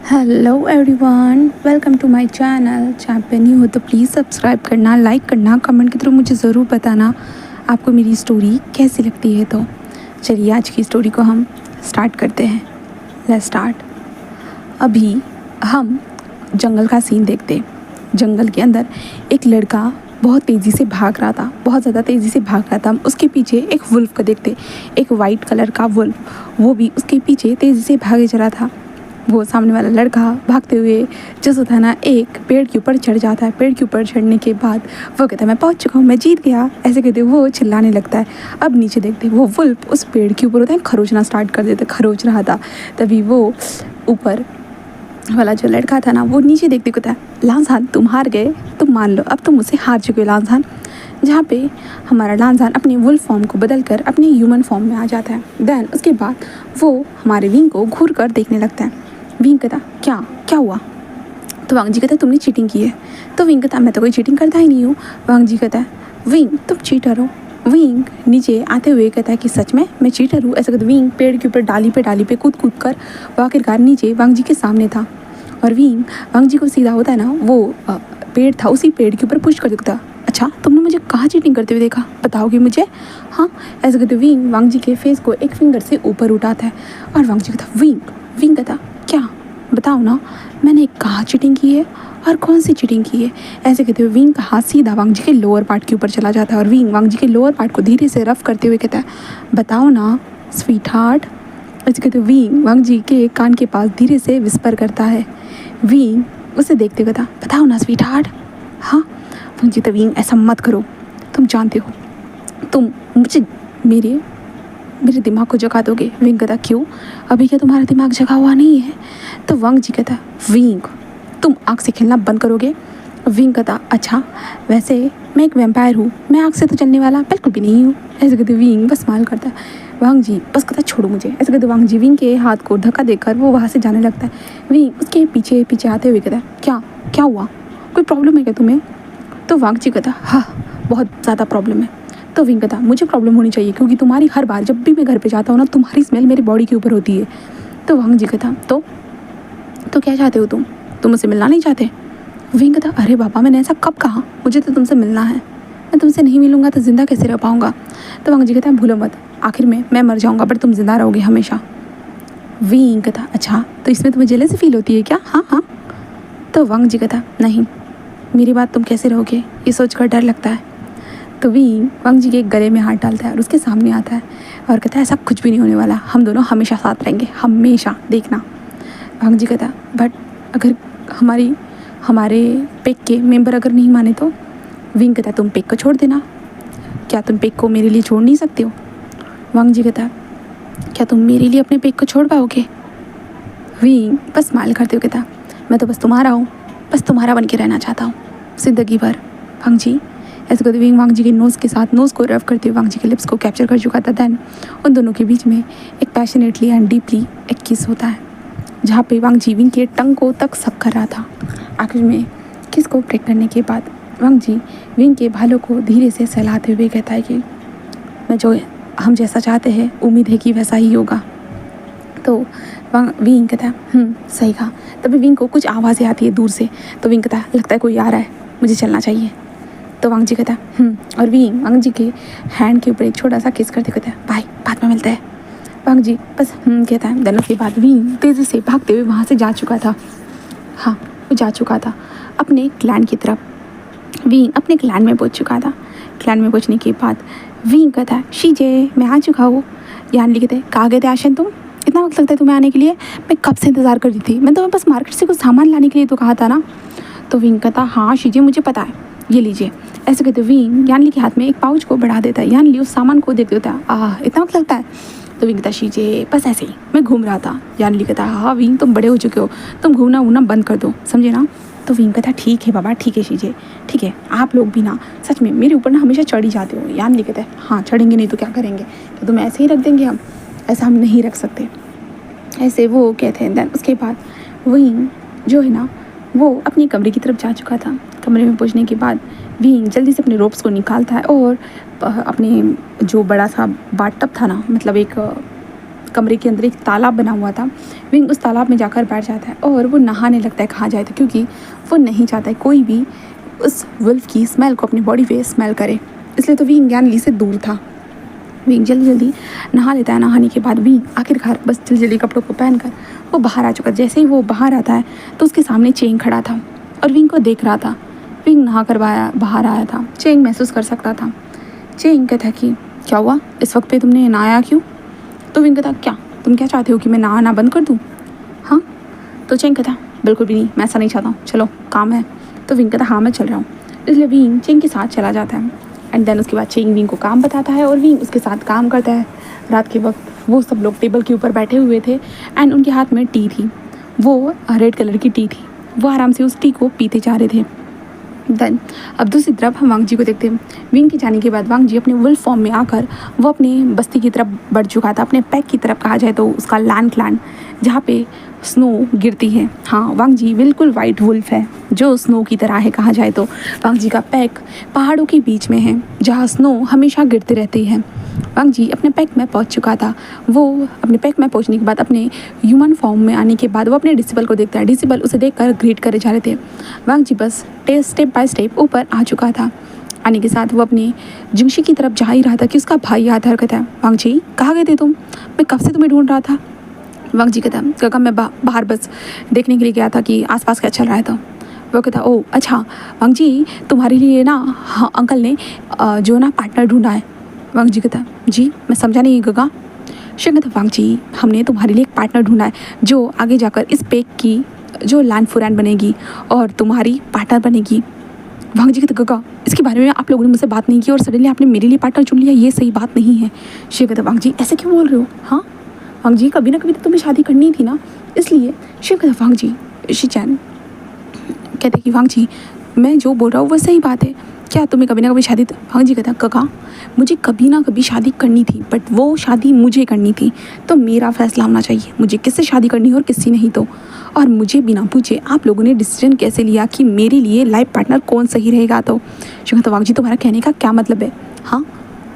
Hello everyone, welcome to my channel. जहाँ पे new हो तो प्लीज़ सब्सक्राइब करना, लाइक करना, कमेंट के थ्रू मुझे ज़रूर बताना आपको मेरी स्टोरी कैसी लगती है। तो चलिए आज की स्टोरी को हम स्टार्ट करते हैं। Let's start. अभी हम जंगल का सीन देखते। जंगल के अंदर एक लड़का बहुत तेज़ी से भाग रहा था, बहुत ज़्यादा तेज़ी से भाग रहा था। उसके पीछे एक वुल्फ को देखते, एक वाइट कलर का वुल्फ, वो भी उसके पीछे तेज़ी से भागे चला था। वो सामने वाला लड़का भागते हुए जैसा था ना, एक पेड़ के ऊपर चढ़ जाता है। पेड़ के ऊपर चढ़ने के बाद वो कहता है मैं पहुंच चुका हूँ, मैं जीत गया। ऐसे कहते वो चिल्लाने लगता है। अब नीचे देखते वो वुल्फ उस पेड़ के ऊपर होता है, खरोचना स्टार्ट कर देता, खरोच रहा था। तभी वो ऊपर वाला जो लड़का था ना, वो नीचे देखते कहता है लांसान तुम हार गए, तुम मान लो अब तुम मुझसे हार चुके हो लांसान। जहाँ पे हमारा लांसान अपने वुल्फ फॉर्म को बदल कर अपने ह्यूमन फॉर्म में आ जाता है। देन उसके बाद वो हमारे विंग को घूर कर देखने लगता है। विंग कहता क्या क्या हुआ? तो वांग जी कहता तुमने चीटिंग की है। तो विंग कहता मैं तो कोई चीटिंग करता ही नहीं हूँ। वांग जी कहता है विंग तुम चीटर हो। विंग नीचे आते हुए कहता है कि सच में मैं चीटर हूँ। ऐसा कहते विंग पेड़ के ऊपर डाली पे कूद कूद कर वो आखिरकार नीचे वांग जी के सामने था। और विंग वांग जी को सीधा होता है ना, वो पेड़ था, उसी पेड़ के ऊपर पुश कर देता। अच्छा तुमने मुझे कहाँ चीटिंग करते हुए देखा, बताओगे मुझे? हाँ, ऐसा कहते विंग वांग जी के फेस को एक फिंगर से ऊपर उठाता है। और वांग जी कहता विंग कहता क्या बताओ ना, मैंने कहाँ चीटिंग की है और कौन सी चीटिंग की है? ऐसे कहते हुए विंग का हाथ सीधा वांग जी के लोअर पार्ट के ऊपर चला जाता है। और विंग वांग जी के लोअर पार्ट को धीरे से रफ करते हुए कहता है बताओ ना स्वीट हार्ट। ऐसे कहते हुए विंग वांग जी के कान के पास धीरे से विस्पर करता है। विंग उसे देखते हुए कहता बताओ ना स्वीट हार्ट। हाँ वांग जी, तो विंग ऐसा मत करो, तुम जानते हो तुम मुझे मेरे दिमाग को जगा दोगे। विंग कहता क्यों, अभी क्या तुम्हारा दिमाग जगा हुआ नहीं है? तो वांग जी कहता विंग तुम आग से खेलना बंद करोगे? विंग कहता अच्छा वैसे मैं एक वैम्पायर हूँ, मैं आग से तो चलने वाला बिल्कुल भी नहीं हूँ। ऐसे कहते विंग बस स्माइल करता है। वांग जी बस कहता छोड़ो मुझे। ऐसे कहते वांग जी विंग के हाथ को धक्का देकर वो वहाँ से जाने लगता है। विंग उसके पीछे पीछे आते हुए कहता क्या क्या हुआ, कोई प्रॉब्लम है क्या तुम्हें? तो वांग जी कहता हाँ बहुत ज़्यादा प्रॉब्लम है। तो विंग कहता मुझे प्रॉब्लम होनी चाहिए क्योंकि तुम्हारी हर बार जब भी मैं घर पे जाता हूँ ना, तुम्हारी स्मेल मेरी बॉडी के ऊपर होती है। तो वांग जी कहता तो क्या चाहते हो तुम मुझसे मिलना नहीं चाहते? विंग कहता अरे बाबा मैंने ऐसा कब कहा, मुझे तो तुमसे मिलना है, मैं तुमसे नहीं मिलूंगा तो ज़िंदा कैसे रह पाऊँगा? तो वांग जी कहता भूलो मत, आखिर में मैं मर जाऊँगा बट तुम जिंदा रहोगे हमेशा। विंग कहता अच्छा तो इसमें तुम्हें जेलसी फील होती है क्या? हाँ हाँ। तो वांग जी कहता नहीं, मेरी बात तुम कैसे रहोगे ये सोचकर डर लगता है। तो विंग वांग जी के गले में हाथ डालता है और उसके सामने आता है और कहता है ऐसा कुछ भी नहीं होने वाला, हम दोनों हमेशा साथ रहेंगे, हमेशा, देखना। वांग जी कहता बट अगर हमारे पेक के मेंबर अगर नहीं माने तो? विंग कहता तुम पेक को छोड़ देना, क्या तुम पेक को मेरे लिए छोड़ नहीं सकते हो? वांग जी कहता क्या तुम मेरे लिए अपने पेक को छोड़ पाओगे? विंग बस स्माइल करते हुए कहता मैं तो बस तुम्हारा हूँ, बस तुम्हारा बन के रहना चाहता हूँ ज़िंदगी भर। वांग जी ऐसे कहते विंग वांग जी के नोज़ के साथ नोज़ को रफ करते हुए वांग जी के लिप्स को कैप्चर कर चुका था। देन उन दोनों के बीच में एक पैशनेटली एंड डीपली एक किस होता है, जहाँ पे वांग जी विंग के टंग को तक सक कर रहा था। आखिर में किस को ब्रेक करने के बाद वांग जी विंग के बालों को धीरे से सहलाते हुए कहता है कि मैं जो हम जैसा चाहते हैं उम्मीद है कि वैसा ही होगा। तो विंग कहता सही कहा। तभी विंग को कुछ आवाज़ें आती है दूर से। तो विंग कहता लगता है कोई आ रहा है, मुझे चलना चाहिए। तो वांग जी कहता और विंग वांग जी के हैंड के ऊपर एक छोटा सा किस करते कहता है बाय, बाद में मिलते हैं। वांग जी बस कहता है। देन उसके बाद विंग तेज़ी से भागते हुए वहाँ से जा चुका था। हाँ वो जा चुका था अपने क्लैन की तरफ। विंग अपने क्लैन में पहुँच चुका था। क्लैन में पहुँचने के बाद विंग कहता है शीजे मैं आ चुका हूँ। यान लिखते कहाँ गए थे आशन तुम, इतना वक्त लगता है तुम्हें आने के लिए? मैं कब से इंतज़ार कर रही थी, मैं तुम्हें बस मार्केट से कुछ सामान लाने के लिए तो कहा था ना। तो विंग कहता हाँ शीजे मुझे पता है, ये लीजिए। ऐसे कहते विंग यानली के हाथ में एक पाउच को बढ़ा देता है। यानली उस सामान को देख देता है इतना वक्त लगता है? तो विंग कहता शीजे बस ऐसे ही मैं घूम रहा था। यानली कहता हाँ विंग तुम बड़े हो चुके हो, तुम घूमना वूमना बंद कर दो, समझे ना? तो विंग कहता ठीक है बाबा, ठीक है शीजे, ठीक है। आप लोग भी ना सच में मेरे ऊपर ना हमेशा चढ़ ही जाते हो। यानली कहता है हाँ चढ़ेंगे नहीं तो क्या करेंगे, तो तुम ऐसे ही रख देंगे हम? ऐसा हम नहीं रख सकते, ऐसे वो कहते हैं। देन उसके बाद विंग जो है ना वो अपने कमरे की तरफ जा चुका था। कमरे में पहुंचने के बाद विंग जल्दी से अपने रोप्स को निकालता है और अपने जो बड़ा सा बाथ टब था ना, मतलब एक कमरे के अंदर एक तालाब बना हुआ था। विंग उस तालाब में जाकर बैठ जाता है और वो नहाने लगता है कहाँ जाए तो, क्योंकि वो नहीं चाहता है कोई भी उस वुल्फ की स्मेल को अपनी बॉडी पे स्मेल करे, इसलिए तो विंग ज्ञानली से दूर था। विंग जल्दी जल्दी नहा लेता है। नहाने के बाद विंग आखिरकार बस जल्दी जल्दी कपड़ों को पहनकर वो बाहर आ चुका। जैसे ही वो बाहर आता है तो उसके सामने चेंग खड़ा था और विंग को देख रहा था। विंग नहा कर बाहर आया था। चेंग महसूस कर सकता था। चेंग कहता कि क्या हुआ, इस वक्त पे तुमने नहाया क्यों? तो विंग कहता क्या, तुम क्या चाहते हो कि मैं नहाना बंद कर दूँ? हाँ। तो चेंग कहता बिल्कुल भी नहीं, मैं ऐसा नहीं चाहता हूँ, चलो काम है। तो विंग कहता हाँ मैं चल रहा हूँ। इसलिए विंग चेंग के साथ चला जाता है। एंड देन उसके बाद चेंग विंग को काम बताता है और विंग उसके साथ काम करता है। रात के वक्त वो सब लोग टेबल के ऊपर बैठे हुए थे एंड उनके हाथ में टी थी। वो रेड कलर की टी थी। वो आराम से उस टी को पीते जा रहे थे। देन अब दूसरी तरफ हम वांग जी को देखते हैं। विंग के जाने के बाद वांग जी अपने वुल्फ फॉर्म में आकर वो अपने बस्ती की तरफ बढ़ चुका था, अपने पैक की तरफ कहा जाए तो उसका लैंड क्लैन जहाँ पे स्नो गिरती है। हाँ, वांग जी बिल्कुल वाइट वुल्फ है जो स्नो की तरह है कहा जाए तो। वांग जी का पैक पहाड़ों के बीच में है जहाँ स्नो हमेशा गिरती रहती है। वांग जी अपने पैक में पहुंच चुका था। वो अपने पैक में पहुंचने के बाद अपने ह्यूमन फॉर्म में आने के बाद वो अपने डिसेबल को देखता है। डिसेबल उसे देखकर ग्रीट करे जा रहे थे। वांग जी बस स्टेप बाय स्टेप ऊपर आ चुका था। आने के साथ वो अपनी जिंगशी की तरफ जा ही रहा था कि उसका भाई याद कहता है वांग जी कहाँ गए थे तुम, मैं कब से तुम्हें ढूंढ रहा था। वांग जी कहता काका मैं बाहर बस देखने के लिए गया था कि आसपास क्या चल रहा है। तो वो कहता ओ अच्छा वांग जी तुम्हारे लिए ना हाँ अंकल ने जो ना पार्टनर ढूंढा है। वांग जी कहता जी मैं समझा नहीं गगा। शिव कहता वांग जी हमने तुम्हारे लिए एक पार्टनर ढूंढा है जो आगे जाकर इस पैक की जो लैंड फुरैन बनेगी और तुम्हारी पार्टनर बनेगी। वांग जी कहता गगा इसके बारे में आप लोगों ने मुझसे बात नहीं की और सडनली आपने मेरे लिए पार्टनर चुन लिया, ये सही बात नहीं है। शिव कहता वांग जी ऐसे क्यों बोल रहे हो? हाँ वांग जी कभी ना कभी तो तुम्हें शादी करनी थी ना, इसलिए। शिव कहता वांग जी शिचैन कहते कि वांग जी मैं जो बोल रहा हूँ वो सही बात है, क्या तुम्हें कभी ना कभी शादी? वांग जी कहता काका मुझे कभी ना कभी शादी करनी थी बट वो शादी मुझे करनी थी तो मेरा फैसला होना चाहिए, मुझे किससे शादी करनी है और किससे नहीं। तो और मुझे बिना पूछे आप लोगों ने डिसीजन कैसे लिया कि मेरे लिए लाइफ पार्टनर कौन सही रहेगा? तो शिव कहता वांग जी तुम्हारा कहने का क्या मतलब है? हाँ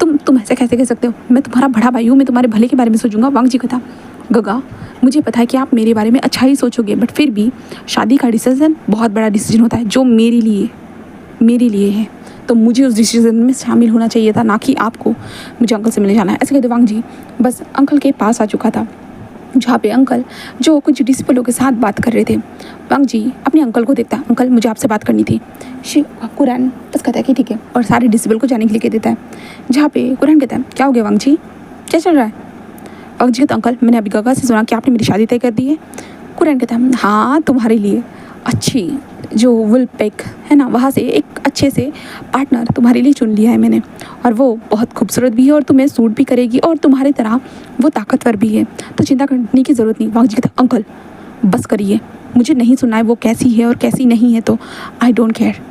तुम ऐसे कैसे कह सकते हो, मैं तुम्हारा बड़ा भाई हूँ, मैं तुम्हारे भले के बारे में सोचूंगा। वांग जी कहता गगा मुझे पता है कि आप मेरे बारे में अच्छा ही सोचोगे बट फिर भी शादी का डिसीजन बहुत बड़ा डिसीजन होता है जो मेरे लिए है, तो मुझे उस डिसीजन में शामिल होना चाहिए था, ना कि आपको। मुझे अंकल से मिलने जाना है। ऐसे कहते वांग जी बस अंकल के पास आ चुका था जहाँ पे अंकल जो कुछ डिसिपलों के साथ बात कर रहे थे। वांग जी अपने अंकल को देखता है, अंकल मुझे आपसे बात करनी थी। कुरैन बस कहता है कि ठीक है और सारे डिसिपल को जाने के लिए कह देता है। जहाँ पे कुरैन कहता है क्या हो गया वांग जी, क्या चल रहा है? वांग जी कहता अंकल मैंने अभी गगा से सुना कि आपने मेरी शादी तय कर दी है। कुरैन कहता है हाँ तुम्हारे लिए अच्छी जो वुल्फ पैक है ना वहाँ से एक अच्छे से पार्टनर तुम्हारे लिए चुन लिया है मैंने, और वो बहुत खूबसूरत भी है और तुम्हें सूट भी करेगी और तुम्हारी तरह वो ताकतवर भी है, तो चिंता करने की ज़रूरत नहीं। वांग जी कहता अंकल बस करिए, मुझे नहीं सुनना है वो कैसी है और कैसी नहीं है, तो आई डोंट केयर,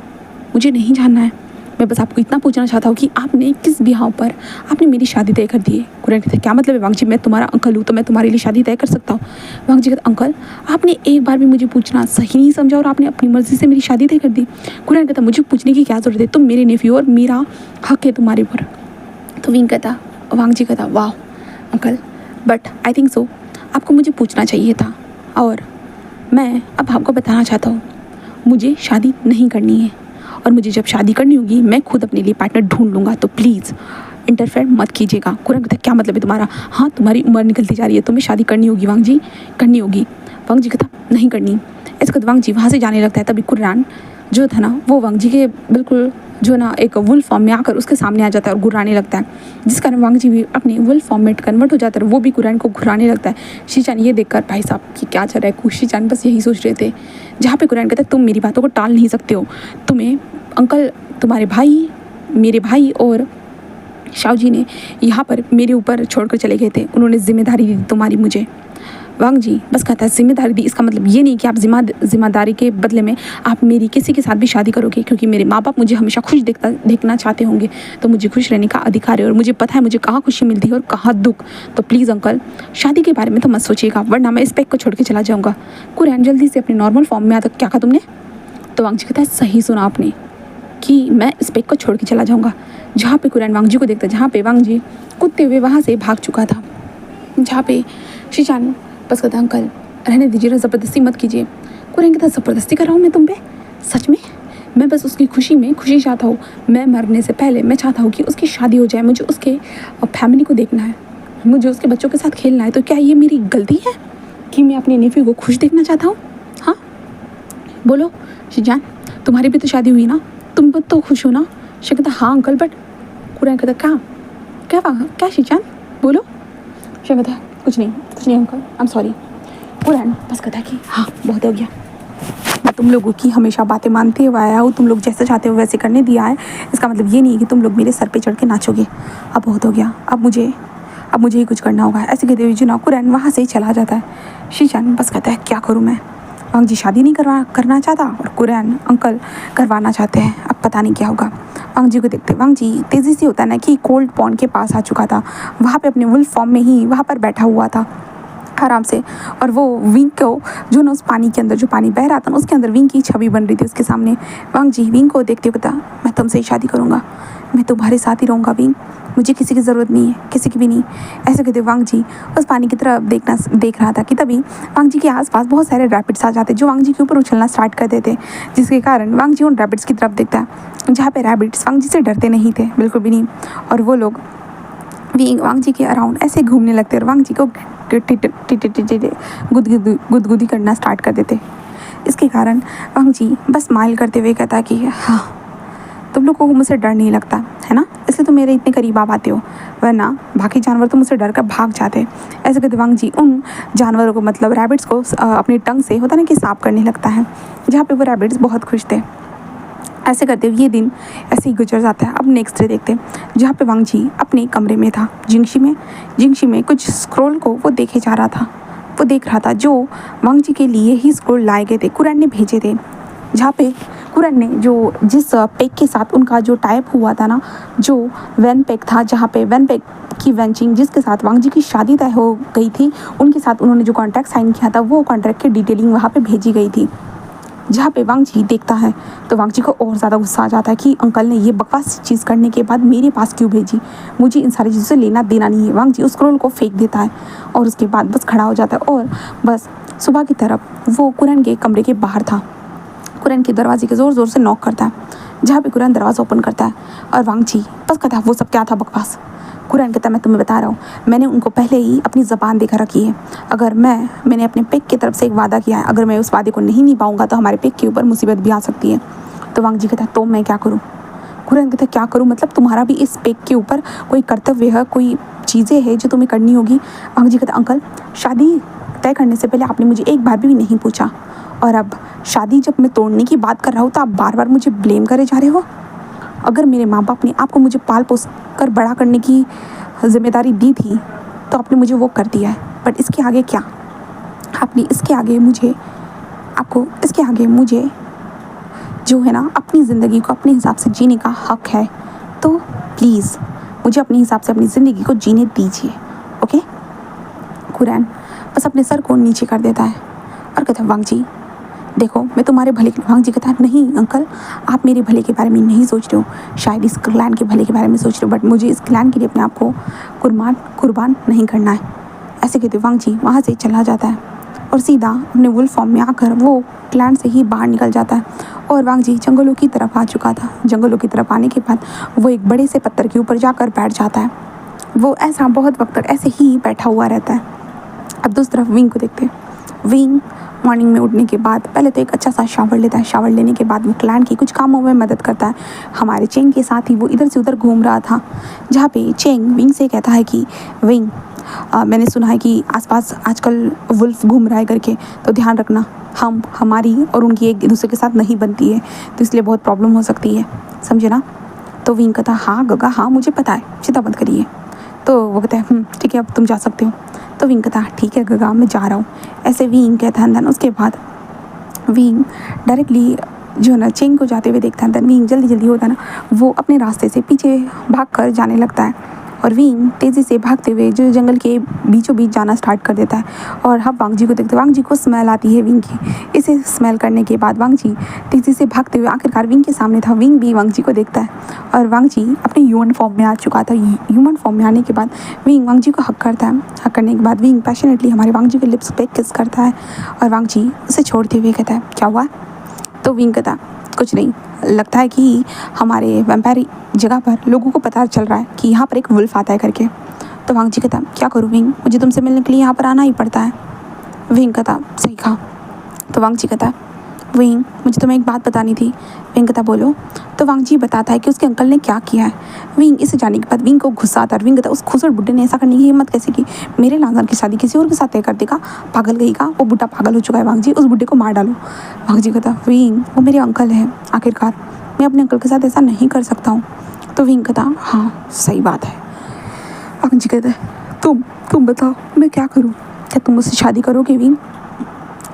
मुझे नहीं जानना है। मैं बस आपको इतना पूछना चाहता हूँ कि आपने किस बिहाव पर आपने मेरी शादी तय कर दी है। कुरैन कहता है क्या मतलब है वांग जी, मैं तुम्हारा अंकल हूँ तो मैं तुम्हारे लिए शादी तय कर सकता हूँ। वांग जी कहता अंकल आपने एक बार भी मुझे पूछना सही नहीं समझा और आपने अपनी मर्जी से मेरी शादी तय कर दी। कुरैन कहता मुझे पूछने की क्या ज़रूरत है, तुम मेरे नेफ्यू और मेरा हक है तुम्हारे ऊपर। तो वांग जी कहता वाह uncle but I think so आपको मुझे पूछना चाहिए था, और मैं अब आपको बताना चाहता हूँ मुझे शादी नहीं करनी है और मुझे जब शादी करनी होगी मैं खुद अपने लिए पार्टनर ढूंढ लूँगा, तो प्लीज़ इंटरफेयर मत कीजिएगा। कुरैन कहता क्या मतलब है तुम्हारा? हाँ तुम्हारी उम्र निकलती जा रही है, तुम्हें शादी करनी होगी वांग जी, करनी होगी। वांग जी कहता नहीं करनी। इसके बाद वांग जी वहाँ से जाने लगता है। तभी कुरैन जो था ना वो वांग जी के बिल्कुल जो ना एक वुल्फ फॉर्म में आकर उसके सामने आ जाता है और घुराने लगता है, जिस कारण वांग जी भी अपने वुल्फ फॉर्म में कन्वर्ट हो जाता है। वो भी कुरैन को घुराने लगता है। शीचान ये देखकर भाई साहब कि क्या चल रहा है, शीचान बस यही सोच रहे थे। जहाँ पे कुरैन कहता है तुम मेरी बातों को टाल नहीं सकते हो, तुम्हें अंकल तुम्हारे भाई मेरे भाई और शाओ जी ने यहाँ पर मेरे ऊपर छोड़कर चले गए थे, उन्होंने जिम्मेदारी दी तुम्हारी मुझे। वांग जी बस कहता है जिम्मेदारी दी, इसका मतलब ये नहीं कि आप जिम्मेदारी के बदले में आप मेरी किसी के साथ भी शादी करोगे, क्योंकि मेरे माँ बाप मुझे हमेशा खुश देखना चाहते होंगे, तो मुझे खुश रहने का अधिकार है और मुझे पता है मुझे कहाँ खुशी मिलती है और कहाँ दुख। तो प्लीज़ अंकल शादी के बारे में तो मत सोचिएगा वरना मैं इस पैक को छोड़ के चला जाऊँगा। कुरैन जल्दी से अपने नॉर्मल फॉर्म में आता क्या कहा तुमने? तो वांग जी कहता है सही सुना आपने कि मैं इस पैक को छोड़ के चला जाऊँगा। जहाँ पे कुरैन वांग जी को देखता है, जहाँ पे वांग जी कूदते हुए वहाँ से भाग चुका था। जहाँ पे शीशान बस कहता अंकल रहने दीजिए ना, ज़बरदस्ती मत कीजिए। कुरैन कहता ज़बरदस्ती कर रहा हूँ मैं तुम पे? सच में? मैं बस उसकी खुशी में खुशी चाहता हूँ। मैं मरने से पहले मैं चाहता हूँ कि उसकी शादी हो जाए, मुझे उसके फैमिली को देखना है, मुझे उसके बच्चों के साथ खेलना है। तो क्या ये मेरी गलती है कि मैं अपने नेफ्यू को खुश देखना चाहता हूँ? हाँ बोलो शीजान, तुम्हारी भी तो शादी हुई ना, तुम तो खुश हो ना? शी कहता हाँ अंकल, बट कुरैन कहता क्या क्या क्या शीजान बोलो? शी कहता कुछ नहीं uncle, I am sorry. Curran बस कहता है कि हाँ बहुत हो गया, मैं तुम लोगों की हमेशा बातें मानते हुए आया हूँ, तुम लोग जैसे चाहते हो वैसे करने दिया है। इसका मतलब ये नहीं है कि तुम लोग मेरे सर पे चढ़ के नाचोगे। अब बहुत हो गया, अब मुझे ही कुछ करना होगा। ऐसे कहते हुए जुना कुरैन वहाँ से ही चला जाता है। शीशान बस कहता है क्या करूँ मैं? वांग जी शादी नहीं करना चाहता और कुरैन अंकल करवाना चाहते हैं। अब पता नहीं क्या होगा। वांग जी को देखते वांग जी तेज़ी से होता है ना कि कोल्ड पॉन्ड के पास आ चुका था, वहाँ पे अपने वुल्फ फॉर्म में ही वहाँ पर बैठा हुआ था आराम से। और वो विंग को जो ना उस पानी के अंदर जो पानी बह रहा था ना उसके अंदर विंग की छवि बन रही थी उसके सामने। वांग जी विंग को देखते हुए कहता मैं तुमसे ही शादी करूँगा, मैं तुम्हारे साथ ही रहूँगा विंग, मुझे किसी की ज़रूरत नहीं है, किसी की भी नहीं। ऐसे कहते वांग जी उस पानी की तरफ देख रहा था कि तभी वांग जी के आसपास बहुत सारे रैपिड्स आ जाते जो वांग जी के ऊपर उछलना स्टार्ट कर देते, जिसके कारण वांग जी उन रैपिड्स की तरफ देखता है जहाँ पे रैबिट्स वांग जी से डरते नहीं थे बिल्कुल भी नहीं। और वो लोग वांग जी के अराउंड ऐसे घूमने लगते और वांग जी को गुदगुदी करना स्टार्ट कर देते। इसके कारण वांग जी बस स्माइल करते हुए कहता कि हाँ तुम लोगों को मुझसे डर नहीं लगता है ना, इसलिए तो मेरे इतने करीब आप आते हो, वरना बाकी जानवर तो मुझसे डर कर भाग जाते। ऐसे कहते वांग जी उन जानवरों को मतलब रैबिट्स को अपनी टंग से होता ना कि साफ करने लगता है, जहाँ पे वो रैबिट्स बहुत खुश थे। ऐसे करते हुए ये दिन ऐसे ही गुजर जाता है। अब नेक्स्ट डे देखते हैं जहाँ पे वांग जी अपने कमरे में था जिंगशी में कुछ स्क्रोल को वो देख रहा था जो वांग जी के लिए ही स्क्रोल लाए गए थे, कुरैन ने भेजे थे। जहाँ पे कुरैन ने जो जिस पेक के साथ उनका जो टाइप हुआ था ना, जो वैन पेक था, जहाँ पे वैन पेक की वैनचिंग जिसके साथ वांग जी की शादी तय हो गई थी, उनके साथ उन्होंने जो कॉन्ट्रैक्ट साइन किया था वो कॉन्ट्रैक्ट की डिटेलिंग वहाँ पे भेजी गई थी। जहाँ पे वांग जी देखता है तो वांग जी को और ज़्यादा गुस्सा आ जाता है कि अंकल ने ये बकवास चीज़ करने के बाद मेरे पास क्यों भेजी, मुझे इन सारी चीज़ों से लेना देना नहीं है। वांग जी उस स्क्रोल को फेंक देता है और उसके बाद बस खड़ा हो जाता है और बस सुबह की तरफ वो कुरैन के कमरे के बाहर था। कुरैन के दरवाजे के ज़ोर ज़ोर से नॉक करता है, जहाँ पे कुरैन दरवाज़ा ओपन करता है और वांग जी बस कहता है वो सब क्या था बकवास। कुरैन कहता है मैं तुम्हें बता रहा हूँ, मैंने उनको पहले ही अपनी ज़बान देखा रखी है। अगर मैंने अपने पेक की तरफ से एक वादा किया है, अगर मैं उस वादे को नहीं निभाऊंगा तो हमारे पेक के ऊपर मुसीबत भी आ सकती है। तो वांग जी कहता है तो मैं क्या करूँ? कुरैन कहता है क्या करूँ मतलब तुम्हारा भी इस पेक के ऊपर कोई कर्तव्य है, कोई चीज़ें हैं जो तुम्हें करनी होगी। वांग जी कहता है अंकल शादी तय करने से पहले आपने मुझे एक बार भी नहीं पूछा, और अब शादी जब मैं तोड़ने की बात कर रहा हूँ तो आप बार बार मुझे ब्लेम करे जा रहे हो। अगर मेरे माँ बाप ने आपको मुझे पाल पोस कर बड़ा करने की जिम्मेदारी दी थी तो आपने मुझे वो कर दिया है, बट इसके आगे क्या? इसके आगे मुझे जो है ना अपनी ज़िंदगी को अपने हिसाब से जीने का हक है, तो प्लीज़ मुझे अपने हिसाब से अपनी ज़िंदगी को जीने दीजिए, ओके? कुरैन बस अपने सर को नीचे कर देता है और कहता है वांग जी देखो मैं तुम्हारे भले के। वांग जी कहता है नहीं अंकल, आप मेरे भले के बारे में नहीं सोच रहे हो, शायद इस क्लैन के भले के बारे में सोच रहे हो, बट मुझे इस क्लैन के लिए अपने आप को कुर्बान नहीं करना है। ऐसे कहते वांग जी वहाँ से चला जाता है और सीधा अपने वुल्फ फॉर्म में आकर वो क्लैन से ही बाहर निकल जाता है। और वांग जी जंगलों की तरफ आ चुका था। जंगलों की तरफ आने के बाद वो एक बड़े से पत्थर के ऊपर जाकर बैठ जाता है। वो ऐसा बहुत वक्त तक ऐसे ही बैठा हुआ रहता है। अब दूसरी तरफ विंग को देखते हैं। विंग मॉर्निंग में उठने के बाद पहले तो एक अच्छा सा शावर लेता है। शावर लेने के बाद वो क्लैन की कुछ कामों में मदद करता है। हमारे चेंग के साथ ही वो इधर से उधर घूम रहा था, जहाँ पे चेंग विंग से कहता है कि विंग मैंने सुना है कि आसपास आजकल वुल्फ घूम रहा है करके, तो ध्यान रखना हमारी और उनकी एक दूसरे के साथ नहीं बनती है, तो इसलिए बहुत प्रॉब्लम हो सकती है, समझे ना? तो विंग कहता हाँ गगा हाँ मुझे पता है, चिंता मत करिए। तो वो कहता है ठीक है अब तुम जा सकते हो। तो विंग कहता ठीक है गगा मैं जा रहा हूँ। ऐसे विंग कहता है। उसके बाद विंग डायरेक्टली जो है ना चेंग को जाते हुए देखता है। विंग जल्दी होता है ना वो अपने रास्ते से पीछे भाग कर जाने लगता है। और विंग तेज़ी से भागते हुए जो जंगल के बीचों बीच जाना स्टार्ट कर देता है। और हम वांग जी को देखते वांग जी को स्मेल आती है विंग की। इसे स्मेल करने के बाद वांग जी तेज़ी से भागते हुए आखिरकार विंग के सामने था। विंग भी वांग जी को देखता है और वांग जी अपने ह्यूमन फॉर्म में आ चुका था। ह्यूमन फॉर्म में आने के बाद विंग वांग जी को हक करता है। हक करने के बाद विंग पैशनेटली हमारे वांग जी के लिप्स पे किस करता है और वांग जी उसे छोड़ते हुए कहता है क्या हुआ। तो विंग कहता कुछ नहीं, लगता है कि हमारे वैम्पायर जगह पर लोगों को पता चल रहा है कि यहाँ पर एक वुल्फ आता है करके। तो वांग जी कहता क्या करूँ विंग, मुझे तुमसे मिलने के लिए यहाँ पर आना ही पड़ता है। विंग कहता सही कहा। तो वांग जी कहता विंग मुझे तुम्हें एक बात बतानी थी। विंग कहता बोलो। तो वांग जी बताता है कि उसके अंकल ने क्या किया है। विंग इसे जानने के बाद विंग को गुस्सा आता है। विंग कहता उस खुसर बुड्ढे ने ऐसा करने की हिम्मत कैसे की, मेरे लांजन की शादी किसी और के साथ तय कर देगा, पागल गई का, वो बुढ़ा पागल हो चुका है वांग जी, उस बुढ़े को मार डालो। वांग जी कहता विंग वो मेरे अंकल है, आखिरकार मैं अपने अंकल के साथ ऐसा नहीं कर सकता हूँ। तो विंग कहता हाँ सही बात है। वांग जी कहता तुम बताओ मैं क्या करूँ, क्या तुम मुझसे शादी करोगे विंग।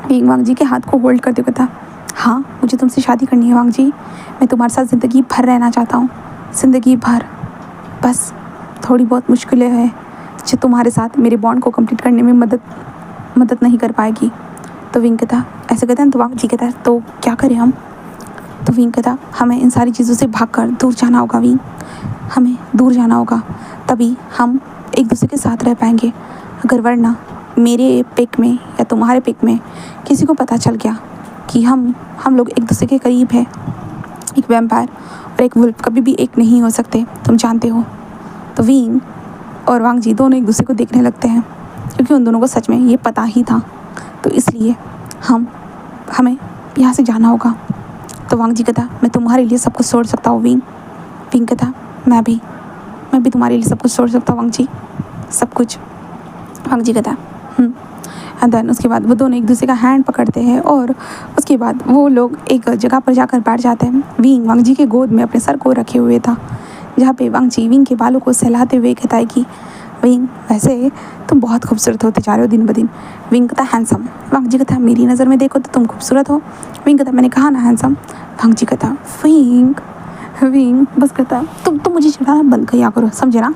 विंग वांग जी के हाथ को होल्ड करते कहता हाँ मुझे तुमसे शादी करनी है वांग जी, मैं तुम्हारे साथ ज़िंदगी भर रहना चाहता हूँ, ज़िंदगी भर। बस थोड़ी बहुत मुश्किलें हैं जो तुम्हारे साथ मेरे बॉन्ड को कंप्लीट करने में मदद नहीं कर पाएगी। तो विंग कहता ऐसे कहता है। तो वांग जी कहता है तो क्या करें हम। तो विंग कहता हमें इन सारी चीज़ों से भागकर दूर जाना होगा विंग, हमें दूर जाना होगा, तभी हम एक दूसरे के साथ रह पाएंगे। अगर वरना मेरे पिक में या तुम्हारे पिक में किसी को पता चल गया कि हम लोग एक दूसरे के करीब हैं, एक वैम्पायर और एक वुल्फ कभी भी एक नहीं हो सकते, तुम जानते हो। तो विंग और वांग जी दोनों एक दूसरे को देखने लगते हैं क्योंकि उन दोनों को सच में ये पता ही था। तो इसलिए हमें यहाँ से जाना होगा। तो वांग जी कहता मैं तुम्हारे लिए सब कुछ छोड़ सकता हूँ विंग। विंग कहता मैं भी तुम्हारे लिए सब कुछ छोड़ सकता हूँ वांग जी, सब कुछ। वांग जी कहता एंड देन उसके बाद वो दोनों एक दूसरे का हैंड पकड़ते हैं और उसके बाद वो लोग एक जगह पर जाकर बैठ जाते हैं। विंग वांग जी के गोद में अपने सर को रखे हुए था, जहाँ पे वांग जी विंग के बालों को सहलाते हुए कहता है कि विंग वैसे तुम बहुत खूबसूरत होते जा रहे हो दिन ब दिन। विंग कहता हैंडसम। वांग जी कहता मेरी नज़र में देखो तो तुम खूबसूरत हो। विंग कहता मैंने कहा ना हैंडसम। वांग जी कहता विंग बस कहता तुम मुझे चिढ़ाना बंद किया करो, समझे ना।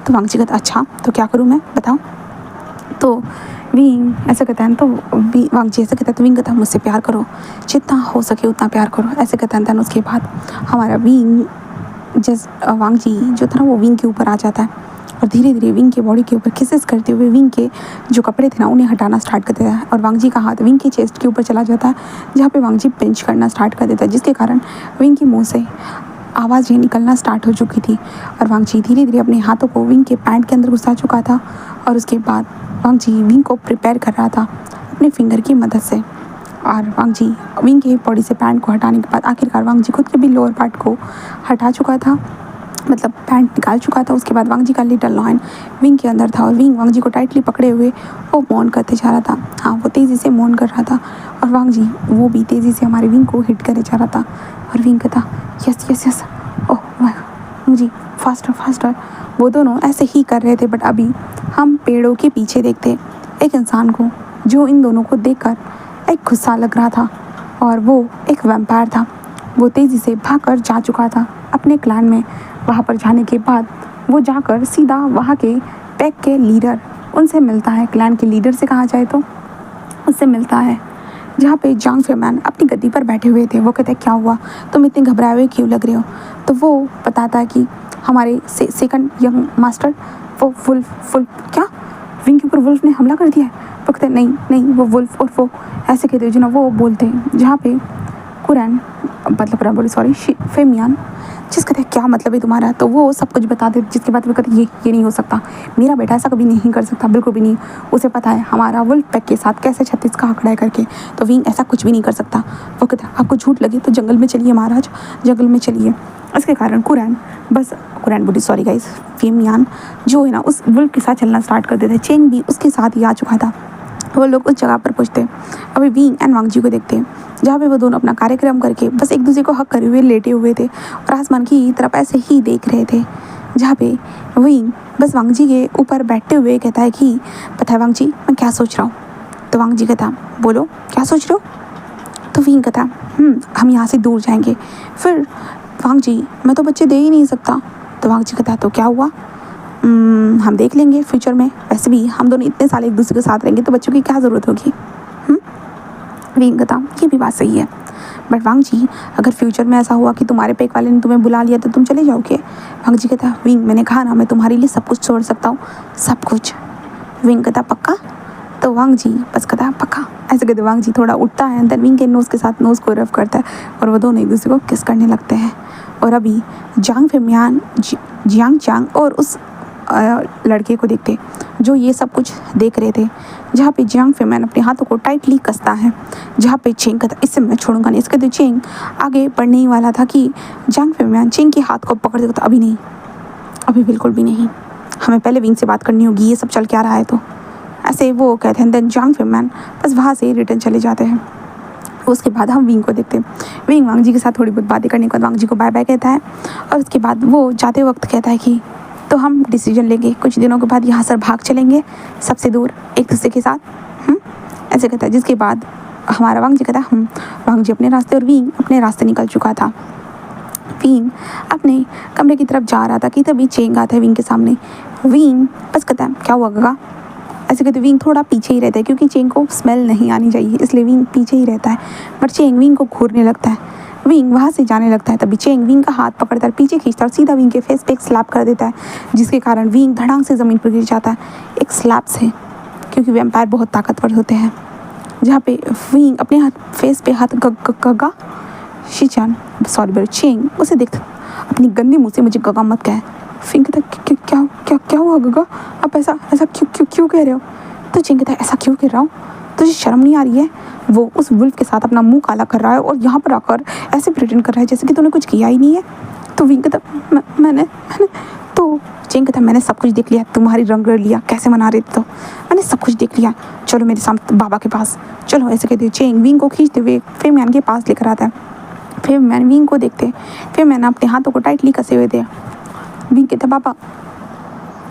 तो वांग जी कहता अच्छा तो क्या करूँ मैं बताओ। तो विंग ऐसा कहता है तो वांग जी ऐसा कहता है तो विंग कहता मुझसे प्यार करो, जितना हो सके उतना प्यार करो, ऐसे कहता है। देन उसके बाद हमारा विंग वांग जी जो था ना वो विंग के ऊपर आ जाता है और धीरे धीरे विंग के बॉडी के ऊपर किसेस करते हुए विंग के जो कपड़े थे ना उन्हें हटाना स्टार्ट कर देता है और वांग जी का हाथ विंग के चेस्ट के ऊपर चला जाता है, जहाँ पे वांग जी पिंच करना स्टार्ट कर देता है, जिसके कारण विंग के मुँह से आवाज़ निकलना स्टार्ट हो चुकी थी और वांग जी धीरे धीरे अपने हाथों को विंग के पैंट के अंदर घुसा चुका था। और उसके बाद वांग जी विंग को प्रिपेयर कर रहा था अपने फिंगर की मदद से। और वांग जी विंग के बॉडी से पैंट को हटाने के बाद आखिरकार वांग जी खुद के भी लोअर पार्ट को हटा चुका था, मतलब पैंट निकाल चुका था। उसके बाद वांग जी का लिटिल लॉयन विंग के अंदर था और विंग वांग जी को टाइटली पकड़े हुए वो मौन करते जा रहा था। हाँ वो तेज़ी से मौन कर रहा था और वांग जी वो भी तेज़ी से हमारे विंग को हिट करे जा रहा था। और विंग कहता यस ओह मुझे फास्टर। वो दोनों ऐसे ही कर रहे थे बट अभी हम पेड़ों के पीछे देखते एक इंसान को जो इन दोनों को देखकर एक गुस्सा लग रहा था और वो एक वैम्पायर था। वो तेज़ी से भागकर जा चुका था अपने क्लैन में। वहाँ पर जाने के बाद वो जाकर सीधा वहाँ के पैक के लीडर उनसे मिलता है, क्लैन के लीडर से कहा जाए तो उससे मिलता है, जहाँ पे जांग फेमैन अपनी गद्दी पर बैठे हुए थे। वो कहते हैं क्या हुआ, तुम इतने घबराए हुए क्यों लग रहे हो। तो वो बताता है कि हमारे सेकंड यंग मास्टर वो वुल्फ क्या विंग के ऊपर वुल्फ ने हमला कर दिया है। वो कहते नहीं वो वुल्फ और वो ऐसे कहते हैं जो ना वो बोलते हैं, जहाँ पे कुरैन मतलब बोले सॉरी फेमियान जिस कहते हैं क्या मतलब है तुम्हारा। तो वो सब कुछ बता दे, जिसके बाद वो कहते ये नहीं हो सकता, मेरा बेटा ऐसा कभी नहीं कर सकता, बिल्कुल भी नहीं। उसे पता है हमारा वुल्फ पैक के साथ कैसे 36 का आंकड़ा है करके, तो विंग ऐसा कुछ भी नहीं कर सकता। वो कहता है आपको झूठ लगे तो जंगल में चलिए महाराज, जंगल में चलिए। इसके कारण कुरैन बोली सॉरी गाइस फेमियान जो है ना उस वुल्फ के साथ चलना स्टार्ट कर देते। चेंग भी उसके साथ ही आ चुका था। वो लोग उस जगह पर पहुँचते अभी विंग एंड वांग जी को देखते हैं, जहाँ पे वो दोनों अपना कार्यक्रम करके बस एक दूसरे को हक करे हुए लेटे हुए थे और आसमान की तरफ ऐसे ही देख रहे थे, जहाँ पे विंग बस वांग जी के ऊपर बैठते हुए कहता है कि पता है वांग जी मैं क्या सोच रहा हूँ। तो वांग जी कहता बोलो क्या सोच रहे हो। तो विंग कहता हम यहाँ से दूर जाएंगे। फिर वांग जी मैं तो बच्चे दे ही नहीं सकता। तो वांग जी कहता तो क्या हुआ। हम देख लेंगे फ्यूचर में, वैसे भी हम दोनों इतने साल एक दूसरे के साथ रहेंगे तो बच्चों की क्या ज़रूरत होगी। विंग कहता ये भी बात सही है, बट वांग जी अगर फ्यूचर में ऐसा हुआ कि तुम्हारे पेक वाले ने तुम्हें बुला लिया तो तुम चले जाओगे। वांग जी कहता विंग मैंने कहा ना मैं तुम्हारे लिए सब कुछ छोड़ सकता हूँ, सब कुछ। विंग कहता पक्का? तो वांग जी बस कहता पक्का। ऐसे कहते वांग जी थोड़ा उठता है, देन विंग के नोज़ के साथ नोज़ को रफ करता है और वो दोनों एक दूसरे को किस करने लगते हैं। और अभी जांग फेमियान, जियांग चांग और उस लड़के को देखते जो ये सब कुछ देख रहे थे, जहाँ पे जियांग फेमियान अपने हाथों को टाइटली कसता है, जहाँ पे चेंग कहता इससे मैं छोड़ूंगा नहीं। इसके तो चेंग आगे बढ़ने ही वाला था कि जियांग फेमियान चेंग के हाथ को पकड़ देता, अभी नहीं, अभी बिल्कुल भी नहीं, हमें पहले विंग से बात करनी होगी, ये सब चल क्या रहा है। तो ऐसे वो कहते हैं, देन जियांग फेमियान बस वहाँ से रिटर्न चले जाते हैं। उसके बाद हम विंग को देखते हैं। विंग वांग जी के साथ थोड़ी बहुत बातें करने के बाद वांग जी को बाय बाय कहता है और उसके बाद वो जाते वक्त कहता है कि तो हम डिसीजन लेंगे, कुछ दिनों के बाद यहाँ से भाग चलेंगे सबसे दूर एक दूसरे के साथ। ऐसे कहता है, जिसके बाद हमारा वांग जी कहता है वांग जी अपने रास्ते और विंग अपने रास्ते निकल चुका था। विंग अपने कमरे की तरफ जा रहा था कि तभी चेंग आता है विंग के सामने। विंग बस कहता है क्या हुआ गगा। ऐसे कहते विंग थोड़ा पीछे ही रहता है क्योंकि चेंग को स्मेल नहीं आनी चाहिए, इसलिए विंग पीछे ही रहता है, बट चेंग विंग को घूरने लगता है। विंग वहाँ से जाने लगता है, तभी चेंग विंग का हाथ पकड़कर पीछे खींचता और सीधा विंग के फेस पे एक स्लैप कर देता है, जिसके कारण विंग धड़ाम से ज़मीन पर गिर जाता है एक स्लैप से, क्योंकि वैम्पायर बहुत ताकतवर होते हैं। जहाँ पे विंग अपने हाथ फेस पे हाथ गगा शिचान सॉरी चेंग उसे देखता अपनी गंदी मुँह से मुझे गगा मत कह। विंग कहता क्या क्या क्या हुआ गगा, आप ऐसा ऐसा क्यों कह रहे हो। तो चेंग कहता है ऐसा क्यों कह रहा हूँ, तुझे शर्म नहीं आ रही है। वो उस वुल्फ के साथ अपना मुंह काला कर रहा है और यहाँ पर आकर ऐसे प्रिटेंड कर रहा है जैसे कि तूने कुछ किया ही नहीं है। तो विंग कहता मैंने तो चेंग कहता मैंने सब कुछ देख लिया, तुम्हारी रंग रख लिया कैसे मना रहे थे, तो मैंने सब कुछ देख लिया, चलो मेरे सामने बाबा के पास चलो। ऐसे कहते चेंग विंग को खींचते हुए फेमियान के पास लेकर आता है। फेमियान विंग को देखते फेमियान अपने हाथों को टाइटली कसे हुए थे। विंग कहता बाबा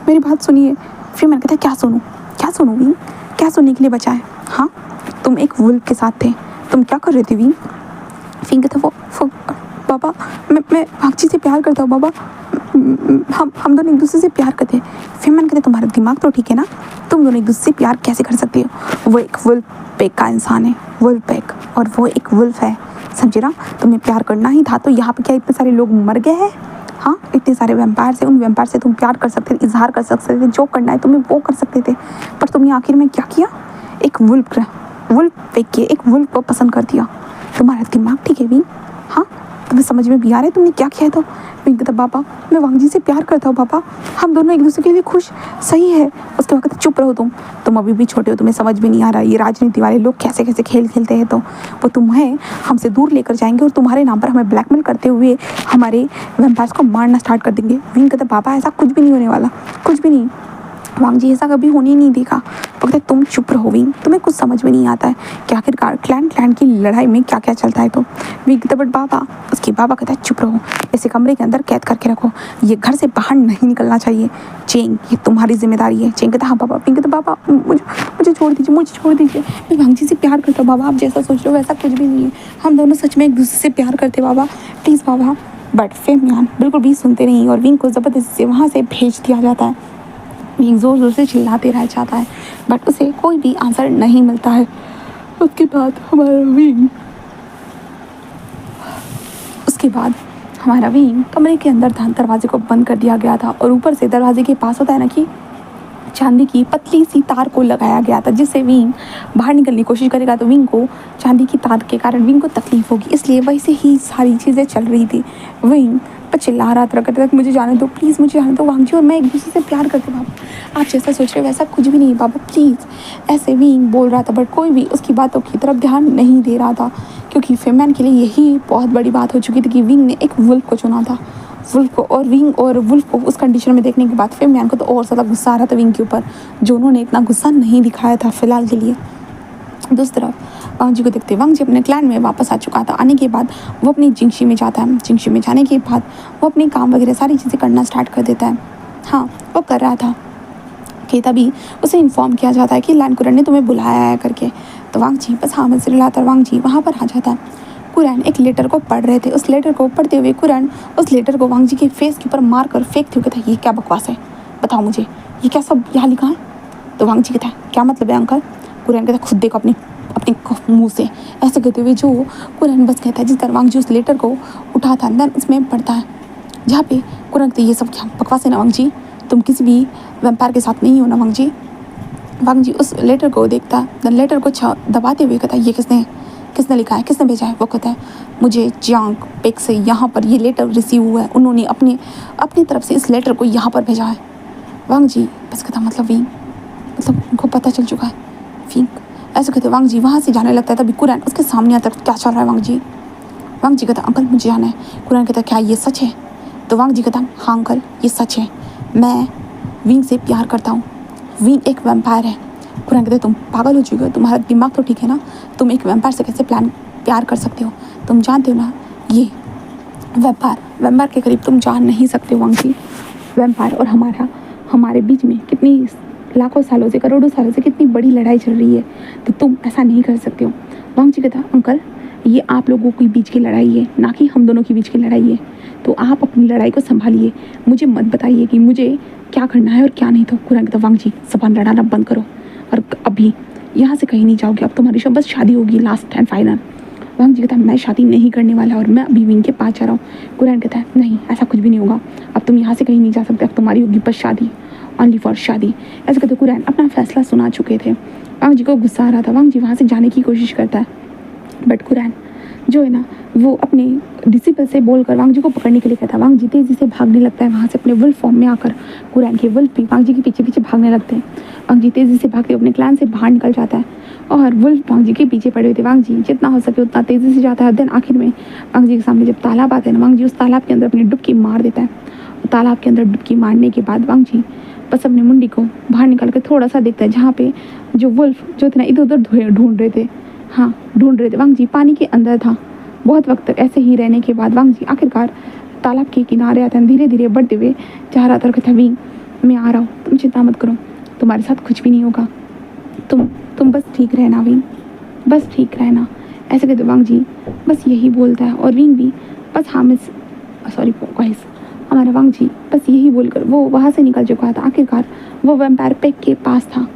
मेरी बात सुनिए। फेमियान कहता क्या सुनूं विंग, क्या सुनने के लिए बचा है। हाँ तुम एक वुल्फ के साथ थे, तुम क्या कर रहे थे विंग। विंग कहता वो बाबा मैं भागची से प्यार करता हूँ बाबा, हम दोनों एक दूसरे से प्यार करते हैं। फेमियान कहते तुम्हारा दिमाग तो ठीक है ना, तुम दोनों एक दूसरे से प्यार कैसे कर सकते हो। वो एक वुल्फ पैक का इंसान है, वुल्फ पैक, और वो एक वुल्फ है, समझे ना। तुम्हें प्यार करना ही था तो यहाँ पे क्या इतने सारे लोग मर गए हैं। हाँ इतने सारे वैम्पायर से, उन वैम्पायर से तुम प्यार कर सकते थे, इजहार कर सकते थे, जो करना है तुम्हें वो कर सकते थे, पर तुमने आखिर में क्या किया, एक वुल्फ पैक के एक वुल्फ को पसंद कर दिया। तुम्हारा दिमाग ठीक है विंग, हाँ तुम्हें समझ में भी आ रहा है तुमने क्या किया है। तो विंग कहता बाबा मैं वांग जी से प्यार करता हूँ बाबा, हम दोनों एक दूसरे के लिए खुश सही है। उसके बाद चुप रहो तुम अभी भी छोटे हो, तुम्हें समझ में नहीं आ रहा ये राजनीति वाले लोग कैसे कैसे खेल खेलते हैं। तो वो तुम्हें हमसे दूर लेकर जाएंगे और तुम्हारे नाम पर हमें ब्लैकमेल करते हुए हमारे वैम्पायर्स को मारना स्टार्ट कर देंगे। विंग कहता बाबा ऐसा कुछ भी नहीं होने वाला, कुछ भी नहीं, वांग जी ऐसा कभी होने ही नहीं देखा। वो कहते तुम चुप रहो विंग, तुम्हें कुछ समझ में नहीं आता है कि आखिरकार क्लैन की लड़ाई में क्या क्या चलता है। तो विंग कहता बट बाबा, उसके बाबा कहता है चुप रहो, इसे कमरे के अंदर कैद करके रखो, ये घर से बाहर नहीं निकलना चाहिए। चेंग ये तुम्हारी जिम्मेदारी है। चेंग कहता हाँ बाबा। विंग कहता बाबा मुझे छोड़ दीजिए, मैं वांग जी से प्यार करता हूँ बाबा, आप जैसा सोच रहे हो वैसा कुछ भी नहीं है, हम दोनों सच में एक दूसरे से प्यार करते बाबा, प्लीज़ बाबा। बट फेमियान बिल्कुल भी सुनते नहीं और विंग को ज़बरदस्ती से वहाँ से भेज दिया जाता है। विंग ज़ोर ज़ोर से चिल्लाते रह जाता है बट उसे कोई भी आंसर नहीं मिलता है। उसके बाद हमारा विंग कमरे के अंदर था, दरवाजे को बंद कर दिया गया था और ऊपर से दरवाजे के पास होता है ना कि चांदी की पतली सी तार को लगाया गया था, जिससे विंग बाहर निकलने की कोशिश करेगा तो विंग को चांदी की तार के कारण विंग को तकलीफ होगी, इसलिए वैसे ही सारी चीज़ें चल रही थी। विंग पर चिल्ला रहा था कहते मुझे जाने दो प्लीज़, मुझे जाने दो, वांग जी और मैं एक दूसरे से प्यार करते बाबा, आप जैसा सोच रहे हो वैसा कुछ भी नहीं बाबा प्लीज़। ऐसे विंग बोल रहा था बट कोई भी उसकी बातों की तरफ ध्यान नहीं दे रहा था, क्योंकि फेमियान के लिए यही बहुत बड़ी बात हो चुकी थी कि विंग ने एक वुल्फ को चुना था, वुल्फ को। और विंग और वुल्फ को उस कंडीशन में देखने के बाद फेमियान को तो और ज़्यादा गुस्सा आ रहा था विंग के ऊपर, जो उन्होंने इतना गुस्सा नहीं दिखाया था फिलहाल के लिए। दूसरी तरफ वांग जी को देखते वांग जी अपने क्लैन में वापस आ चुका था। आने के बाद वो अपनी जिंगशी में जाता है, जिंगशी में जाने के बाद वो अपने काम वगैरह सारी चीज़ें करना स्टार्ट कर देता है। हाँ वो कर रहा था कि तभी उसे इन्फॉर्म किया जाता है कि लैंड कुरन ने तुम्हें बुलाया है करके। तो वांग जी बस हाँ मैं से लाता वांग जी वहाँ पर आ जाता है। कुरन एक लेटर को पढ़ रहे थे, उस लेटर को पढ़ते हुए कुरन उस लेटर को वांग जी के फेस के ऊपर मार कर फेंकते हुए कहता ये क्या बकवास है, बताओ मुझे ये क्या सब यहाँ लिखा है? तो वांग जी कहता है क्या मतलब है अंकल? कुरैन कहता है खुद देखो अपने अपने मुंह से। ऐसे कहते हुए जो कुरैन बस कहता है जिस तरह वांग जी उस लेटर को उठाता है देन उसमें पढ़ता है, जहाँ पे कुरैन कहते ये सब क्या बकवास है ना वांग जी, तुम किसी भी वैम्पायर के साथ नहीं हो ना वांग जी। वांग जी उस लेटर को देखता है, देन लेटर को दबाते हुए कहता है ये किसने किसने लिखा है, किसने भेजा है? वो कहता है मुझे जियांग पेक से यहाँ पर ये लेटर रिसीव हुआ है, उन्होंने अपनी अपनी तरफ से इस लेटर को यहाँ पर भेजा है। वांग जी बस कहता मतलब उनको पता चल चुका है फिंक। ऐसे कहते वांग जी वहाँ से जाने लगता है, तभी कुरैन उसके सामने आता है, क्या चल रहा है वांग जी कहता अंकल मुझे जाना है। कुरैन कहता क्या ये सच है? तो वांग जी कहता हाँ अंकल ये सच है, मैं विंग से प्यार करता हूँ, विंग एक वैम्पायर है। कुरैन कहते तुम पागल हो चुके हो, तुम्हारा दिमाग तो ठीक है ना, तुम एक वैम्पायर से कैसे प्यार कर सकते हो? तुम जानते हो ना ये वैम्पायर के करीब तुम जा नहीं सकते हो वांग जी। वैम्पायर और हमारे बीच में कितनी लाखों सालों से करोड़ों सालों से कितनी बड़ी लड़ाई चल रही है, तो तुम ऐसा नहीं कर सकते हो। वांग जी कहता अंकल ये आप लोगों के बीच की लड़ाई है ना कि हम दोनों के बीच की लड़ाई है, तो आप अपनी लड़ाई को संभालिए, मुझे मत बताइए कि मुझे क्या करना है और क्या नहीं। तो कुरैन कहता वांग जी ज़बान लड़ाना बंद करो और अभी यहाँ से कहीं नहीं जाओगे, अब तुम्हारी बस शादी होगी लास्ट एंड फाइनल। वांग जी कहता है मैं शादी नहीं करने वाला और मैं अभी विंग के पास जा रहा हूँ। कुरैन कहता है नहीं ऐसा कुछ भी नहीं होगा, अब तुम यहाँ से कहीं नहीं जा सकते, अब तुम्हारी होगी बस शादी, ओनली फॉर शादी। ऐसे कहते कुरैन अपना फैसला सुना चुके थे। वांग जी को गुस्सा आ रहा था, वांग जी वहाँ से जाने की कोशिश करता है, बट कुरैन जो है ना वो अपने डिसिपल से बोलकर वांग जी को पकड़ने के लिए कहता है। वांग जी तेज़ी से भागने लगता है वहाँ से अपने वुल्फ फॉर्म में आकर, कुरैन के वुल्फ भी वांग जी के पीछे पीछे भागने लगते हैं। वांग जी तेज़ी से भागते अपने क्लैन से बाहर निकल जाता है और वुल्फ वांग जी के पीछे पड़े हुए थे। वांग जी जितना हो सके उतना तेज़ी से जाता है। देन आखिर में वांग जी के सामने जब तालाब आता है ना, वांग जी उस तालाब के अंदर अपनी डुबकी मार देता है। तालाब के अंदर डुबकी मारने के बाद वांग जी बस अपनी मुंडी को बाहर निकाल कर थोड़ा सा देखता है जहाँ पे जो वुल्फ जो थे ना इधर उधर ढूंढ रहे थे। वांग जी पानी के अंदर था। बहुत वक्त तक ऐसे ही रहने के बाद वांग जी आखिरकार तालाब के किनारे आता है, धीरे धीरे बढ़ते हुए जा रहा था। कहता विंग मैं आ रहा हूँ, तुम चिंता मत करो, तुम्हारे साथ कुछ भी नहीं होगा, तुम बस ठीक रहना विंग, बस ठीक रहना। ऐसे कहते वांग जी बस यही बोलता है और विंग भी बस हमारा वांग जी बस यही बोलकर वो वहाँ से निकल चुका था। आखिरकार वो वैम्पायर पेक के पास था,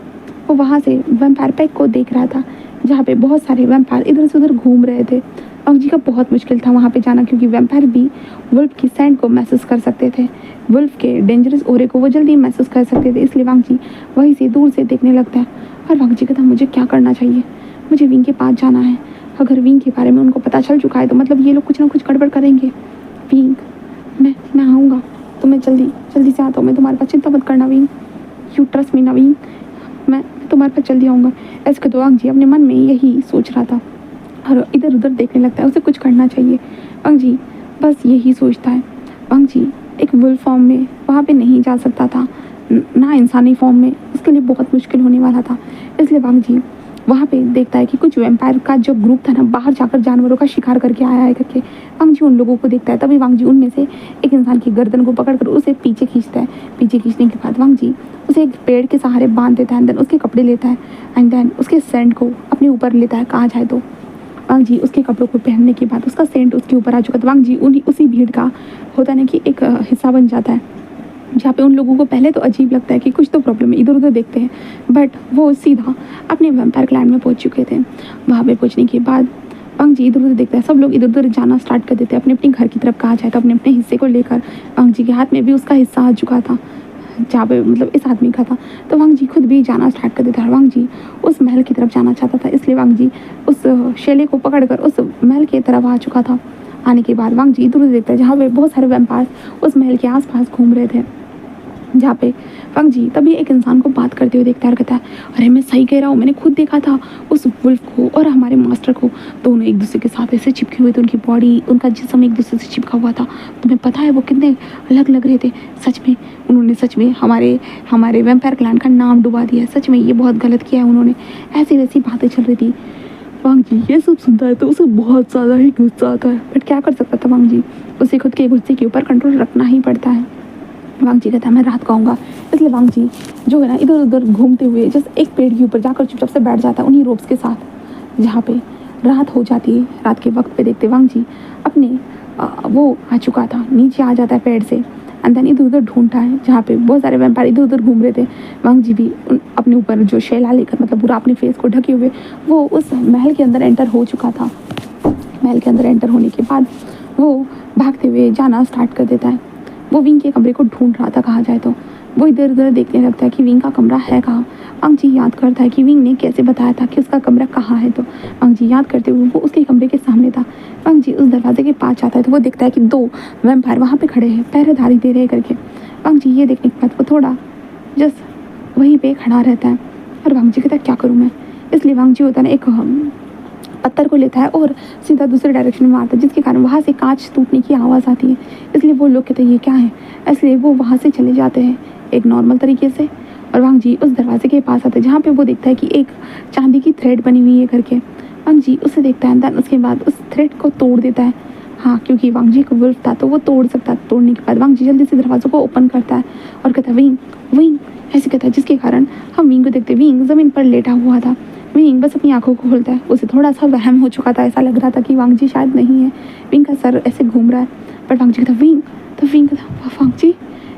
वो वहाँ से वैम्पायर पेक को देख रहा था जहाँ पे बहुत सारे वैम्पायर इधर से उधर घूम रहे थे। वांग जी का बहुत मुश्किल था वहाँ पे जाना, क्योंकि वैम्पायर भी वुल्फ की सेंट को महसूस कर सकते थे, वुल्फ के डेंजरस ओरे को वो जल्दी महसूस कर सकते थे। इसलिए वांग जी वहीं से दूर से देखने लगता है और वांग जी कहता मुझे क्या करना चाहिए, मुझे विंग के पास जाना है। अगर विंग के बारे में उनको पता चल चुका है तो मतलब ये लोग कुछ ना कुछ गड़बड़ करेंगे। विंग मैं आऊँगा, तो मैं जल्दी से आता हूँ, मैं तुम्हारे पास, चिंता मत करना विंग, यू ट्रस्ट मी ना विंग, मैं तुम्हारे पास जल्दी आऊँगा। ऐसे कहते वांग जी अपने मन में यही सोच रहा था और इधर उधर देखने लगता है, उसे कुछ करना चाहिए। वांग जी बस यही सोचता है। वांग जी एक वुल्फ फॉर्म में वहाँ पे नहीं जा सकता था, ना इंसानी फॉर्म में, इसके लिए बहुत मुश्किल होने वाला था। इसलिए वांग जी वहाँ पे देखता है कि कुछ वैम्पायर का जो ग्रुप था ना बाहर जाकर जानवरों का शिकार करके आया है करके। वांग जी उन लोगों को देखता है, तभी वांग जी उनमें से एक इंसान की गर्दन को पकड़कर उसे पीछे खींचता है। पीछे खींचने के बाद वांग जी उसे एक पेड़ के सहारे बांध देता है, एंड देन उसके कपड़े लेता है, एंड देन उसके सेंट को अपने ऊपर लेता है कहा जाए तो। वांग जी उसके कपड़ों को पहनने के बाद उसका सेंट उसके ऊपर आ चुका था। वांग जी उसी भीड़ का होता है कि एक हिस्सा बन जाता है, जहाँ पे उन लोगों को पहले तो अजीब लगता है कि कुछ तो प्रॉब्लम है, इधर उधर देखते हैं, बट वो सीधा अपने वैम्पायर क्लैन में पहुँच चुके थे। वहाँ पे पहुँचने के बाद वांग जी इधर उधर देखता है, सब लोग इधर उधर जाना स्टार्ट कर देते हैं अपने अपने घर की तरफ कहा जाए तो। अपने अपने हिस्से को लेकर वांग जी के हाथ में भी उसका हिस्सा आ चुका था जहाँ पे मतलब इस आदमी का था, तो वांग जी खुद भी जाना स्टार्ट कर देता है। वांग जी उस महल की तरफ जाना चाहता था, इसलिए वांग जी उस शेले को पकड़कर उस महल की तरफ आ चुका था। आने के बाद वांग जी इधर उधर देखता है जहाँ पे बहुत सारे वैम्पायर उस महल के आसपास घूम रहे थे, जहाँ पे वांग जी तभी एक इंसान को बात करते हुए देखता है और कहता है अरे मैं सही कह रहा हूँ, मैंने खुद देखा था उस वुल्फ को और हमारे मास्टर को, दोनों एक दूसरे के साथ ऐसे चिपके हुए थे, उनकी बॉडी उनका जिस्म एक दूसरे से चिपका हुआ था। तुम्हें पता है वो कितने अलग लग रहे थे, सच में उन्होंने सच में हमारे वैम्पायर क्लैन का नाम डुबा दिया है, सच में ये बहुत गलत किया है उन्होंने। ऐसी वैसी बातें चल रही थी। वांग जी ये सब सुनता है तो उसे बहुत ज़्यादा ही गुस्सा आता है, बट क्या कर सकता था वांग जी, उसे खुद के गुस्से के ऊपर कंट्रोल रखना ही पड़ता है। वांग जी कहता है मैं रात को आऊँगा, इसलिए वांग जी जो है ना इधर उधर घूमते हुए जैसे एक पेड़ के ऊपर जाकर चुपचाप से बैठ जाता है उन्हीं रोप्स के साथ। जहाँ पे रात हो जाती है, रात के वक्त पे देखते वांग जी अपने वो आ चुका था, नीचे आ जाता है पेड़ से, एंड देन इधर उधर ढूंढता है जहाँ पे बहुत सारे वैम्पायर इधर उधर घूम रहे थे। वांग जी भी अपने ऊपर जो शैला लेकर मतलब पूरा अपने फेस को ढके हुए वो उस महल के अंदर एंटर हो चुका था। महल के अंदर एंटर होने के बाद वो भागते हुए जाना स्टार्ट कर देता है। वो विंग के कमरे को ढूंढ रहा था कहा जाए तो। वो इधर उधर देखने लगता है कि विंग का कमरा है कहाँ। वांग जी याद करता है कि विंग ने कैसे बताया था कि उसका कमरा कहाँ है। तो वांग जी याद करते हुए वो उसके कमरे के सामने था। वांग जी उस दरवाजे के पास जाता है तो वो देखता है कि 2 वैम्पायर वहाँ पे खड़े हैं पहरेदारी दे रहे करके। वांग जी ये देखने के बाद वो थोड़ा जस्ट वहीं पे खड़ा रहता है और वांग जी कहता है क्या करूँ मैं। इसलिए वांग जी होता है ना एक पत्थर को लेता है और सीधा दूसरे डायरेक्शन में मारता है जिसके कारण वहाँ से कांच टूटने की आवाज़ आती है। इसलिए वो लोग कहते हैं ये क्या है, इसलिए वो वहाँ से चले जाते हैं एक नॉर्मल तरीके से। और वांग जी उस दरवाजे के पास आते हैं जहाँ पे वो देखता है कि एक चांदी की थ्रेड बनी हुई है करके। वांग जी उसे देखता है देन उसके बाद उस थ्रेड को तोड़ देता है। हाँ क्योंकि वांग जी को वुल्फ था तो वो तोड़ सकता है। तोड़ने के बाद वांग जी जल्दी से दरवाज़ों को ओपन करता है और कहता है विंग विंग ऐसे कहता है जिसके कारण हम विंग को देखते विंग ज़मीन पर लेटा हुआ था। विंग बस अपनी आंखों को खोलता है। उसे थोड़ा सा वहम हो चुका था, ऐसा लग रहा था कि वांग जी शायद नहीं है। विंग का सर ऐसे घूम रहा है बट वांग जी कहता विंग तो विंग कहता वांग जी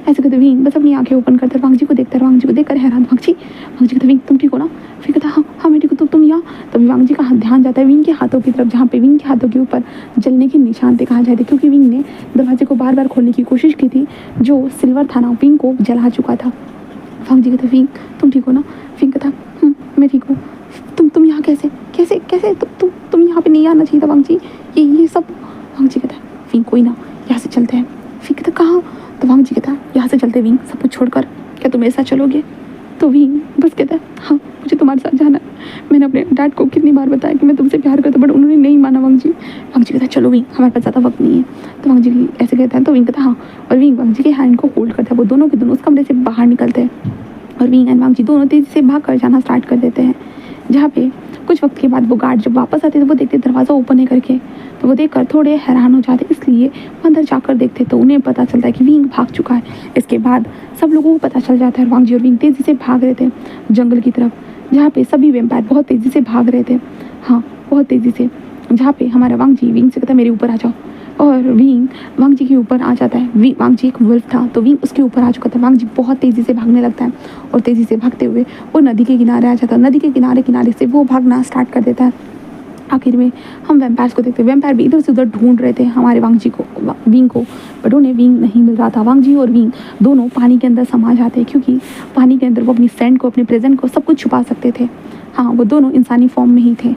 ऐसे कहते विंग बस अपनी आंखें ओपन करते वांग जी को देखता है। वांग जी को देखकर हैरान वांग जी कहता विंग तुम ठीक हो ना। फिर कहता हाँ हाँ मैं ठीक हूँ तुम यहाँ। तभी वांग जी का ध्यान जाता है विंग के हाथों की तरफ जहाँ पे विंग के हाथों के ऊपर जलने के निशान थे कहा जाए थे क्योंकि विंग ने दरवाजे को बार बार खोलने की कोशिश की थी। जो सिल्वर था ना विंग को जला चुका था। वांग जी कहते विंग तुम ठीक हो ना। विंग कहता मैं ठीक हूँ। तुम यहाँ कैसे कैसे कैसे तुम यहाँ पे नहीं आना चाहिए था वांग जी ये सब। वांग जी कहता है विंग कोई ना यहाँ से चलते हैं। विंग कहता कहाँ। तो वांग जी कहता है यहाँ से चलते विंग सब कुछ छोड़कर। क्या तुम ऐसा चलोगे। तो विंग बस कहता है हाँ मुझे तुम्हारे साथ जाना है। मैंने अपने डैड को कितनी बार बताया कि मैं तुमसे प्यार करता बट उन्होंने नहीं माना। वांग जी कहता है चलो विंग हमारे पास ज़्यादा वक्त नहीं है। तो वांग जी ऐसे कहता है तो विंग कहता है हाँ और विंग वांग जी के हैंड को होल्ड करता है। वो दोनों के दोनों उस कमरे से बाहर निकलते हैं और विंग एंड वांग जी दोनों तेज़ी से भाग कर जाना स्टार्ट कर देते हैं। जहाँ पे कुछ वक्त के बाद वो गार्ड जब वापस आते तो वो देखते दरवाज़ा ओपन है करके। तो वो देखकर थोड़े हैरान हो जाते इसलिए अंदर जाकर देखते तो उन्हें पता चलता है कि विंग भाग चुका है। इसके बाद सब लोगों को पता चल जाता है। वांग जी और विंग तेज़ी से भाग रहे थे जंगल की तरफ जहाँ पे सभी वैम्पायर बहुत तेज़ी से भाग रहे थे। हाँ बहुत तेज़ी से जहाँ पे हमारा वांग जी विंग से कहता है मेरे ऊपर आ जाओ और विंग वांग जी के ऊपर आ जाता है। वांग जी एक वुल्फ था तो विंग उसके ऊपर आ चुका था। वांग जी बहुत तेज़ी से भागने लगता है और तेज़ी से भागते हुए वो नदी के किनारे आ जाता है। नदी के किनारे से वो भागना स्टार्ट कर देता है। आखिर में हम वैम्पायर्स को देखते हैं। वैम्पायर भी इधर से उधर ढूंढ रहे थे हमारे वांग जी को विंग को बट उन्हें विंग नहीं मिल रहा था। वांग जी और विंग दोनों पानी के अंदर समा जाते हैं क्योंकि पानी के अंदर वो अपनी सेंट को अपने प्रेजेंट को सब कुछ छुपा सकते थे। हाँ वो दोनों इंसानी फॉर्म में ही थे।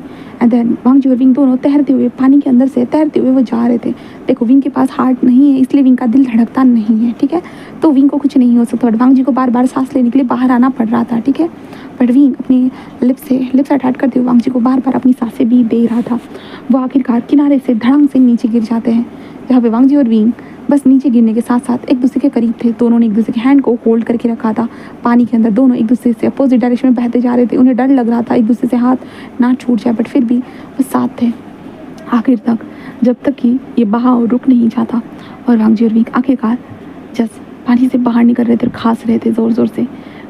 एंड देन वांग जी और विंग दोनों तैरते हुए पानी के अंदर से तैरते हुए वो जा रहे थे। देखो विंग के पास हार्ट नहीं है इसलिए विंग का दिल धड़कता नहीं है ठीक है। तो विंग को कुछ नहीं हो सकता बट वांग जी को बार बार सांस लेने के लिए बाहर आना पड़ रहा था ठीक है। बट विंग अपनी लिप्स अटैच करते हुए वांग जी को बार बार अपनी सांसें भी दे रहा था। वो आखिरकार किनारे से धड़ाम से नीचे गिर जाते हैं जहाँ पे वांग जी और विंग बस नीचे गिरने के साथ साथ एक दूसरे के करीब थे। दोनों ने एक दूसरे के हैंड को होल्ड करके रखा था पानी के अंदर। दोनों एक दूसरे से अपोजिट डायरेक्शन में बहते जा रहे थे। उन्हें डर लग रहा था एक दूसरे से हाथ ना छूट जाए बट फिर भी वो साथ थे आखिर तक जब तक कि ये बहाव रुक नहीं जाता। और वांग जी और विंग आखिरकार जस्ट पानी से बाहर निकल रहे थे और खांस रहे थे ज़ोर ज़ोर से।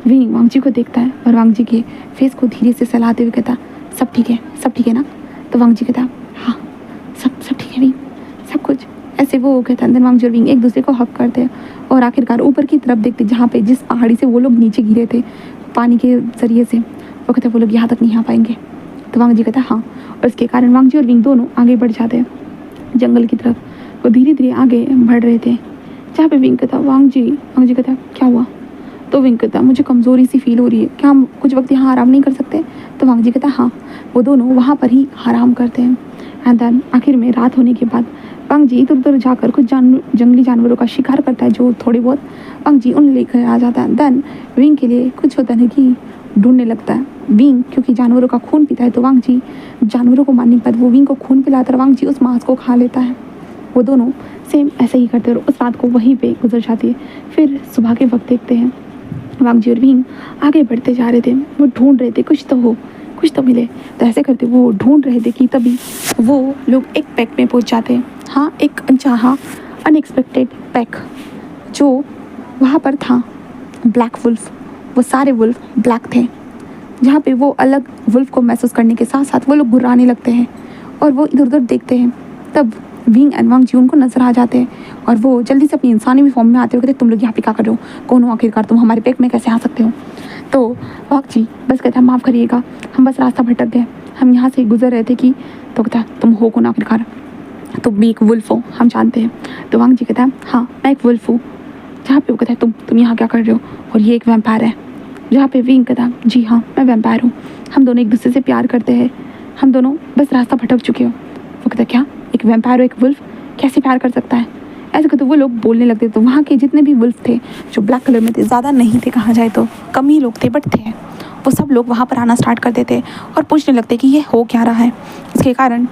विंग वांग जी को देखता है और वांग जी के फेस को धीरे से सहलाते हुए कहता सब ठीक है ना। तो वांग जी कहता हाँ सब ठीक है विंग सब कुछ ऐसे वो कहता है। वांग जी और विंग एक दूसरे को हक करते हैं और आखिरकार ऊपर की तरफ देखते जहाँ पे जिस पहाड़ी से वो लोग नीचे गिरे थे पानी के ज़रिए से। वो कहते वो लोग यहाँ तक नहीं आ पाएंगे। तो वांग जी कहता हाँ और इसके कारण वांग जी और विंग दोनों आगे बढ़ जाते हैं जंगल की तरफ। वो धीरे धीरे आगे बढ़ रहे थे जहाँ पे विंग कहता वांग जी कहता क्या हुआ। तो विंग कहता मुझे कमज़ोरी सी फील हो रही है क्या हम कुछ वक्त यहाँ आराम नहीं कर सकते। तो वांग जी कहता हाँ। वो दोनों वहाँ पर ही आराम करते हैं। एंड देन आखिर में रात होने के बाद वांग जी इधर उधर जाकर कुछ जंगली जानवरों का शिकार करता है जो थोड़े बहुत वांग जी उन लेकर आ जाता है। देन विंग के लिए कुछ होता है कि ढूंढने लगता है। विंग क्योंकि जानवरों का खून पीता है तो वांग जी जानवरों को मारने के बाद वो विंग को खून पिलाता है। वांग जी उस मांस को खा लेता है। वो दोनों सेम ऐसे ही करते और उस रात को वहीं पे गुजर जाती है। फिर सुबह के वक्त देखते हैं वांग जी और विंग आगे बढ़ते जा रहे थे। वो ढूंढ रहे थे कुछ तो मिले। तो ऐसे करते वो ढूंढ रहे थे कि तभी वो लोग एक पैक में पहुंच जाते हैं। हाँ एक अनचाहा अनएक्सपेक्टेड पैक जो वहाँ पर था ब्लैक वुल्फ। वो सारे वुल्फ ब्लैक थे जहाँ पे वो अलग वुल्फ को महसूस करने के साथ साथ वो लोग घुर्राने लगते हैं और वो इधर उधर देखते हैं। तब विंग एंड वांग जी उनको नजर आ जाते हैं और वो जल्दी से अपनी इंसानी फॉर्म में आते हुए कहते तुम लोग यहाँ पे क्या कर रहे हो, कौन हो आखिरकार, तुम हमारे पैक में कैसे आ सकते हो। तो वाघ जी बस कहता है माफ़ करिएगा, हम बस रास्ता भटक गए, हम यहाँ से गुजर रहे थे कि। तो कहता है तुम हो कौन आखिरकार, तुम भी एक वुल्फ हो, हम जानते हैं। तो वाघ जी कहता है हाँ मैं एक वुल्फ हूँ। जहाँ पे वो कहता है तुम यहाँ क्या कर रहे हो, और ये एक वैम्पायर है। जहाँ पे विंग कहता है जी हाँ मैं वैम्पायर हूँ, हम दोनों एक दूसरे से प्यार करते हैं, हम दोनों बस रास्ता भटक चुके हो। वो कहता क्या, एक वैम्पायर और एक वुल्फ कैसे प्यार कर सकता है, ऐसे कहते वो लोग बोलने लगते। तो वहाँ के जितने भी वुल्फ थे जो ब्लैक कलर में थे, ज़्यादा नहीं थे कहा जाए तो, कम ही लोग थे बट थे, वो सब लोग वहाँ पर आना स्टार्ट कर देते और पूछने लगते कि ये हो क्या रहा है। इसके कारण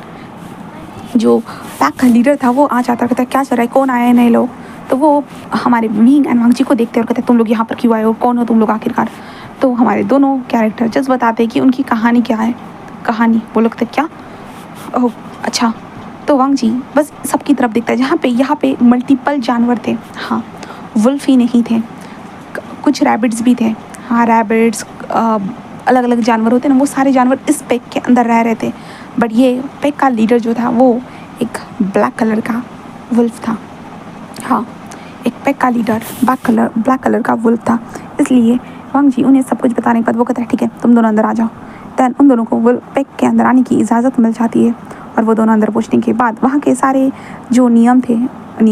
जो पैक का लीडर था वो आ जाता, कहता क्या चल रहा है, कौन आए हैं नए लोग। तो वो हमारे विंग एंड वांग जी को देखते और कहते तुम लोग यहाँ पर क्यों आए हो, कौन हो तुम लोग आखिरकार। तो हमारे दोनों कैरेक्टर जस्ट बताते हैं कि उनकी कहानी क्या है। कहानी वो लोग कहते क्या, ओह अच्छा। तो वांग जी बस सबकी तरफ देखता है, जहाँ पे यहाँ पे मल्टीपल जानवर थे, हाँ वुल्फ ही नहीं थे, कुछ रैबिट्स भी थे, हाँ रैबिट्स अलग अलग जानवर होते हैं ना, वो सारे जानवर इस पैक के अंदर रह रहे थे। बट ये पैक का लीडर जो था वो एक ब्लैक कलर का वुल्फ था, हाँ एक पैक का लीडर ब्लैक कलर का वुल्फ था। इसलिए वांग जी उन्हें सब कुछ बताने के बाद वो कहता है ठीक है तुम दोनों अंदर आ जाओ। दैन उन दोनों को वुल्फ पैक के अंदर आने की इजाज़त मिल जाती है और वो दोनों अंदर पहुँचने के बाद वहाँ के सारे जो नियम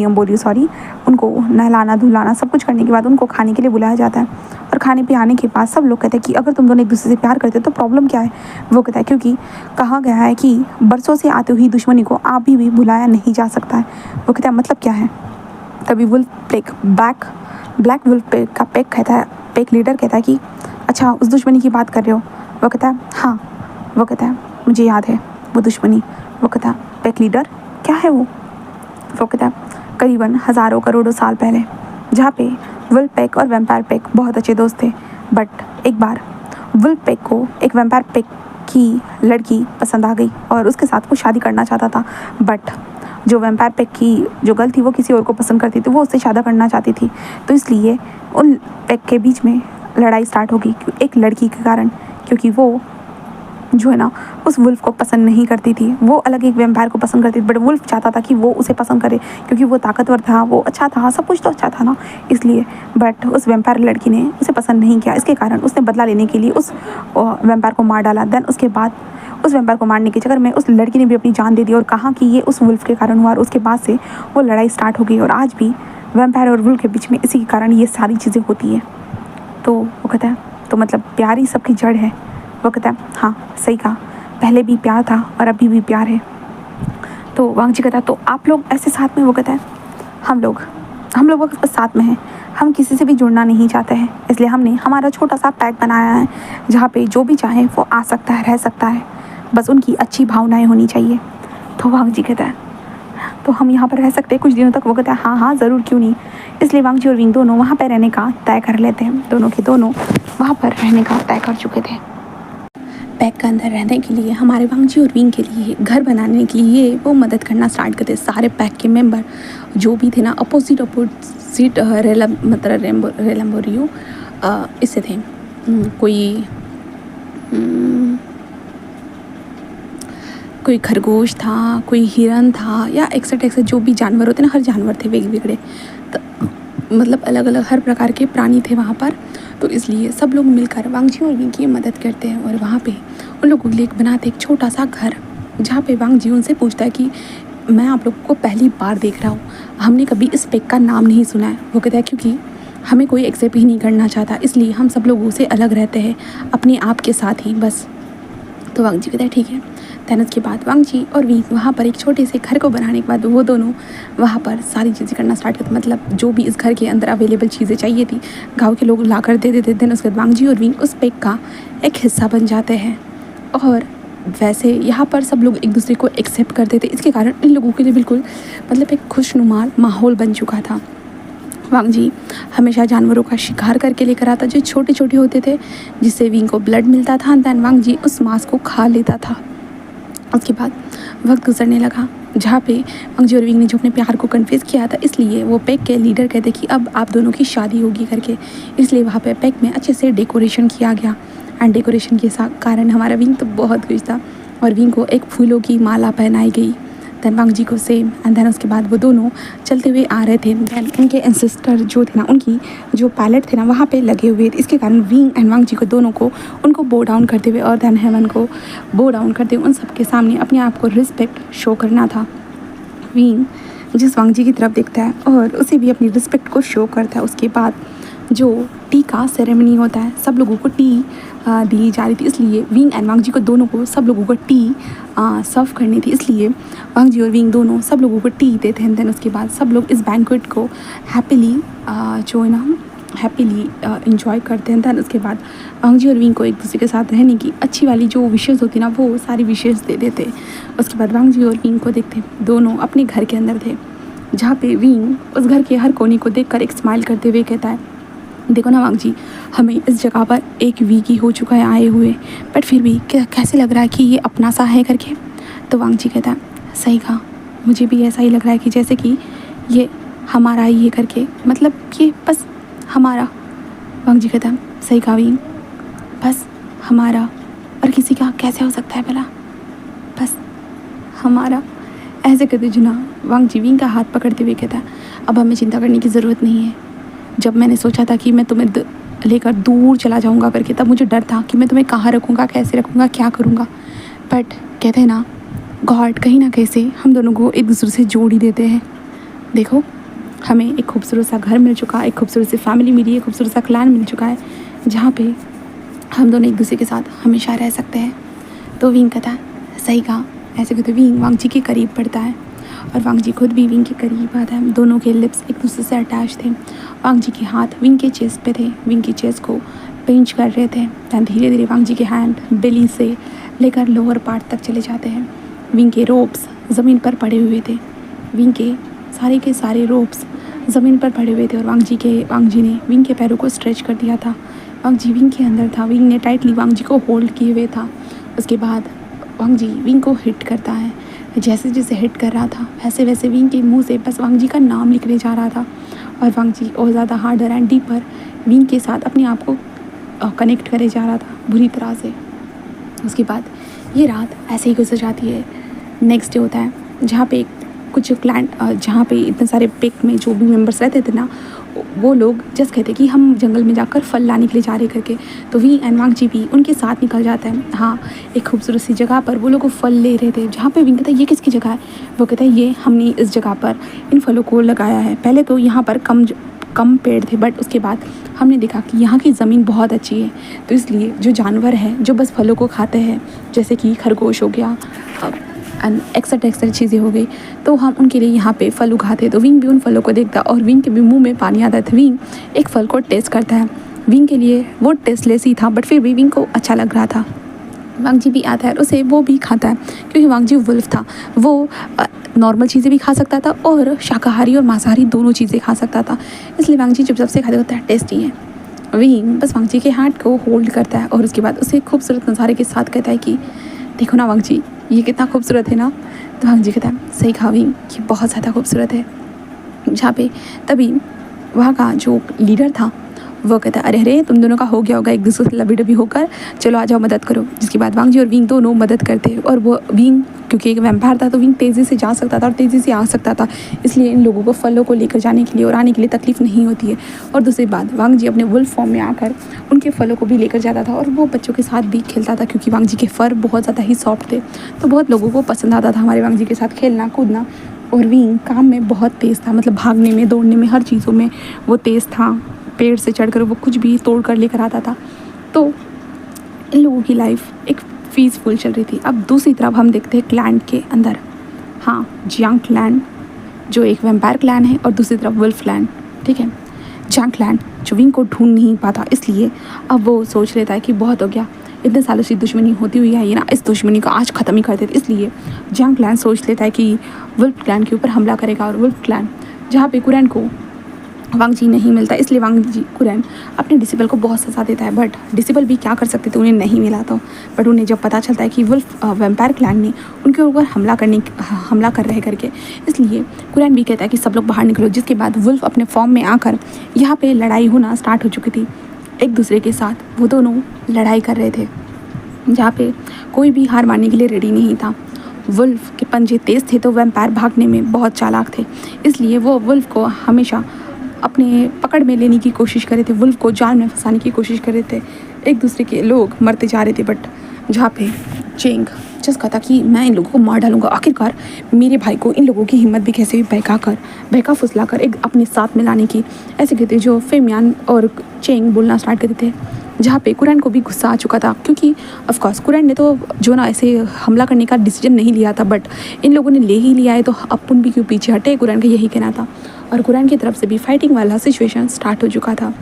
बोलिए सॉरी, उनको नहलाना धुलाना सब कुछ करने के बाद उनको खाने के लिए बुलाया जाता है। और खाने पे आने के बाद सब लोग कहते हैं कि अगर तुम दोनों एक दूसरे से प्यार करते हो तो प्रॉब्लम क्या है। वो कहता है क्योंकि कहा गया है कि बरसों से आती हुई दुश्मनी को अभी भी भुलाया नहीं जा सकता है। वो कहता है मतलब क्या है। तभी वुल्फ ब्लैक वुल्फ का पैक लीडर कहता है कि अच्छा उस दुश्मनी की बात कर रहे हो। वो कहता है हाँ। वो कहता है मुझे याद है वो दुश्मनी। वो कहता है पैक लीडर क्या है वो कहता है करीबन हज़ारों करोड़ों साल पहले, जहाँ पे वुल्फ पैक और वैम्पायर पैक बहुत अच्छे दोस्त थे। बट एक बार वुल्फ पैक को एक वैम्पायर पैक की लड़की पसंद आ गई और उसके साथ वो शादी करना चाहता था। बट जो वैम्पायर पैक की जो गर्ल थी वो किसी और को पसंद करती थी, वो उससे शादी करना चाहती थी। तो इसलिए उन पैक के बीच में लड़ाई स्टार्ट होगी एक लड़की के कारण, क्योंकि वो जो है ना उस वुल्फ को पसंद नहीं करती थी, वो अलग एक वैम्पायर को पसंद करती थी। बट वुल्फ चाहता था कि वो उसे पसंद करे क्योंकि वो ताकतवर था, वो अच्छा था, सब कुछ तो अच्छा था ना, इसलिए। बट उस वैम्पायर लड़की ने उसे पसंद नहीं किया, इसके कारण उसने बदला लेने के लिए उस वैम्पायर को मार डाला। देन उसके बाद उस वैम्पायर को मारने के चक्कर में उस लड़की ने भी अपनी जान दे दी और कहा कि ये उस वुल्फ के कारण हुआ। और उसके बाद से वो लड़ाई स्टार्ट हो गई और आज भी वैम्पायर और वुल्फ के बीच में इसी के कारण ये सारी चीज़ें होती है। तो वो कहता है तो मतलब प्यार ही सबकी जड़ है। वो कहता है हाँ सही कहा, पहले भी प्यार था और अभी भी प्यार है। तो वांग जी कहता है तो आप लोग ऐसे साथ में। वो कहता है हम लोग बस साथ में हैं, हम किसी से भी जुड़ना नहीं चाहते हैं, इसलिए हमने हमारा छोटा सा पैक बनाया है जहाँ पे जो भी चाहे वो आ सकता है, रह सकता है, बस उनकी अच्छी भावनाएं होनी चाहिए। तो वांग जी कहता है तो हम यहाँ पर रह सकते हैं कुछ दिनों तक। वो कहता है हाँ हाँ ज़रूर, क्यों नहीं। इसलिए वांग जी और विंग दोनों वहाँ पर रहने का तय कर लेते हैं। दोनों के दोनों वहाँ पर रहने का तय कर चुके थे। पैक के अंदर रहने के लिए हमारे वांग जी और विंग के लिए घर बनाने के लिए वो मदद करना स्टार्ट करते। सारे पैक के मेंबर जो भी थे ना अपोजिट रेलम्बोरियो इससे थे। कोई खरगोश था, कोई हिरन था या एक्सेट्रा जो भी जानवर होते ना, हर जानवर थे बिगड़े, तो मतलब अलग अलग हर प्रकार के प्राणी थे वहाँ पर। तो इसलिए सब लोग मिलकर वांग जी और विंग की मदद करते हैं और वहाँ पे उन लोगों के लिए बनाते एक छोटा सा घर, जहाँ पे वांग जी उनसे पूछता है कि मैं आप लोग को पहली बार देख रहा हूँ, हमने कभी इस पैक का नाम नहीं सुना है। वो कहता है क्योंकि हमें कोई एक्सेप्ट ही नहीं करना चाहता, इसलिए हम सब लोगों से अलग रहते हैं अपने आप के साथ ही बस। तो वांग जी कहता है ठीक है। दैन के बाद वांग जी और विंग वहाँ पर एक छोटे से घर को बनाने के बाद वो दोनों वहाँ पर सारी चीज़ें करना स्टार्ट करते, मतलब जो भी इस घर के अंदर अवेलेबल चीज़ें चाहिए थी गांव के लोग ला कर दे देते। देन उसके बाद वांग जी और विंग उस पैक का एक हिस्सा बन जाते हैं और वैसे यहाँ पर सब लोग एक दूसरे को एक्सेप्ट करते थे। इसके कारण इन लोगों के लिए बिल्कुल मतलब एक खुशनुमा माहौल बन चुका था। वांग जी हमेशा जानवरों का शिकार करके लेकर आता जो छोटे छोटे होते थे, जिससे विंग को ब्लड मिलता था। दैन वांग जी उस मांस को खा लेता था। उसके बाद वक्त गुजरने लगा, जहाँ पे वांग जी और विंग ने जो अपने प्यार को कन्फेस किया था, इसलिए वो पैक के लीडर कहते कि अब आप दोनों की शादी होगी करके। इसलिए वहाँ पे पैक में अच्छे से डेकोरेशन किया गया एंड डेकोरेशन के कारण हमारा विंग तो बहुत खुश था और विंग को एक फूलों की माला पहनाई गई देन वांग जी को सेम एंड देन उसके बाद वो दोनों चलते हुए आ रहे थे। देन उनके एंसेस्टर जो थे ना, उनकी जो पैलेट थे ना वहाँ पे लगे हुए थे। इसके कारण विंग एंड वांग जी को दोनों को उनको बो डाउन करते हुए और देन हेवन को बो डाउन करते हुए उन सबके सामने अपने आप को रिस्पेक्ट शो करना था। विंग जिस वांग जी की तरफ देखता है और उसे भी अपनी रिस्पेक्ट को शो करता है। उसके बाद जो टी का सेरेमनी होता है, सब लोगों को टी दी जा रही थी, इसलिए विंग एंड वांग जी को दोनों को सब लोगों को टी सर्व करनी थी, इसलिए वांग जी और विंग दोनों सब लोगों को टी देते हैं। देन उसके बाद सब लोग इस बैंक्वेट को हैप्पीली जो है ना हैप्पीली इंजॉय करते हैं। देन उसके बाद वांग जी और विंग को एक दूसरे के साथ रहने की अच्छी वाली जो विशेज़ होती ना, वो सारी विशेज़ दे देते। उसके बाद वांग जी और विंग को देखते दोनों अपने घर के अंदर थे, जहाँ पे विंग उस घर के हर कोने को देखकर एक स्माइल करते हुए कहता है, देखो ना वांग जी, हमें इस जगह पर एक वीक ही हो चुका है आए हुए, बट फिर भी कैसे लग रहा है कि ये अपना सा है करके। तो वांग जी कहता है, सही कहा, मुझे भी ऐसा ही लग रहा है कि जैसे कि ये हमारा ही है करके, मतलब कि बस हमारा। वांग जी कहता है, सही कहा विंग, बस हमारा, और किसी का कैसे हो सकता है भला, बस हमारा। ऐसे कहते जुना वांग जी विंग का हाथ पकड़ते हुए कहता है, अब हमें चिंता करने की ज़रूरत नहीं है। जब मैंने सोचा था कि मैं तुम्हें लेकर दूर चला जाऊंगा करके, तब मुझे डर था कि मैं तुम्हें कहाँ रखूँगा, कैसे रखूँगा, क्या करूँगा, बट कहते हैं ना गॉड कहीं ना कहीं से हम दोनों को एक दूसरे से जोड़ ही देते हैं। देखो हमें एक खूबसूरत सा घर मिल चुका है, एक खूबसूरत सी फैमिली मिली, एक खूबसूरत सा क्लैन मिल चुका है, जहाँ पे हम दोनों एक दूसरे के साथ हमेशा रह सकते हैं। तो विंग कहता है, सही कहा। ऐसे कहते विंग वांग जी के करीब पड़ता है और वांग जी खुद भी विंग के करीब आता है। दोनों के लिप्स एक दूसरे से अटैच थे। वांग जी के हाथ विंग के चेस्ट पे थे, विंग की चेस्ट को पिंच कर रहे थे। दैन धीरे धीरे वांग जी के हैंड बेली से लेकर लोअर पार्ट तक चले जाते हैं। विंग के रोप्स ज़मीन पर पड़े हुए थे, विंग के सारे रोप्स ज़मीन पर पड़े हुए थे और वांग जी ने विंग के पैरों को स्ट्रेच कर दिया था। वांग जी विंग के अंदर था, विंग ने टाइटली वांग जी को होल्ड किए हुए था। उसके बाद वांग जी विंग को हिट करता है। जैसे जैसे हिट कर रहा था वैसे वैसे विंग के मुंह से बस वांग जी का नाम निकले जा रहा था और वांग जी और ज़्यादा हार्डर एंड डीपर विंग के साथ अपने आप को कनेक्ट करे जा रहा था बुरी तरह से। उसके बाद ये रात ऐसे ही गुजर जाती है। नेक्स्ट डे होता है, जहाँ पे कुछ क्लाइंट, जहाँ पे इतने सारे पिक में जो भी मेंबर्स रहते थे ना, वो लोग जस्ट कहते कि हम जंगल में जाकर फल लाने के लिए जा रहे करके। तो विंग एंड वांग जी भी उनके साथ निकल जाता है। हाँ, एक खूबसूरत सी जगह पर वो लोग फल ले रहे थे, जहाँ पे विंग कहता है ये किसकी जगह है। वो कहता है ये हमने इस जगह पर इन फलों को लगाया है। पहले तो यहाँ पर कम पेड़ थे, बट उसके बाद हमने देखा कि यहाँ की ज़मीन बहुत अच्छी है, तो इसलिए जो जानवर हैं जो बस फलों को खाते हैं, जैसे कि खरगोश हो गया एंड एक्सेट्रा चीज़ें हो गई, तो हम उनके लिए यहाँ पे फल उगाते। तो विंग भी उन फलों को देखता और विंग के भी मुंह में पानी आता था। विंग एक फल को टेस्ट करता है। विंग के लिए वो टेस्टलेस ही था, बट फिर भी विंग को अच्छा लग रहा था। वांग जी भी आता है, उसे वो भी खाता है, क्योंकि वांग जी वुल्फ था। वो नॉर्मल चीज़ें भी खा सकता था और शाकाहारी और मांसाहारी दोनों चीज़ें खा सकता था, इसलिए वांग जी जब सबसे खाते होता है टेस्टी है। विंग बस वांग जी के हाथ को होल्ड करता है और उसके बाद उसे खूबसूरत नज़ारे के साथ कहता है कि देखो ना वांग जी, ये कितना खूबसूरत है ना। तो वांग जी कहता है, सही कहा विंग, ये बहुत ज़्यादा खूबसूरत है। जहाँ पे तभी वहाँ का जो लीडर था वो कहता है, अरे तुम दोनों का हो गया होगा एक दूसरे से लबी डबी होकर, चलो आ जाओ मदद करो। जिसके बाद वांग जी और विंग दोनों मदद करते और वो विंग क्योंकि एक वैम्पायर था तो विंग तेज़ी से जा सकता था और तेज़ी से आ सकता था, इसलिए इन लोगों को फलों को लेकर जाने के लिए और आने के लिए तकलीफ नहीं होती है। और दूसरी बात, वांग जी अपने वुल्फ फॉर्म में आकर उनके फलों को भी लेकर जाता था और वो बच्चों के साथ भी खेलता था, क्योंकि वांग जी के फर बहुत ज़्यादा ही सॉफ्ट थे, तो बहुत लोगों को पसंद आता था हमारे वांग जी के साथ खेलना कूदना। और विंग काम में बहुत तेज़ था, मतलब भागने में, दौड़ने में, हर चीज़ों में वो तेज़ था। पेड़ से चढ़कर वो कुछ भी तोड़ कर लेकर आता था। तो इन लोगों की लाइफ एक पीसफुल चल रही थी। अब दूसरी तरफ हम देखते हैं क्लैन के अंदर, हाँ, जियांग क्लैन जो एक वैम्पायर क्लैन है और दूसरी तरफ वुल्फ क्लैन, ठीक है। जियांग क्लैन जो विंग को ढूंढ नहीं पाता, इसलिए अब वो सोच लेता है कि बहुत हो गया, इतने सालों से दुश्मनी होती हुई है ये ना, इस दुश्मनी को आज ख़त्म ही कर देते। इसलिए जियांग क्लैन सोच लेता है कि वुल्फ क्लैन के ऊपर हमला करेगा। और वुल्फ क्लैन जहाँ पे कुरैन को वांग जी नहीं मिलता, इसलिए वांग जी कुरैन अपने डिसिबल को बहुत सजा देता है, बट डिसिबल भी क्या कर सकते थे, उन्हें नहीं मिला था। बट उन्हें जब पता चलता है कि वुल्फ वैम्पायर क्लैन ने उनके ऊपर हमला कर रहे करके, इसलिए कुरैन भी कहता है कि सब लोग बाहर निकलो। जिसके बाद वुल्फ अपने फॉर्म में आकर यहाँ पे लड़ाई होना स्टार्ट हो चुकी थी एक दूसरे के साथ। वो दोनों लड़ाई कर रहे थे, जहाँ पे कोई भी हार मानने के लिए रेडी नहीं था। वुल्फ के पंजे तेज़ थे तो वैम्पायर भागने में बहुत चालाक थे, इसलिए वो वुल्फ को हमेशा अपने पकड़ में लेने की कोशिश कर रहे थे, वुल्फ को जाल में फंसाने की कोशिश कर रहे थे। एक दूसरे के लोग मरते जा रहे थे, बट जहाँ पे चेंग चस्का था कि मैं इन लोगों को मार डालूंगा। आखिरकार मेरे भाई को इन लोगों की हिम्मत भी कैसे बहका फुसला कर एक अपने साथ मिलाने की ऐसे कहते जो फेमियान और चेंग बोलना स्टार्ट करते थे। जहाँ पे कुरैन को भी गुस्सा आ चुका था, क्योंकि ऑफकोर्स कुरैन ने तो जो ना ऐसे हमला करने का डिसीजन नहीं लिया था, बट इन लोगों ने ले ही लिया है तो अपन भी क्यों पीछे हटे, कुरैन का यही कहना था। और कुरैन की तरफ से भी फाइटिंग वाला सिचुएशन स्टार्ट हो चुका था।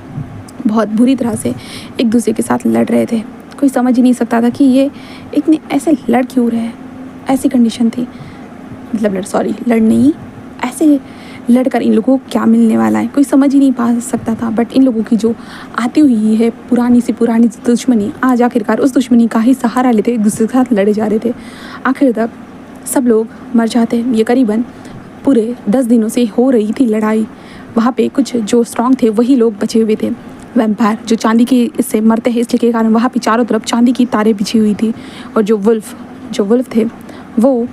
बहुत बुरी तरह से एक दूसरे के साथ लड़ रहे थे, कोई समझ ही नहीं सकता था कि ये इतने ऐसे लड़ क्यों रहे हैं। ऐसी कंडीशन थी, मतलब लड़ नहीं, ऐसे लड़कर इन लोगों को क्या मिलने वाला है कोई समझ ही नहीं पा सकता था। बट इन लोगों की जो आती हुई है पुरानी सी पुरानी दुश्मनी, आज आखिरकार उस दुश्मनी का ही सहारा लेते एक दूसरे के साथ लड़े जा रहे थे। आखिर तक सब लोग मर जाते। ये करीबन पूरे 10 दिनों से हो रही थी लड़ाई। वहाँ पे कुछ जो स्ट्रांग थे वही लोग बचे हुए थे। वैम्पायर जो चांदी के इससे मरते हैं इसलिए के कारण वहाँ पे चारों तरफ चांदी की तारें बिछी हुई थी। और जो वुल्फ थे वो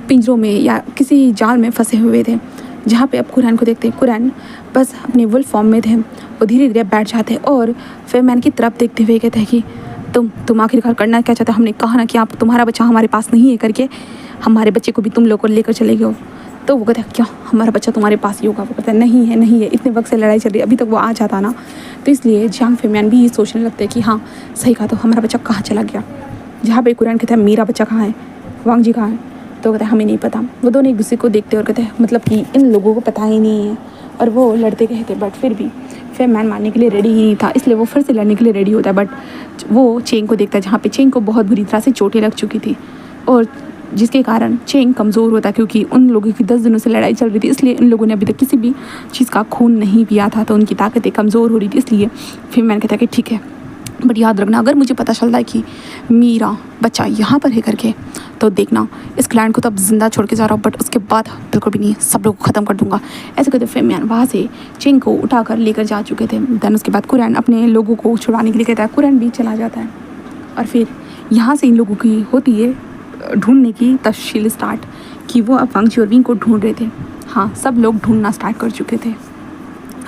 पिंजरों में या किसी जाल में फंसे हुए थे। जहाँ पे अब कुरैन को देखते, कुरैन बस अपने वुल्फ फॉर्म में थे। वो धीरे धीरे बैठ जाते और फिर मैन की तरफ देखते हुए कहते हैं कि तुम आखिरकार करना क्या चाहते हो। हमने कहा ना कि आप तुम्हारा बच्चा हमारे पास नहीं है करके, हमारे बच्चे को भी तुम लोग को लेकर चले गए हो। तो वो कहते हैं क्या हमारा बच्चा तुम्हारे पास ही होगा। वो कहता है नहीं है, इतने वक्त से लड़ाई चल रही है, अभी तक वो आ जाता ना। तो इसलिए जियांग फेमियान भी ये सोचने लगते हैं कि हाँ सही कहा, तो हमारा बच्चा कहाँ चला गया। जहाँ पे कुरैन कहता है मेरा बच्चा कहाँ है, वांग जी कहाँ है, तो कहते हैं हमें नहीं पता। वो दोनों एक दूसरे को देखते और कहते हैं मतलब कि इन लोगों को पता ही नहीं है। और वो लड़ते गए थे, बट फिर भी फेमियान मारने के लिए रेडी ही नहीं था, इसलिए वो फिर से लड़ने के लिए रेडी होता है। बट वो चेंग को देखता है, जहाँ पे चेंग को बहुत बुरी तरह से चोटें लग चुकी थी और जिसके कारण चेंग कमज़ोर होता, क्योंकि उन लोगों की 10 दिनों से लड़ाई चल रही थी, इसलिए इन लोगों ने अभी तक किसी भी चीज़ का खून नहीं पिया था, तो उनकी ताकतें कमज़ोर हो रही थी। इसलिए फिर मैंने कहता कि ठीक है, बट याद रखना अगर मुझे पता चलता है कि मेरा बच्चा यहाँ पर है करके, तो देखना इस क्लाइंट को तो अब जिंदा छोड़ के जा रहा हूँ, बट उसके बाद बिल्कुल भी नहीं, सब लोग को ख़त्म कर दूंगा। ऐसे कहते फेमियान वहाँ से चेंग को उठाकर लेकर जा चुके थे। देन उसके बाद कुरैन अपने लोगों को छुड़वाने के लिए कहता है, कुरैन भी चला जाता है। और फिर यहाँ से इन लोगों की होती है ढूंढने की तफ्सील स्टार्ट, कि वो अब वांग जी और विंग को ढूंढ रहे थे। हाँ, सब लोग ढूंढना स्टार्ट कर चुके थे।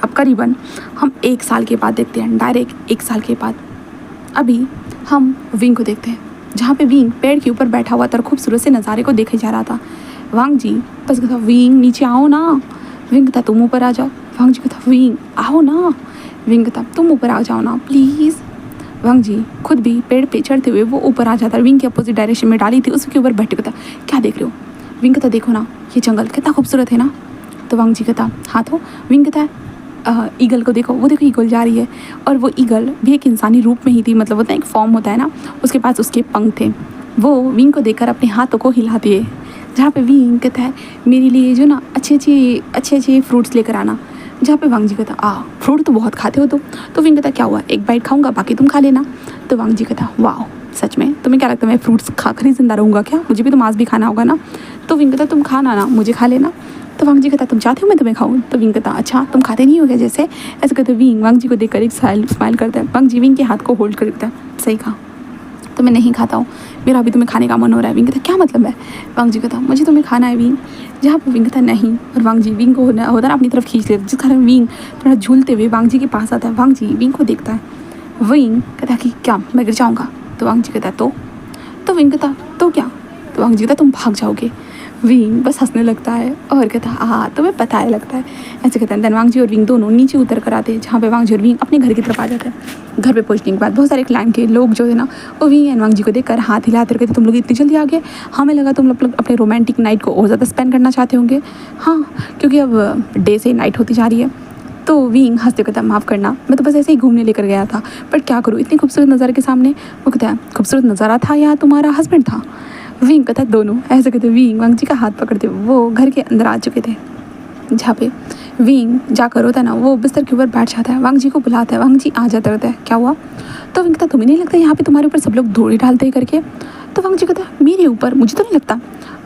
अब करीबन हम 1 साल के बाद देखते हैं, डायरेक्ट 1 साल के बाद अभी हम विंग को देखते हैं, जहाँ पे विंग पेड़ के ऊपर बैठा हुआ था, खूबसूरत से नज़ारे को देखे जा रहा था। वांग जी बस कहता विंग नीचे आओ ना, विंग कहता तुम ऊपर आ जाओ। वांग जी कहता विंग आओ ना, विंग कहता तुम ऊपर आ जाओ ना प्लीज़। वांग जी खुद भी पेड़ पे चढ़ते हुए वो ऊपर आ जाता है। विंग के अपोजिट डायरेक्शन में डाली थी उसके ऊपर बैठे कहता क्या देख रहे हो। विंग कहता देखो ना ये जंगल कितना खूबसूरत है ना। तो वांग जी कहता हाँ, तो विंग कहता है ईगल को देखो, वो देखो ईगल जा रही है। और वो ईगल भी एक इंसानी रूप में ही थी, मतलब होता है एक फॉर्म होता है ना, उसके पास उसके पंख थे। वो विंग को देखकर अपने हाथों को हिला दिए, जहाँ पे विंग कहता है मेरे लिए जो ना अच्छे फ्रूट्स लेकर आना। जहाँ पे वांग जी कहता फ्रूट तो बहुत खाते हो तुम। तो विंग कहता क्या हुआ, एक बाइट खाऊंगा बाकी तुम खा लेना। तो वांग जी कहता वाह सच में तुम्हें क्या लगता है मैं फ्रूट्स खाकर ही जिंदा रहूँगा क्या, मुझे भी तो मांस भी खाना होगा ना। तो विंग कहता तुम खाना ना, मुझे खा लेना। तो वांग जी कहता तुम चाहते हो मैं तुम्हें खाऊं। तो विंग कहता अच्छा तुम खाते नहीं हो क्या जैसे। ऐसे कहते विंग वांग जी को देखकर एक स्माइल करता है। वांग जी विंग के हाथ को होल्ड कर देता है, सही कहा तो मैं नहीं खाता हूँ, मेरा अभी तुम्हें खाने का मन हो रहा है। विंग कहता क्या मतलब है। वांग जी कहता मुझे तुम्हें खाना है विंग। जहाँ पर विंग कहता नहीं, और वांग जी विंग को होता ना अपनी तरफ खींच लेता, जिस कारण विंग थोड़ा झूलते हुए वांग जी के पास आता है। वांग जी विंग को देखता है, विंग कहता कि क्या मैं गिर जाऊँगा। तो वांग जी कहता तो विंग कहता तो क्या। तो वांग जी कहता तुम भाग जाओगे। विंग बस हंसने लगता है और कहता हाँ तुम्हें पता है लगता है। ऐसे कहता है। देन वांग जी और विंग दोनों नीचे उतर कर आते हैं, जहाँ पे वांग जी और विंग अपने घर की तरफ आ जाते हैं। घर पे पहुँचने के बाद बहुत सारे क्लाइंट के लोग जो है ना वो विंग एंड वांग जी को देखकर हाथ हिलाते कहते तुम लोग इतनी जल्दी आ गए, हमें लगा तुम लोग अपने रोमांटिक नाइट को और ज़्यादा स्पेंड करना चाहते होंगे। हाँ क्योंकि अब डे से नाइट होती जा रही है। तो विंग हंसते कहता माफ़ करना मैं तो बस ऐसे ही घूमने लेकर गया था, बट क्या करूँ इतनी खूबसूरत नज़ारे के सामने। वो कहता है खूबसूरत नज़ारा था या तुम्हारा हस्बैंड था। विंग कहता दोनों। ऐसे कहते विंग वांग जी का हाथ पकड़ते वो घर के अंदर आ चुके थे, जहाँ पे विंग जाकर होता है ना वो बिस्तर के ऊपर बैठ जाता है। वांग जी को बुलाता है, वांग जी आ जाता रहता है क्या हुआ। तो विंग कहता तुम्हें नहीं लगता यहाँ पे तुम्हारे ऊपर सब लोग धूल डालते हैं करके। तो वांग जी कहता मेरे ऊपर मुझे तो नहीं लगता।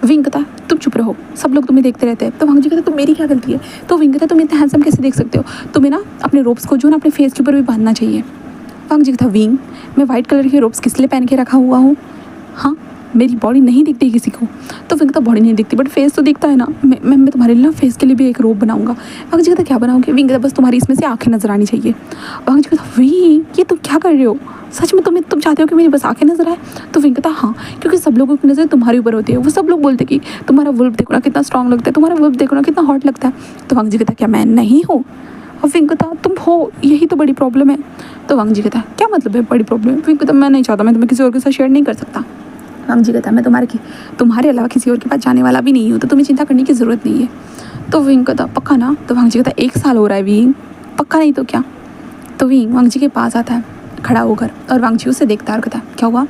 विंग कहता तुम चुप रहो, सब लोग तुम्हें देखते रहते हैं। तो वांग जी कहता तो मेरी क्या गलती है। तो विंग कहता तुम इतने हैंडसम कैसे देख सकते हो, तुम्हें ना अपने रोब्स को जो ना अपने फेस के ऊपर भी बांधना चाहिए। वांग जी कहता विंग मैं वाइट कलर के रोब्स किस लिए पहन के रखा हुआ हूँ। हाँ मेरी बॉडी नहीं दिखती किसी को। तो विंग कहता बॉडी नहीं दिखती बट फेस तो दिखता है ना, मैं तुम्हारे लिए ना फेस के लिए भी एक रोब बनाऊंगा। वांग जी कहता क्या बनाओगे? विंग कहता बस तुम्हारी इसमें से आँखें नजर आनी चाहिए। वांग जी कहता विंग ये तुम क्या कर रहे हो? सच में तुम चाहते हो कि मेरी बस आंखें नजर आए? तो विंग कहता हाँ, क्योंकि सब लोगों की नज़र तुम्हारे ऊपर होती है। वो सब लोग बोलते कि तुम्हारा वुल्फ देखो ना कितना स्ट्रांग लगता है, तुम्हारा वुल्फ देखो ना कितना हॉट लगता है। तो वांग जी कहता क्या मैं नहीं हूँ? और विंग कहता तुम हो, यही तो बड़ी प्रॉब्लम है। तो वांग जी कहता क्या मतलब है बड़ी प्रॉब्लम? विंग कहता मैं नहीं चाहता, मैं तुम्हें किसी और के साथ शेयर नहीं कर सकता। वांग जी कहता मैं तुम्हारे अलावा किसी और के पास जाने वाला भी नहीं हूँ, तो तुम्हें चिंता करने की ज़रूरत नहीं है। तो विंग कहता पक्का ना? तो वांग जी कहता 1 साल हो रहा है विंग, पक्का नहीं तो क्या? तो विंग वांग जी के पास आता है खड़ा होकर और वांग जी उसे देखता है और कहता क्या हुआ?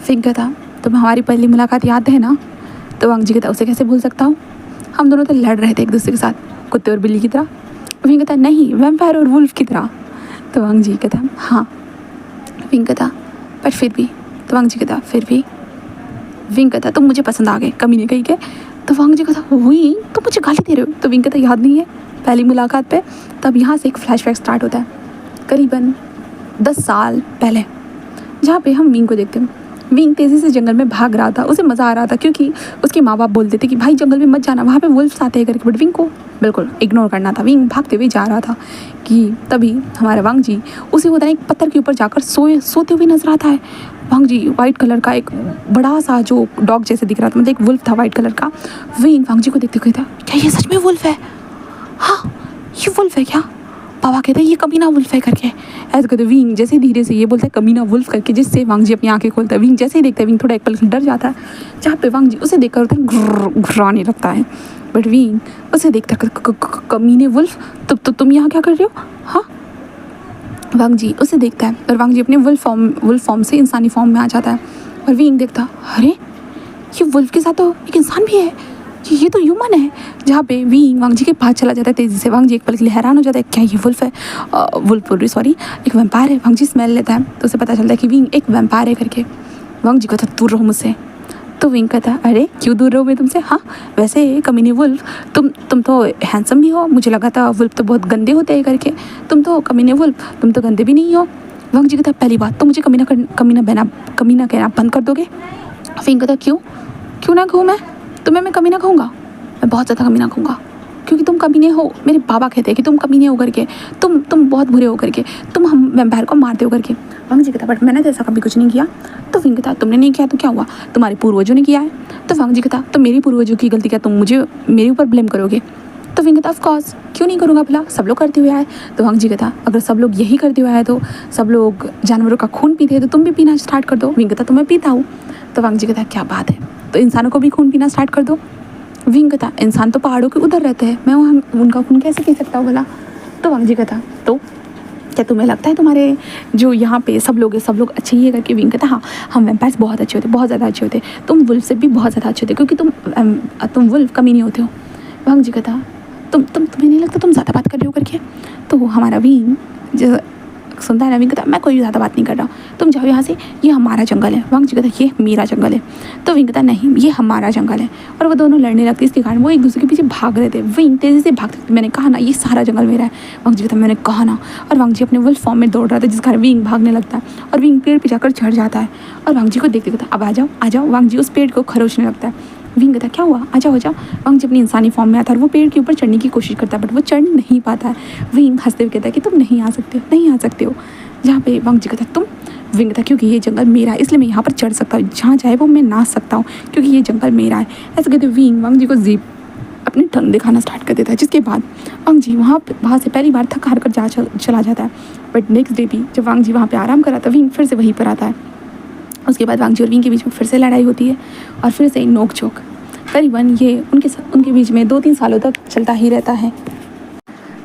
विंग कहता तुम्हें हमारी पहली मुलाकात याद है ना? तो वांग जी कहता उसे कैसे भूल सकता हूँ, हम दोनों तो लड़ रहे थे एक दूसरे के साथ, कुत्ते और बिल्ली की तरह। विंग कहता नहीं, वैम्पायर और वुल्फ की तरह। तो वांग जी कहता हाँ। विंग कहता पर फिर भी। तो वांग जी कहता फिर भी। विंग कहता तुम मुझे पसंद आ गए कमीने कहीं के। तो वांग जी कहता वही तुम मुझे गाली दे रहे हो। तो विंग कहता याद नहीं है पहली मुलाकात पे? तब यहाँ से एक फ्लैशबैक स्टार्ट होता है करीबन 10 साल पहले, जहाँ पे हम विंग को देखते हैं। विंग तेज़ी से जंगल में भाग रहा था, उसे मज़ा आ रहा था क्योंकि उसके माँ बाप बोलते थे कि भाई जंगल में मत जाना, वहाँ पे वुल्फ्स आते हैं करके, बट विंग को बिल्कुल इग्नोर करना था। विंग भागते हुए जा रहा था कि तभी हमारा वांग जी उसे होता है एक पत्थर के ऊपर जाकर सोते हुए नजर आता है। वांग जी वाइट कलर का एक बड़ा सा जो डॉग जैसे दिख रहा था, मतलब एक वुल्फ था वाइट कलर का। विंग वांग जी को देखते हुए था क्या ये सच में वुल्फ है? हाँ ये वुल्फ है क्या? पापा कहते हैं ये कमीना वुल्फ है करके। ऐसे कहते विंग जैसे धीरे से ये बोलता है कमीना वुल्फ करके, जिससे वांग जी अपनी आंखें खोलता है। विंग जैसे ही देखता है विंग थोड़ा एक पल डर जाता है, जहाँ पे वांग जी उसे देखकर होता है घुर्राने लगता है। बट विंग उसे देखता है कमीने वुल्फ, तो तुम यहाँ क्या कर रहे हो? हाँ। वांग जी उसे देखता है और वांग जी अपने वुल्फ फॉर्म से इंसानी फॉर्म में आ जाता है। और विंग देखता अरे ये वुल्फ के साथ तो एक इंसान भी है, ये तो ह्यूमन है। जहाँ पे विंग वांग जी के पास चला जाता है तेज़ी से। वांग जी एक पल के लिए हैरान हो जाता है क्या ये वुल्फ है? वुल्फ बोल रही सॉरी, एक वैम्पायर है। वांग जी स्मेल लेता है तो उसे पता चलता है कि विंग एक वैम्पायर है करके। वांग जी कहता दूर रहो मुझसे। तो विंग कहता अरे क्यों दूर रहो मैं तुमसे? हाँ वैसे कमीने वुल्फ, तुम तो हैंडसम भी हो, मुझे लगा था वुल्फ तो बहुत गंदे होते हैं करके, तुम तो कमीने वुल्फ तुम तो गंदे भी नहीं हो। वांग जी कहता पहली बात तो मुझे कमीना कहना बंद कर दोगे? विंग कहता क्यों ना कहूँ मैं कमीना कहूँगा, मैं बहुत ज़्यादा कमीना कहूँगा क्योंकि तुम कमीने हो। मेरे बाबा कहते हैं कि तुम कमीने हो करके, तुम बहुत बुरे हो करके, तुम हम वैम्पायर को मारते हो करके। वांग जी कहता बट मैंने तो ऐसा कभी कुछ नहीं किया। तो विंग कहता तुमने नहीं किया तो क्या हुआ, तुम्हारे पूर्वजों ने किया है। तो वांग जी कहता तो मेरी पूर्वजों की गलती क्या तुम मुझे मेरे ऊपर ब्लेम करोगे? तो विंग कहता ऑफकोर्स क्यों नहीं करूँगा भला, सब लोग करते हुए आए। तो वांग जी कहता अगर सब लोग यही करते हुए आए तो सब लोग जानवरों का खून पीते हैं तो तुम भी पीना स्टार्ट कर दो। विंग कहता तो मैं पीता हूँ। तो वांग जी कहता क्या बात है, तो इंसानों को भी खून पीना स्टार्ट कर दो। विंग कहता इंसान तो पहाड़ों के उधर रहते हैं, मैं वहाँ उनका खून कैसे पी सकता हूँ भला? तो वांग जी कहता तो क्या तुम्हें लगता है तुम्हारे जो यहाँ पे सब लोग अच्छे ही है करके? विंग कहता हाँ हम वैम्पायर्स बहुत अच्छे होते, बहुत ज़्यादा अच्छे होते, तुम वुल्फ से भी बहुत ज़्यादा अच्छे होते क्योंकि तुम वुल्फ कमीने होते हो। वांग जी कहता तुम्हें नहीं लगता तुम ज़्यादा बात कर रहे हो करके? तो हमारा विंग जो सुनता है ना, विंग कहता मैं कोई ज़्यादा बात नहीं कर रहा, तुम जाओ यहाँ से, ये हमारा जंगल है। वांग जी कहता ये मेरा जंगल है। तो विंग कहता नहीं ये हमारा जंगल है। और वो दोनों लड़ने लगते, इसके कारण वो एक दूसरे के पीछे भाग रहे थे। विंग तेज़ी से भागते थे, मैंने कहा ना ये सारा जंगल मेरा है। वांग जी कहता मैंने कहा ना। और वांग जी अपने वुल्फ फॉर्म में दौड़ रहा था जिस कारण विंग भागने लगता है और विंग पेड़ पर जाकर चढ़ जाता है। और वांग जी को देखते कहता अब आ जाओ। वांग जी उस पेड़ को खरोचने लगता है। विंग कहता क्या हुआ, आ जाओ। वांग जी अपनी इंसानी फॉर्म में आता है और वो पेड़ के ऊपर चढ़ने की कोशिश करता है बट वो चढ़ नहीं पाता है। विंग हंसते हुए कहता है कि तुम नहीं आ सकते हो। जहाँ पे वांग जी कहता तुम? विंग कहता क्योंकि ये जंगल मेरा है इसलिए मैं यहाँ पर चढ़ सकता हूँ, जहाँ चाहे वो मैं नाच सकता हूँ क्योंकि ये जंगल मेरा है। ऐसे कहते विंग वांग जी को जीप अपनी टंग दिखाना स्टार्ट कर देता है, जिसके बाद वांग जी वहाँ से पहली बार थक हार कर चला जाता है। बट नेक्स्ट डे भी जब वांग जी वहाँ पर आराम कर रहा था, विंग फिर से वहीं पर आता है। उसके बाद वांग जी और विंग के बीच में फिर से लड़ाई होती है और फिर से नोक झोंक करीबन ये उनके बीच में 2-3 सालों तक चलता ही रहता है।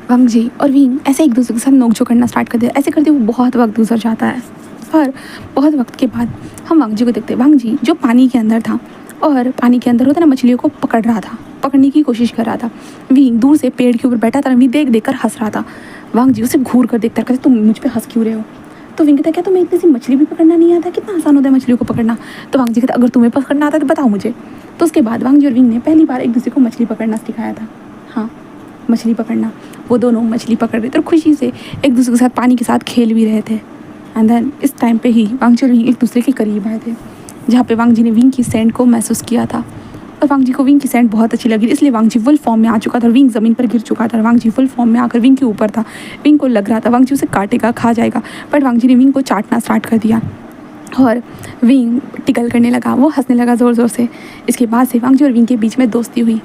वांग जी और विंग ऐसे एक दूसरे के साथ नोक झोंक करना स्टार्ट कर दिया। ऐसे करते हुए बहुत वक्त गुजर जाता है और बहुत वक्त के बाद हम वांग जी को देखते हैं। वांग जी जो पानी के अंदर था और पानी के अंदर होता ना मछलियों को पकड़ने की कोशिश कर रहा था। विंग दूर से पेड़ के ऊपर बैठा था, विंग देख कर हंस रहा था। वांग जी उसे घूर कर देखता कहते तुम मुझ पर हंस क्यों रहे हो? तो विंग कहता क्या तुम्हें इतनी सी मछली भी पकड़ना नहीं आता, कितना आसान होता है मछलियों को पकड़ना? तो वांग जी कहता अगर तुम्हें पकड़ना आता है तो बताओ मुझे। तो उसके बाद वांग जी और विंग ने पहली बार एक दूसरे को मछली पकड़ना सिखाया था। हाँ मछली पकड़ना, वो दोनों मछली पकड़ रहे थे और खुशी से एक दूसरे के साथ पानी के साथ खेल भी रहे थे। एंड देन इस टाइम पे ही वांग जी और विंग एक दूसरे के करीब आए थे। जहाँ पे वांग जी ने विंग की सेंट को महसूस किया था। और वांग जी को विंग की सेंट बहुत अच्छी लगी, इसलिए वांग जी वुल्फ फॉर्म में आ चुका था। विंग ज़मीन पर गिर चुका था, वांग जी वुल्फ फॉर्म में आकर विंग के ऊपर था। विंग को लग रहा था वांग जी उसे काटेगा, खा जाएगा, बट वांग जी ने विंग को चाटना स्टार्ट कर दिया और विंग टिकल करने लगा, वो हंसने लगा ज़ोर ज़ोर से। इसके बाद से वांग जी और विंग के बीच में दोस्ती हुई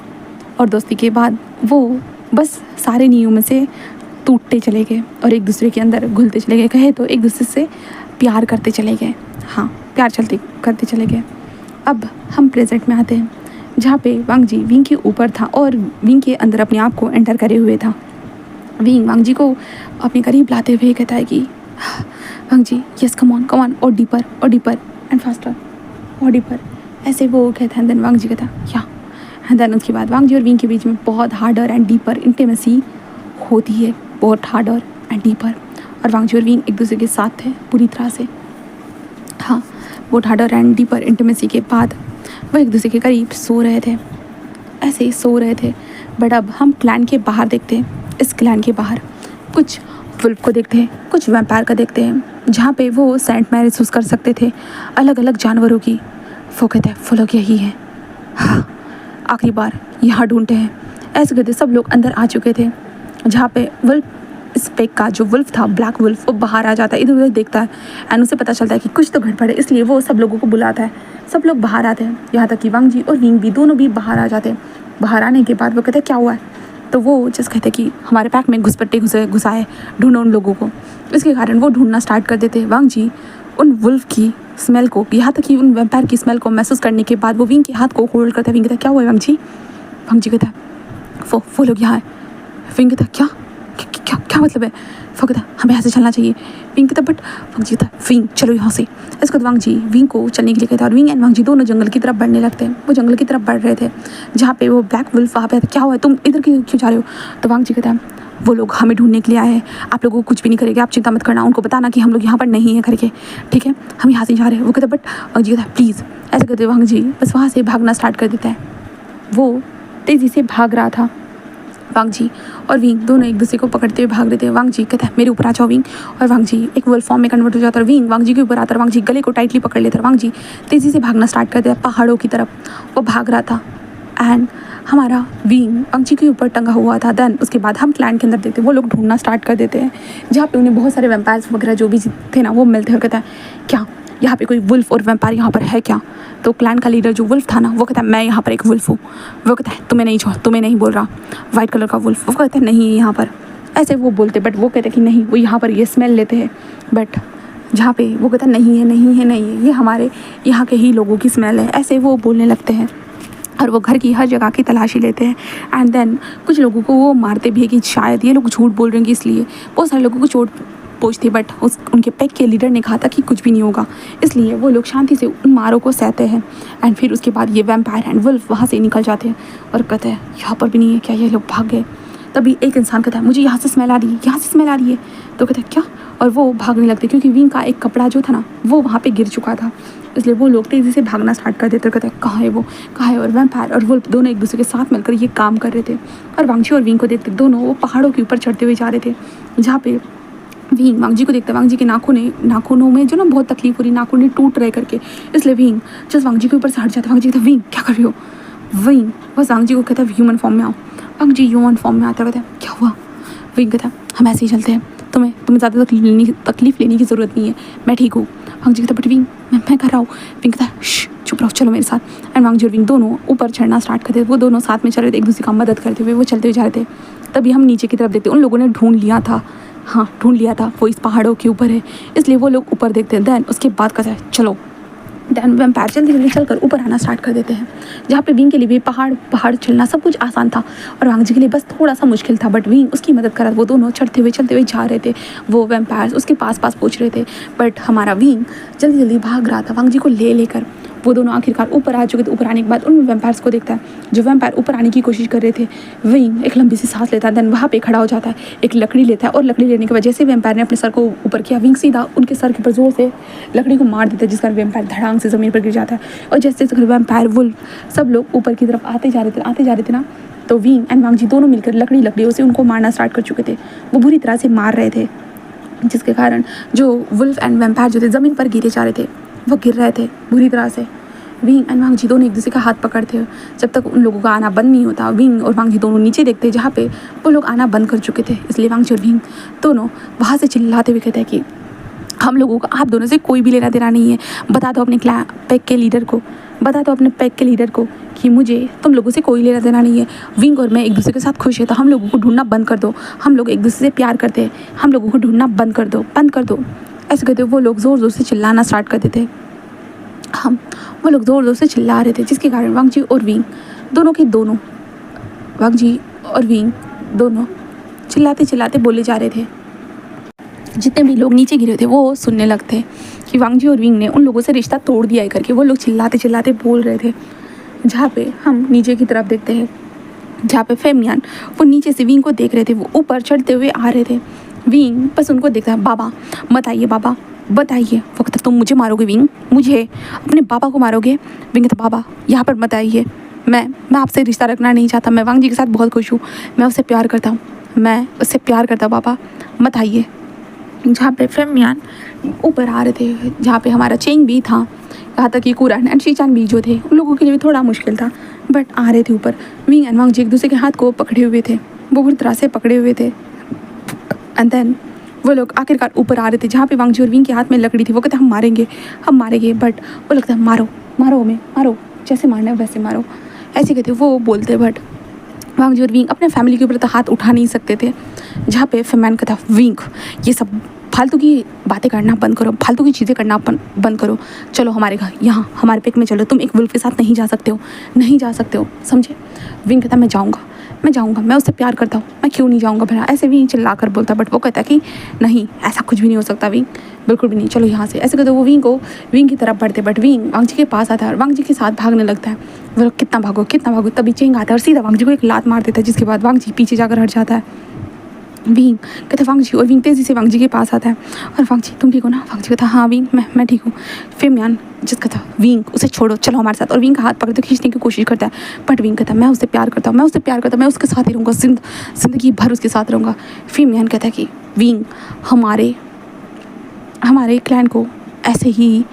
और दोस्ती के बाद वो बस सारे नियमों में से टूटते चले गए और एक दूसरे के अंदर घुलते चले गए। कहे तो एक दूसरे से प्यार करते चले गए। हाँ, प्यार करते चले गए। अब हम प्रेजेंट में आते हैं, जहाँ पे वांग जी विंग के ऊपर था और विंग के अंदर अपने आप को एंटर करे हुए था। विंग वांग जी को अपने करीब लाते हुए कहता है कि वांग जी, यस कम ऑन और डीपर एंड फास्टर और डीपर, ऐसे वो कहता है। देन वांग जी कहता या, एंड देन उसके बाद वांग जी और विंग के बीच में बहुत हार्डर एंड डीपर इंटीमेसी होती है, बहुत हार्डर एंड डीपर। और वांग जी और विंग एक दूसरे के साथ थे पूरी तरह से। हाँ, बहुत हार्डर एंड डीपर इंटीमेसी के बाद वो एक दूसरे के करीब सो रहे थे, ऐसे ही सो रहे थे। बट अब हम क्लैन के बाहर देखते हैं। इस क्लैन के बाहर कुछ वुल्फ को देखते हैं, कुछ वैम्पायर का देखते हैं, जहाँ पे वो सेंट महसूस कर सकते थे अलग अलग जानवरों की। वो कहते हैं वो लोग यही है, हाँ, आखिरी बार यहाँ ढूंढते हैं। ऐसे कहते सब लोग अंदर आ चुके थे, जहाँ पे वुल्फ स्पेक का जो वुल्फ था, ब्लैक वुल्फ, वो बाहर आ जाता है, इधर उधर देखता है एंड उसे पता चलता है कि कुछ तो गड़बड़ है, इसलिए वो सब लोगों को बुलाता है। सब लोग बाहर आते हैं, यहाँ तक कि वांग जी और विंग भी दोनों भी बाहर आ जाते हैं। बाहर आने के बाद वो कहते हैं क्या हुआ है, तो वो जस्ट कहते हैं कि हमारे पैक में घुसपट्टे घुसाए, ढूंढो उन लोगों को। इसके कारण वो ढूंढना स्टार्ट कर देते हैं। वांग जी उन वुल्फ की स्मेल को, यहाँ तक कि उन वैम्पायर की स्मेल को महसूस करने के बाद वो विंग के हाथ को होल्ड करता है। विंग कहता है क्या हुआ है वांग जी? वांग जी कहता है वो लोग यहाँ है। विंग कहता है क्या क्या क्या मतलब है? वो कहता है हमें यहाँ से चलना चाहिए। विंग कहता बट वांग जी कहता है विंग चलो यहाँ से। इसके बाद वांग जी विंग को चलने के लिए कहता है और विंग एंड वांग जी दोनों जंगल की तरफ बढ़ने लगते हैं। वो जंगल की तरफ बढ़ रहे थे, जहाँ पे वो ब्लैक वुल्फ वहाँ पे क्या हुआ है, तुम इधर क्यों जा रहे हो? तो वांग जी कहता है वो लोग हमें ढूंढने के लिए आए हैं, आप लोगों को कुछ भी नहीं करेंगे, आप चिंता मत करना, उनको बताना कि हम लोग यहाँ पर नहीं है करके, ठीक है, हम यहाँ से जा रहे हैं। वो कहता बट वांग जी कहता है प्लीज़, ऐसे कहते वांग जी बस वहाँ से भागना स्टार्ट कर देता है। वो तेज़ी से भाग रहा था। वांग जी और विंग दोनों एक दूसरे को पकड़ते हुए भाग रहे थे। वांग जी कहता है मेरे ऊपर आ जाओ विंग, और वांग जी एक वुल्फ फॉर्म में कन्वर्ट हो जाता है। विंग वांग जी के ऊपर आता है, वांग जी गले को टाइटली पकड़ लेता है। वांग जी तेज़ी से भागना स्टार्ट कर दिया पहाड़ों की तरफ। वो भाग रहा था एंड हमारा विंग वांग जी के ऊपर टंगा हुआ था। देन उसके बाद हम क्लैन के अंदर देखते हैं, वो लोग ढूंढना स्टार्ट कर देते हैं, जहाँ पे उन्हें बहुत सारे वैम्पायर्स वगैरह जो भी थे ना वो मिलते हैं। कहता है क्या यहाँ पे कोई वुल्फ और वैम्पायर यहाँ पर है क्या? तो क्लैन का लीडर जो वुल्फ था ना वो कहता है मैं यहाँ पर एक वुल्फ हूँ। वो कहता है तुम्हें नहीं बोल रहा, वाइट कलर का वुल्फ। वो कहता है नहीं यहाँ पर, ऐसे वो बोलते, बट वो कहते कि नहीं वो यहाँ पर ये स्मेल लेते हैं, बट जहाँ पे वो कहता नहीं है ये हमारे यहाँ के ही लोगों की स्मेल है, ऐसे वो बोलने लगते हैं। और वो घर की हर जगह की तलाशी लेते हैं एंड देन कुछ लोगों को वो मारते भी है कि शायद ये लोग झूठ बोल रहे हैं, इसलिए बहुत सारे लोगों को चोट पहुंचती। बट उनके पैक के लीडर ने कहा था कि कुछ भी नहीं होगा, इसलिए वो लोग शांति से उन मारों को सहते हैं। एंड फिर उसके बाद ये वैम्पायर एंड वुल्फ वहाँ से निकल जाते हैं और कहते हैं यहाँ पर भी नहीं है क्या, ये लोग भाग गए। तभी एक इंसान कहता है मुझे यहाँ से स्मेल आ रही है, तो कहते हैं क्या, और वो भागने लगते क्योंकि विंग का एक कपड़ा जो था ना वो वहाँ पे गिर चुका था, इसलिए वो लोग तेज़ी से भागना स्टार्ट कर देते। कहते हैं कहाँ है, और वैम्पायर और वुल्फ दोनों एक दूसरे के साथ मिलकर ये काम कर रहे थे। और वांग जी और विंग को देखते दोनों वो पहाड़ों के ऊपर चढ़ते हुए जा रहे थे, जहाँ पे विंग वांग जी को देखता है। वांग जी के नाखूनों में जो ना बहुत तकलीफ हो रही, नाखून टूट रहे करके, इसलिए विंग जस्ट वांग जी के ऊपर से हट जाता है। वांग जी कहता है विंग क्या कर रहे हो? विंग बस वांग जी को कहता है ह्यूमन फॉर्म में आओ। वांग जी ह्यूमन फॉर्म में आता है, कहता है क्या हुआ? विंग कहता है हम ऐसे ही चलते हैं, तुम्हें ज़्यादा तकलीफ लेने की ज़रूरत नहीं है, मैं ठीक हूँ। वांग जी कहता है बट विंग मैं कर रहा हूँ। विंग कहता है चुप रहो, चलो मेरे साथ। एंड वांग जी और विंग दोनों ऊपर चढ़ना स्टार्ट करते, वो दोनों साथ में चल रहे थे, एक दूसरे का मदद करते हुए वो चलते हुए जा रहे थे। तभी हम नीचे की तरफ देखते, उन लोगों ने ढूंढ लिया था वो इस पहाड़ों के ऊपर है, इसलिए वो लोग ऊपर देखते हैं। देन उसके बाद कहता है चलो। देन वैम्पायर जल्दी चलकर ऊपर आना स्टार्ट कर देते हैं, जहाँ पे विंग के लिए भी पहाड़ चलना सब कुछ आसान था और वांग जी के लिए बस थोड़ा सा मुश्किल था, बट विंग उसकी मदद करा। वो दोनों चलते हुए जा रहे थे, वो वैम्पायर्स उसके पास पहुँच रहे थे, बट हमारा विंग जल्दी भाग रहा था वांग जी को लेकर। वो दोनों आखिरकार ऊपर आ चुके थे। ऊपर आने के बाद उन वैम्पायर्स को देखता है जो वैम्पायर ऊपर आने की कोशिश कर रहे थे। विंग एक लंबी सी सांस लेता है, देन वहाँ पे खड़ा हो जाता है, एक लकड़ी लेता है और लकड़ी लेने के बाद जैसे वैम्पायर ने अपने सर को ऊपर किया, विंग सीधा उनके सर के ऊपर जोर से लकड़ी को मार देता है, जिस कारण वैम्पायर धड़ांग से ज़मीन पर गिर जाता है। और जैसे वैम्पायर वुल्फ सब लोग ऊपर की तरफ आते जा रहे थे ना, तो विंग एंड वांग जी दोनों मिलकर लकड़ियों से उनको मारना स्टार्ट कर चुके थे। वो बुरी तरह से मार रहे थे, जिसके कारण जो वुल्फ एंड वैम्पायर जो थे ज़मीन पर गिरे जा रहे थे। वो गिर रहे थे बुरी तरह से। विंग एंड वांग जी दोनों एक दूसरे का हाथ पकड़ते हैं जब तक उन लोगों का आना बंद नहीं होता। विंग और वांग जी दोनों नीचे देखते हैं जहाँ पे वो लोग आना बंद कर चुके थे। इसलिए वांग जी और विंग दोनों वहाँ से चिल्लाते हुए कहते हैं कि हम लोगों का आप दोनों से कोई भी लेना देना नहीं है। बता दो अपने पैक के लीडर को, बता दो अपने पैक के लीडर को कि मुझे तुम लोगों से कोई लेना देना नहीं है। विंग और मैं एक दूसरे के साथ खुश है तो हम लोगों को ढूंढना बंद कर दो। हम लोग एक दूसरे से प्यार करते हैं, हम लोगों को ढूंढना बंद कर दो, बंद कर दो। ऐसे कहते वो लोग ज़ोर ज़ोर से चिल्लाना स्टार्ट कर देते। वो लोग ज़ोर ज़ोर से चिल्ला रहे थे जिसके कारण वांग जी और विंग दोनों वांग जी और विंग दोनों चिल्लाते चिल्लाते बोले जा रहे थे। जितने भी लोग नीचे गिरे थे वो सुनने लगते कि वांग जी और विंग ने उन लोगों से रिश्ता तोड़ दिया है करके वो लोग चिल्लाते चिल्लाते बोल रहे थे। जहाँ पे हम नीचे की तरफ देखते हैं जहाँ पे फेमियान वो नीचे से विंग को देख रहे थे। वो ऊपर चढ़ते हुए आ रहे थे। विंग बस उनको देखता है, बाबा मत आइए, बाबा बताइए। वो कहता तुम मुझे मारोगे विंग, मुझे अपने पापा को मारोगे। विंग कहता बाबा यहाँ पर मत आइए, मैं आपसे रिश्ता रखना नहीं चाहता। मैं वांग जी के साथ बहुत खुश हूँ, मैं उससे प्यार करता हूँ, मैं उससे प्यार करता हूँ, बाबा मत आइए। जहाँ पे फेमियान ऊपर आ रहे थे जहाँ पे हमारा चेंग भी था, यहाँ तक कि कुरान एंड शीचान भी जो थे उन लोगों के लिए भी थोड़ा मुश्किल था बट आ रहे थे ऊपर। विंग एंड वांग जी एक दूसरे के हाथ को पकड़े हुए थे, वो बुरी तरह से पकड़े हुए थे। एंड देन वो लोग आखिरकार ऊपर आ रहे थे जहाँ पे वांग जी और विंग के हाथ में लकड़ी थी। वो कहते हम मारेंगे बट वो लगता है मारो हमें, मारो, जैसे मारना है वैसे मारो, ऐसे कहते वो बोलते। बट वांग जी और विंग अपने फैमिली के ऊपर तो हाथ उठा नहीं सकते थे। जहाँ पे फेमैन कहता विंग ये सब फालतू की बातें करना बंद करो, फालतू की चीज़ें करना बंद करो, चलो हमारे घर यहाँ हमारे पैक में चलो। तुम एक वुल्फ के साथ नहीं जा सकते हो समझे। विंग कहता मैं जाऊँगा, मैं उससे प्यार करता हूँ, मैं क्यों नहीं जाऊँगा भला। ऐसे विंग चिल्ला कर बोलता बट वो कहता कि नहीं ऐसा कुछ भी नहीं हो सकता विंग, बिल्कुल भी नहीं, चलो यहाँ से। ऐसे कहते वो विंग की तरफ बढ़ते बट विंग वांग जी के पास आता है और वांग जी के साथ भागने लगता है। वो लोग कितना भागो तभी चेंग आता है और सीधा वांग जी को एक लात मार देता है जिसके बाद वांग जी पीछे जाकर हट जाता है। विंग कहता वांग जी, और विंग तेज़ी से वांग जी के पास आता है और वांग जी तुम ठीक हो ना। वांग जी कहता हाँ विंग मैं ठीक हूँ। फेमियान जिस कहता विंग उसे छोड़ो, चलो हमारे साथ। और विंग का हाथ पकड़ते खींचने की कोशिश करता है बट विंग कहता मैं उससे प्यार करता हूँ, मैं उसके साथ ही रहूँगा, जिंदगी भर उसके साथ रहूँगा। फेमियान कहता है कि विंग हमारे क्लैन को ऐसे ही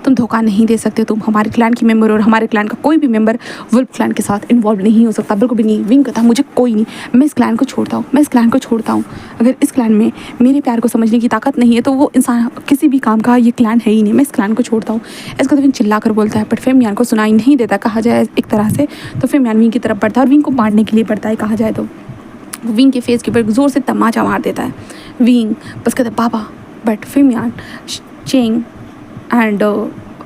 तुम धोखा नहीं दे सकते। तुम हमारे क्लैन की मेंबर और हमारे क्लैन का कोई भी मेंबर वुल्फ क्लैन के साथ इन्वॉल्व नहीं हो सकता, बिल्कुल भी नहीं। विंग कहता मुझे कोई नहीं, मैं इस क्लैन को छोड़ता हूँ। अगर इस क्लैन में मेरे प्यार को समझने की ताकत नहीं है तो वो इंसान किसी भी काम का ये क्लैन है ही नहीं, मैं इस क्लैन को छोड़ता हूँ। इसको तो विंग चिल्ला कर बोलता है बट फेमियान को सुनाई नहीं देता कहा जाए एक तरह से। तो फेमियान विंग की तरफ बढ़ता है और विंग को मारने के लिए बढ़ता है कहा जाए तो। विंग के फेस के ऊपर ज़ोर से तमाचा मार देता है। विंग बस कहता है बाबा बट फेमियान चेंग एंड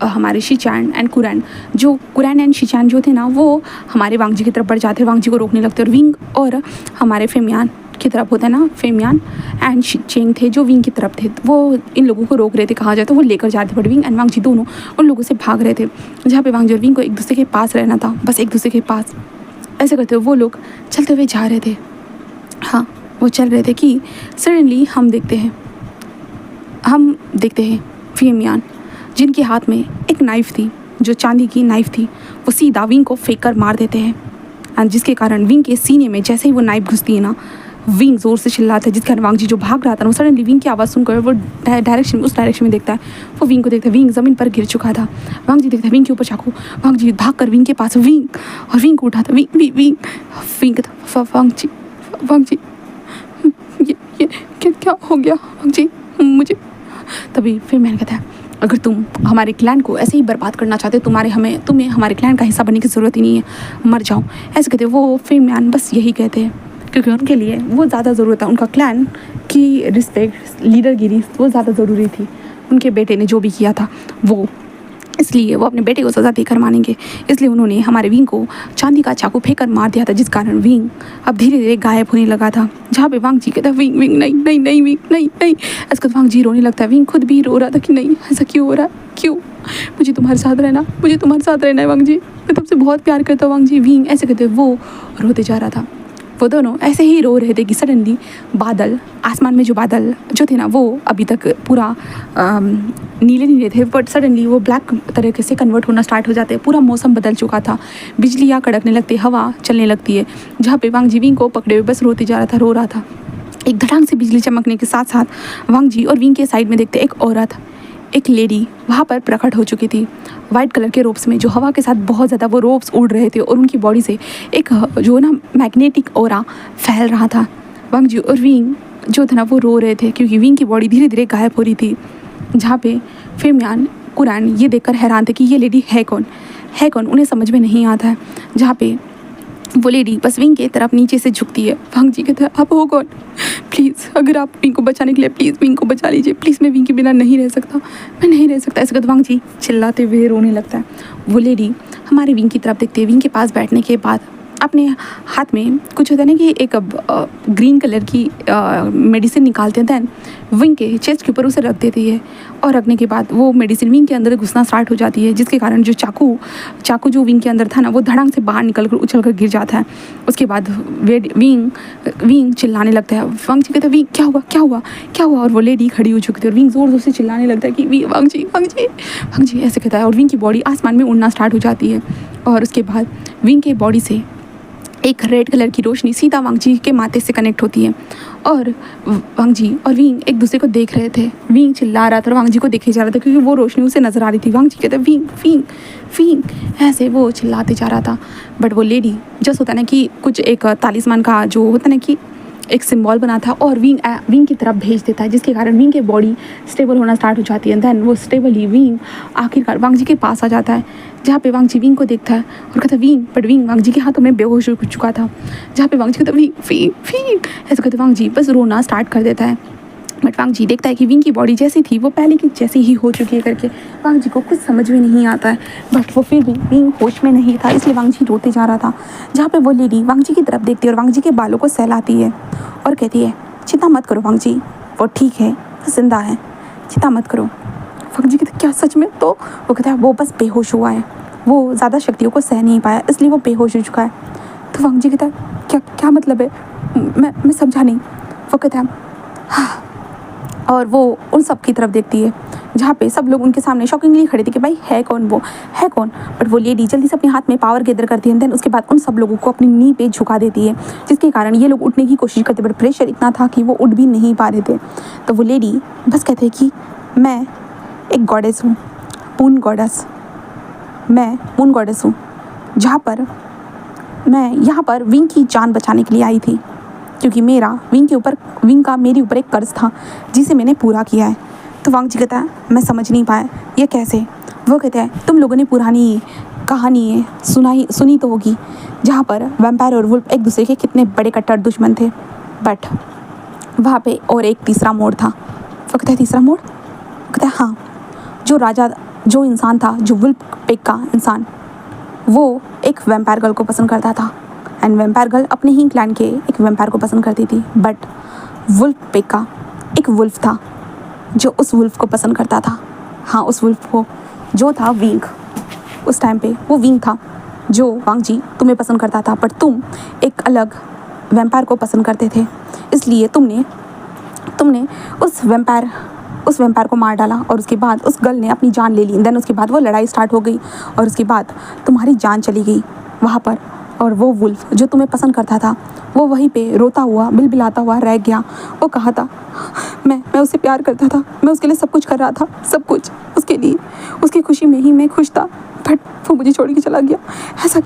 हमारे शीचान एंड कुरान एंड शीचान जो थे ना वो हमारे वांग जी की तरफ बढ़ जाते, वांग जी को रोकने लगते। और विंग और हमारे फेमियान की तरफ होता है ना, फेमियान एंड चेंग थे जो विंग की तरफ थे, वो इन लोगों को रोक रहे थे कहा जाए तो। वो लेकर जा रहे थे बट विंग एंड वांग जी दोनों उन लोगों से भाग रहे थे। जहाँ पे वांग जी और विंग को एक दूसरे के पास रहना था, बस एक दूसरे के पास। ऐसे करते हुए वो लोग चलते हुए जा रहे थे। हाँ वो चल रहे थे कि सडनली हम देखते हैं फेमियान जिनके हाथ में एक नाइफ़ थी जो चांदी की नाइफ़ थी, वो सीधा विंग को फेंक कर मार देते हैं। एंड जिसके कारण विंग के सीने में जैसे ही वो नाइफ़ घुसती है ना, विंग ज़ोर से चिल्लाता है जिसके कारण वांग जी जो भाग रहा था वो सडनली विंग की आवाज़ सुनकर वो उस डायरेक्शन में देखता है। वो विंग को देखता है, विंग ज़मीन पर गिर चुका था। वांग जी देखता है विंग के ऊपर चाकू, वांग जी भाग कर विंग के पास विंग को उठाता। विंग वांग जी ये क्या हो गया वांग जी मुझे। तभी फिर मैंने कहता है अगर तुम हमारे क्लैन को ऐसे ही बर्बाद करना चाहते हो तुम्हें हमारे क्लैन का हिस्सा बनने की ज़रूरत ही नहीं है, मर जाओ। ऐसे कहते वो फेमियान बस यही कहते हैं क्योंकि उनके लिए वो ज़्यादा ज़रूरत है, उनका क्लैन की रिस्पेक्ट लीडरगिरी वो ज़्यादा ज़रूरी थी। उनके बेटे ने जो भी किया था वो, इसलिए वो अपने बेटे को सज़ा देकर मानेंगे। इसलिए उन्होंने हमारे विंग को चांदी का चाकू फेंक कर मार दिया था जिस कारण विंग अब धीरे धीरे गायब होने लगा था। जहाँ पे वांग जी कहता विंग नहीं विंग नहीं। इसके बाद वांग जी रोने लगता है। विंग खुद भी रो रहा था कि नहीं ऐसा क्यों हो रहा है, क्यों, मुझे तुम्हारे साथ रहना है वांग जी, मैं तुमसे बहुत प्यार करता हूँ वांग जी। विंग ऐसे कहते वो रोते जा रहा था। वो दोनों ऐसे ही रो रहे थे कि सडनली आसमान में जो बादल जो थे ना वो अभी तक पूरा नीले थे बट सडनली वो ब्लैक तरीके से कन्वर्ट होना स्टार्ट हो जाते हैं। पूरा मौसम बदल चुका था, बिजलियाँ कड़कने लगती, हवा चलने लगती है। जहाँ पे वांग जी विंग को पकड़े हुए बस रो रहा था। एक धड़ांग से बिजली चमकने के साथ साथ वांग जी और विंग के साइड में देखते एक एक लेडी वहाँ पर प्रकट हो चुकी थी वाइट कलर के रोब्स में, जो हवा के साथ बहुत ज़्यादा वो रोब्स उड़ रहे थे और उनकी बॉडी से एक जो ना मैग्नेटिक ऑरा फैल रहा था। वांग जी और विंग जो था ना वो रो रहे थे क्योंकि विंग की बॉडी धीरे धीरे गायब हो रही थी। जहाँ पे फेमियान कुरान ये देखकर हैरान थे कि ये लेडी है कौन, उन्हें समझ में नहीं आता है। जहाँ पे वो लेडी बस विंग की तरफ नीचे से झुकती है। वांग जी कहते हैं आप हो कौन, प्लीज़ अगर आप विंग को बचाने के लिए प्लीज़ विंग को बचा लीजिए, प्लीज़ मैं विंग के बिना नहीं रह सकता, मैं नहीं रह सकता। ऐसे कहते वांग जी चिल्लाते हुए रोने लगता है। वो लेडी हमारे विंग की तरफ देखती है। विंग के पास बैठने के बाद अपने हाथ में कुछ होता है ना कि एक ग्रीन कलर की मेडिसिन निकालते हैं, दैन विंग के चेस्ट के ऊपर उसे रख देती है और रखने के बाद वो मेडिसिन विंग के अंदर घुसना स्टार्ट हो जाती है, जिसके कारण जो चाकू जो विंग के अंदर था ना वो धड़ाम से बाहर निकल कर उछल कर गिर जाता है। उसके बाद विंग चिल्लाने लगता है। वांग जी कहते हैं विंग क्या हुआ, और वो लेडी खड़ी हो चुकी थी और विंग ज़ोर ज़ोर से चिल्लाने लगता है कि वांग जी ऐसे कहता है और विंग की बॉडी आसमान में उड़ना स्टार्ट हो जाती है। और उसके बाद विंग के बॉडी से एक रेड कलर की रोशनी सीधा वांग जी के माथे से कनेक्ट होती है और वांग जी और विंग एक दूसरे को देख रहे थे। विंग चिल्ला रहा था और वांग जी को देखे जा रहा था क्योंकि वो रोशनी उसे नज़र आ रही थी। वांग जी कहते विंग ऐसे वो चिल्लाते जा रहा था। बट वो लेडी जस्ट होता ना कि कुछ एक तालिस्मान का जो होता ना कि एक सिंबल बना था और विंग की तरफ भेज देता है, जिसके कारण विंग की बॉडी स्टेबल होना स्टार्ट हो जाती है। दैन वो स्टेबली विंग आखिरकार वांग जी के पास आ जाता है, जहाँ पे वांग जी विंग को देखता है और कहता है विंग वांग जी के हाथों में बेहोश हो चुका था। जहाँ पे वांग जी कहता विंग ऐसे कहते वांग जी बस रोना स्टार्ट कर देता है। बट वांग जी देखता है कि विंग की बॉडी जैसी थी वो पहले की जैसी ही हो चुकी है करके। वांग जी को कुछ समझ में नहीं आता है, बट वो फिर भी विंग होश में नहीं था, इसलिए वांग जी रोते जा रहा था। जहाँ पे वो लेडी वांग जी की तरफ देखती है और वांग जी के बालों को सहलाती है और कहती है चिंता मत करो वांग जी, वो ठीक है, वो जिंदा है, चिंता मत करो। वांग जी कहते क्या सच में? तो वो कहता है वो बस बेहोश हुआ है, वो ज़्यादा शक्तियों को सह नहीं पाया इसलिए वो बेहोश हो चुका है। तो वांग जी कहता है क्या मतलब है, मैं समझा नहीं। वो कहता है हाँ, और वो उन सब की तरफ देखती है जहाँ पे सब लोग उनके सामने शॉकिंगली खड़े थे कि भाई है कौन, बट वो लेडी जल्दी से अपने हाथ में पावर गैदर करती है। देन उसके बाद उन सब लोगों को अपनी नी पे झुका देती है, जिसके कारण ये लोग उठने की कोशिश करते बट प्रेशर इतना था कि वो उठ भी नहीं पा रहे थे। तो वो लेडी बस कहते हैं कि मैं एक गॉडेस हूँ, मून गॉडेस हूँ, जहाँ पर मैं यहाँ पर विंग की जान बचाने के लिए आई थी, क्योंकि विंग का मेरे ऊपर एक कर्ज था जिसे मैंने पूरा किया है। तो वांग जी कहता है मैं समझ नहीं पाया ये कैसे। वो कहता है तुम लोगों ने पुरानी कहानी सुनी तो होगी, जहाँ पर वैम्पायर और वुल्फ एक दूसरे के कितने बड़े कट्टर दुश्मन थे, बट वहाँ पे और एक तीसरा मोड़ था। वो कहता है तीसरा मोड़? वो कहता है हाँ, जो इंसान था, जो वुल्फ पेक का इंसान, वो एक वैम्पायर गर्ल को पसंद करता था एंड वैम्पायर गर्ल अपने ही क्लैन के एक वैम्पायर को पसंद करती थी। बट वुल्फ पेक का एक वुल्फ था जो उस वुल्फ को पसंद करता था। हाँ, उस वुल्फ को जो था विंग, उस टाइम पे वो विंग था जो वांग जी तुम्हें पसंद करता था, बट तुम एक अलग वैम्पायर को पसंद करते थे, इसलिए तुमने उस वैम्पायर को मार डाला और उसके बाद उस गर्ल ने अपनी जान ले ली। देन उसके बाद वो लड़ाई स्टार्ट हो गई और उसके बाद तुम्हारी जान चली गई वहाँ पर, और वो वुल्फ जो तुम्हें पसंद करता था वो वहीं पे रोता हुआ बिलबिलाता हुआ रह गया। वो कहा था मैं उससे प्यार करता था, मैं उसके लिए सब कुछ कर रहा था, सब कुछ उसके लिए, उसकी खुशी में ही मैं खुश था, बट वो मुझे छोड़ के चला गया। ऐसा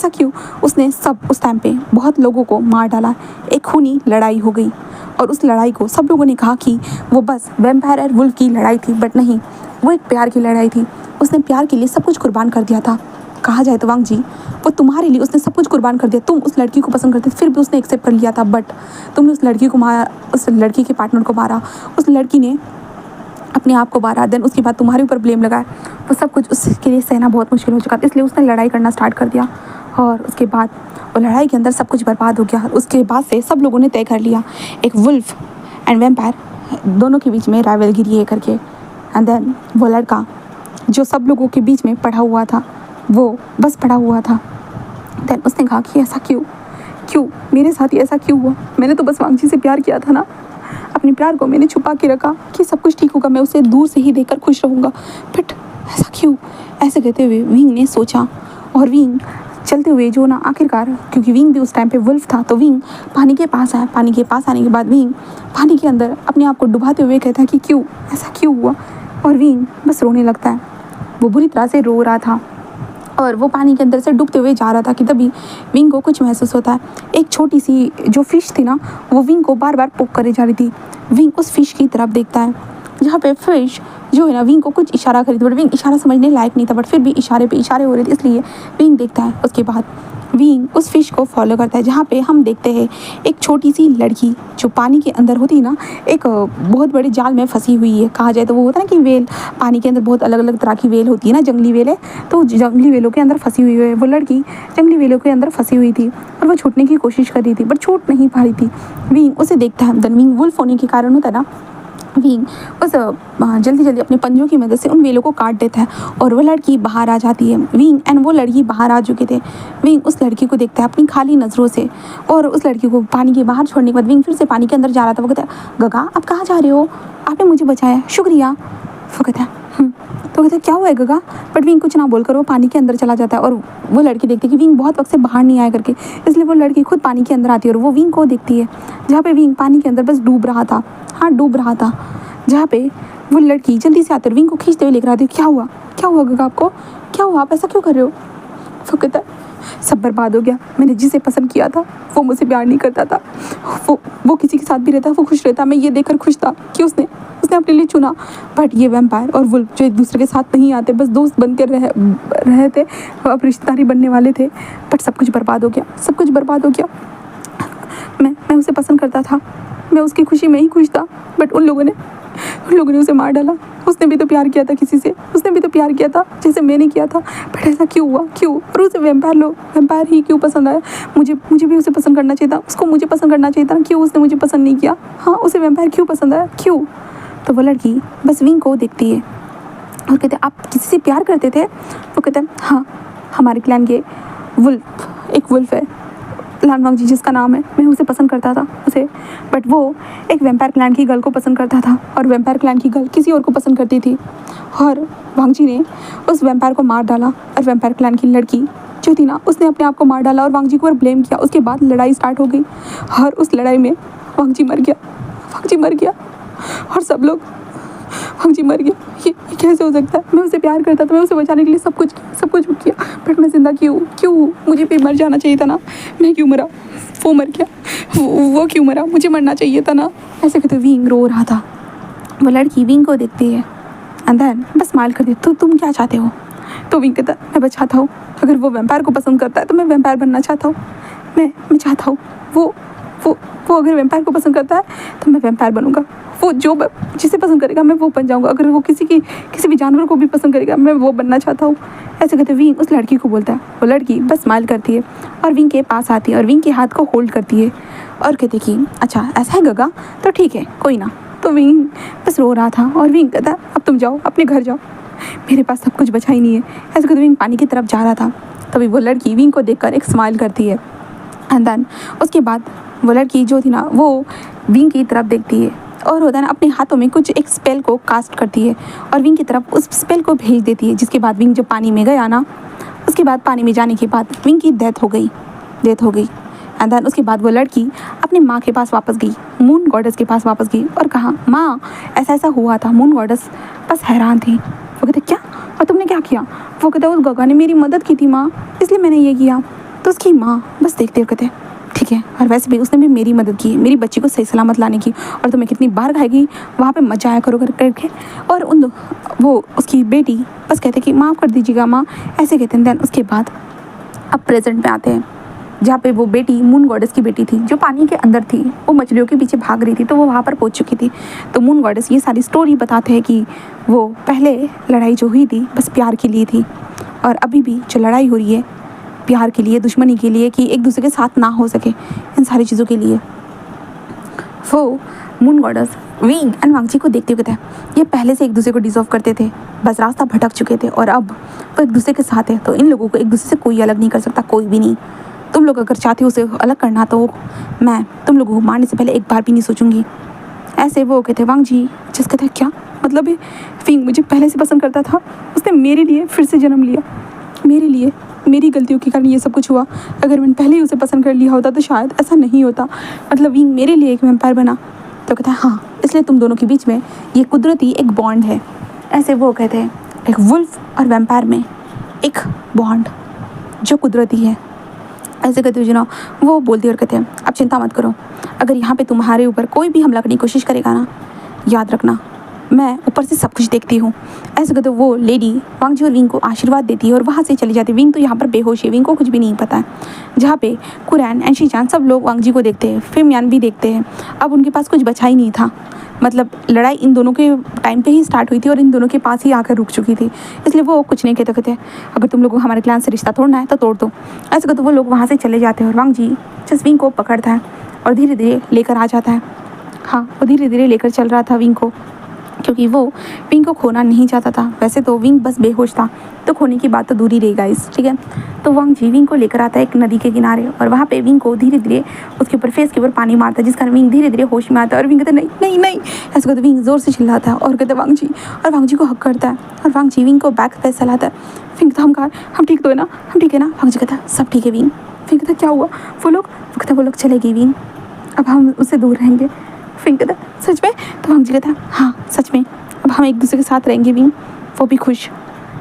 क्यों? उसने उस टाइम पे बहुत लोगों को मार डाला, एक खूनी लड़ाई हो गई और उस लड़ाई को सब लोगों ने कहा कि वो बस वैम्पायर और वुल्फ की लड़ाई थी, बट नहीं, वो एक प्यार की लड़ाई थी। उसने प्यार के लिए सब कुछ कुर्बान कर दिया था। कहा जाए तो वांग जी वो तुम्हारे लिए उसने सब कुछ कुर्बान कर दिया। तुम उस लड़की को पसंद करते फिर भी उसने एक्सेप्ट कर लिया था, बट तुमने उस लड़की को मारा, उस लड़की के पार्टनर को मारा, उस लड़की ने अपने आप को मारा, देन उसके बाद तुम्हारे ऊपर ब्लेम लगाया। वो सब कुछ उसके लिए सहना बहुत मुश्किल हो चुका था, इसलिए उसने लड़ाई करना स्टार्ट कर दिया और उसके बाद वो लड़ाई के अंदर सब कुछ बर्बाद हो गया। उसके बाद से सब लोगों ने तय कर लिया एक वुल्फ एंड वैम्पायर दोनों के बीच में राइवलगिरी है करके। एंड देन वो लड़का जो सब लोगों के बीच में पड़ा हुआ था, वो बस पड़ा हुआ था। देन उसने कहा कि ऐसा क्यों मेरे साथ ही ऐसा क्यों हुआ? मैंने तो बस वांग जी से प्यार किया था ना, अपने प्यार को मैंने छुपा के रखा कि सब कुछ ठीक होगा, मैं उसे दूर से ही देखकर खुश रहूँगा, बट ऐसा क्यों? ऐसे कहते हुए विंग ने सोचा और विंग चलते हुए जो ना आखिरकार, क्योंकि विंग भी उस टाइम पे वुल्फ था, तो विंग पानी के पास आया। पानी के पास आने के बाद विंग पानी के अंदर अपने आप को डुबाते हुए कहता है कि ऐसा क्यों हुआ? और विंग बस रोने लगता है। वो बुरी तरह से रो रहा था और वो पानी के अंदर से डूबते हुए जा रहा था कि तभी विंग को कुछ महसूस होता है। एक छोटी सी जो फिश थी ना, वो विंग को बार बार पोक करे जा रही थी। विंग उस फिश की तरफ देखता है जहाँ पे फिश जो है ना विंग को कुछ इशारा कर रही थी, बट विंग इशारा समझने लायक नहीं था, बट फिर भी इशारे पे इशारे हो रहे थे, इसलिए विंग देखता है। उसके बाद विंग उस फिश को फॉलो करता है जहाँ पे हम देखते हैं एक छोटी सी लड़की जो पानी के अंदर होती है ना, एक बहुत बड़े जाल में फंसी हुई है। कहा जाए तो वो होता है ना कि वेल, पानी के अंदर बहुत अलग अलग तरह की वेल होती है ना, जंगली वेल है, तो जंगली वेलों के अंदर फंसी हुई है वो लड़की। जंगली वेलों के अंदर फंसी हुई थी और वो छूटने की कोशिश कर रही थी, बट छूट नहीं पा रही थी। विंग उसे देखता है। देन विंग वुल्फ होने के कारण होता है ना, विंग उस जल्दी जल्दी अपने पंजों की मदद से उन वेलों को काट देता है और वो लड़की बाहर आ जाती है। विंग एंड वो लड़की बाहर आ चुके थे। विंग उस लड़की को देखता है अपनी खाली नज़रों से और उस लड़की को पानी के बाहर छोड़ने के बाद विंग फिर से पानी के अंदर जा रहा था। वो कहता है, गगा आप कहाँ जा रहे हो, आपने मुझे बचाया, शुक्रिया। वो कहता है तो कहता है क्या हुआ है गगा, बट विंग कुछ ना बोलकर वो पानी के अंदर चला जाता है। और वो लड़की देखती है कि विंग बहुत वक्त से बाहर नहीं आया करके, इसलिए वो लड़की खुद पानी के अंदर आती है और वो विंग को देखती है जहाँ पे विंग पानी के अंदर बस डूब रहा था। हाँ, डूब रहा था। जहाँ पे वो लड़की जल्दी से आकर विंग को खींचते हुए लेकर आती है। क्या हुआ गगा, आपको क्या हुआ, आप ऐसा क्यों कर रहे हो। वो कहता है सब बर्बाद हो गया, मैंने जिसे पसंद किया था वो मुझसे प्यार नहीं करता था, वो किसी के साथ भी रहता वो खुश रहता, मैं ये देखकर खुश था कि उसने अपने लिए चुना। बट ये वैम्पायर और वुल्फ जो एक दूसरे के साथ नहीं आते, बस दोस्त बनकर रहे थे, अब रिश्तेदारी बनने वाले थे, बट सब कुछ बर्बाद हो गया। मैं उसे पसंद करता था, मैं उसकी खुशी में ही खुश था, बट उन लोगों ने उसे मार डाला। उसने भी तो प्यार किया था किसी से, उसने भी तो प्यार किया था जैसे मैंने किया था, बट ऐसा क्यों हुआ, क्यों। और उसे वैम्पायर ही क्यों पसंद आया। मुझे भी उसे पसंद करना चाहिए था, उसको मुझे पसंद करना चाहिए था, क्यों उसने मुझे पसंद नहीं किया। हाँ, उसे वैम्पायर क्यों पसंद आया, क्यों। तो वो लड़की बस विंग को देखती है और कहते आप किसी से प्यार करते थे। वो कहते हैं हाँ, हमारे क्लैन के एक वुल्फ है, लान वांगजी जिसका नाम है, मैं उसे पसंद करता था उसे, बट वो एक वैम्पायर क्लैन की गर्ल को पसंद करता था और वैम्पायर क्लैन की गर्ल किसी और को पसंद करती थी और वांगजी ने उस वैम्पायर को मार डाला और वैम्पायर क्लैन की लड़की जो थी ना, उसने अपने आप को मार डाला और वांगजी को ब्लेम किया। उसके बाद लड़ाई स्टार्ट हो गई और उस लड़ाई में वांगजी मर गया और सब लोग, वांगजी मर गया। ये कैसे हो सकता है, मैं उसे प्यार करता था, मैं उसे बचाने के लिए सब कुछ किया, बट मैं जिंदा क्यों मुझे भी मर जाना चाहिए था ना, मैं क्यों मरा, वो मर गया, वो क्यों मरा, मुझे मरना चाहिए था ना। ऐसे कहते विंग रो रहा था। वो लड़की विंग को देखती है एंड देन बस स्माइल कर दी। तो तुम क्या चाहते हो। तो विंग कहता मैं बस चाहता हूँ, अगर वो वैम्पायर को पसंद करता है तो मैं वैम्पायर बनना चाहता हूँ। मैं चाहता हूँ वो अगर वैम्पायर को पसंद करता है तो मैं वैम्पायर बनूंगा, वो जो जिसे पसंद करेगा मैं वो बन जाऊंगा, अगर वो किसी भी जानवर को भी पसंद करेगा मैं वो बनना चाहता हूँ। ऐसे कहते विंग उस लड़की को बोलता है। वो लड़की बस स्माइल करती है और विंग के पास आती है और विंग के हाथ को होल्ड करती है और कहती कि अच्छा ऐसा है गगा, तो ठीक है कोई ना। तो विंग बस रो रहा था और विंग कहता अब तुम जाओ, अपने घर जाओ, मेरे पास सब कुछ बचा ही नहीं है। ऐसे कहते विंग पानी की तरफ जा रहा था, तभी वो लड़की विंग को देखकर एक स्माइल करती है एंड देन उसके बाद वो लड़की जो थी ना, वो विंग की तरफ देखती है और होता है ना, अपने हाथों में कुछ एक स्पेल को कास्ट करती है और विंग की तरफ उस स्पेल को भेज देती है। जिसके बाद विंग जब पानी में गया ना, उसके बाद पानी में जाने के बाद विंग की डेथ हो गई एंड देन उसके बाद वो लड़की अपनी माँ के पास वापस गई, मून गॉडेस के पास वापस गई और कहा माँ ऐसा हुआ था। मून गॉडेस बस हैरान थी। वो कहते क्या, और तुमने क्या किया। वो कहते उस गगा ने मेरी मदद की थी माँ, इसलिए मैंने ये किया। तो उसकी माँ बस देखते हुए कहते ठीक है, और वैसे भी उसने भी मेरी मदद की, मेरी बच्ची को सही सलामत लाने की, और तुम्हें कितनी बार खाएगी वहाँ पे मजा आया करो करके। और वो उसकी बेटी बस कहते कि माफ़ कर दीजिएगा माँ, ऐसे कहते हैं। देन उसके बाद अब प्रेजेंट में आते हैं जहाँ पे वो बेटी मून गॉडेस की बेटी थी जो पानी के अंदर थी, वो मछलियों के पीछे भाग रही थी, तो वो वहाँ पर पहुँच चुकी थी। तो मून गॉडेस ये सारी स्टोरी बताते हैं कि वो पहले लड़ाई जो हुई थी बस प्यार के लिए थी, और अभी भी जो लड़ाई हो रही है प्यार के लिए, दुश्मनी के लिए, कि एक दूसरे के साथ ना हो सके, इन सारी चीज़ों के लिए। वो मून गॉडेस विंग एंड वांगजी को देखते हुए कहते हैं ये पहले से एक दूसरे को डिजर्व करते थे, बस रास्ता भटक चुके थे और अब वो एक दूसरे के साथ है, तो इन लोगों को एक दूसरे से कोई अलग नहीं कर सकता, कोई भी नहीं। तुम लोग अगर चाहते हो उसे अलग करना तो मैं तुम लोगों को मारने से पहले एक बार भी नहीं सोचूंगी। ऐसे वो कहते वांगजी जिस कहते क्या मतलब है, विंग मुझे पहले से पसंद करता था, उसने मेरे लिए फिर से जन्म लिया, मेरे लिए मेरी गलतियों के कारण ये सब कुछ हुआ। अगर मैंने पहले ही उसे पसंद कर लिया होता तो शायद ऐसा नहीं होता, मतलब विंग मेरे लिए एक वैम्पायर बना। तो कहता है हाँ, इसलिए तुम दोनों के बीच में ये कुदरती एक बॉन्ड है। ऐसे वो कहते हैं एक वुल्फ और वैम्पायर में एक बॉन्ड जो कुदरती है। ऐसे कहते हुए ना वो बोलती और कहते हैं अब चिंता मत करो, अगर यहाँ पे तुम्हारे ऊपर कोई भी हमला करने की कोशिश करेगा ना, याद रखना मैं ऊपर से सब कुछ देखती हूँ। ऐसे कहते वो लेडी वांग जी और विंग को आशीर्वाद देती है और वहाँ से चली जाती है। विंग तो यहाँ पर बेहोश है, विंग को कुछ भी नहीं पता है। जहाँ पे कुरैन एंड शीचान सब लोग वांग जी को देखते हैं, फिर म्यान भी देखते हैं। अब उनके पास कुछ बचा ही नहीं था, मतलब लड़ाई इन दोनों के टाइम पे ही स्टार्ट हुई थी और इन दोनों के पास ही आकर रुक चुकी थी, इसलिए वो कुछ नहीं कहते अगर तुम लोगों को हमारे क्लान से रिश्ता तोड़ना है तो तोड़ दो। ऐसे कहते वो लोग वहाँ से चले जाते हैं और वांग जी जस्ट विंग को पकड़ता है और धीरे धीरे लेकर आ जाता है। हाँ, वो धीरे धीरे लेकर चल रहा था विंग को, क्योंकि वो विंग को खोना नहीं चाहता था। वैसे तो विंग बस बेहोश था, तो खोने की बात तो दूर ही रही गाइस, ठीक है। तो वांग जी विंग को लेकर आता है एक नदी के किनारे और वहाँ पे विंग को धीरे धीरे उसके ऊपर फेस के ऊपर पानी मारता है, जिस कारण विंग धीरे धीरे होश में आता है और विंग कहता है नहीं नहीं नहीं। ऐसे कहते विंग जोर से चिल्लाता है और कहते वांग जी, और वांग जी को हक करता है और वांग जी विंग को बैक पे चलाता है। विंग कहता हम ठीक तो है ना, हम ठीक है ना। वांग जी कहता सब ठीक है विंग। विंग कहता क्या हुआ? वो लोग चले गए विंग, अब हम उससे दूर रहेंगे। विंग कहता सच में? तो वांग जी कहता हाँ सच में, अब हम एक दूसरे के साथ रहेंगे विंग, वो भी खुश।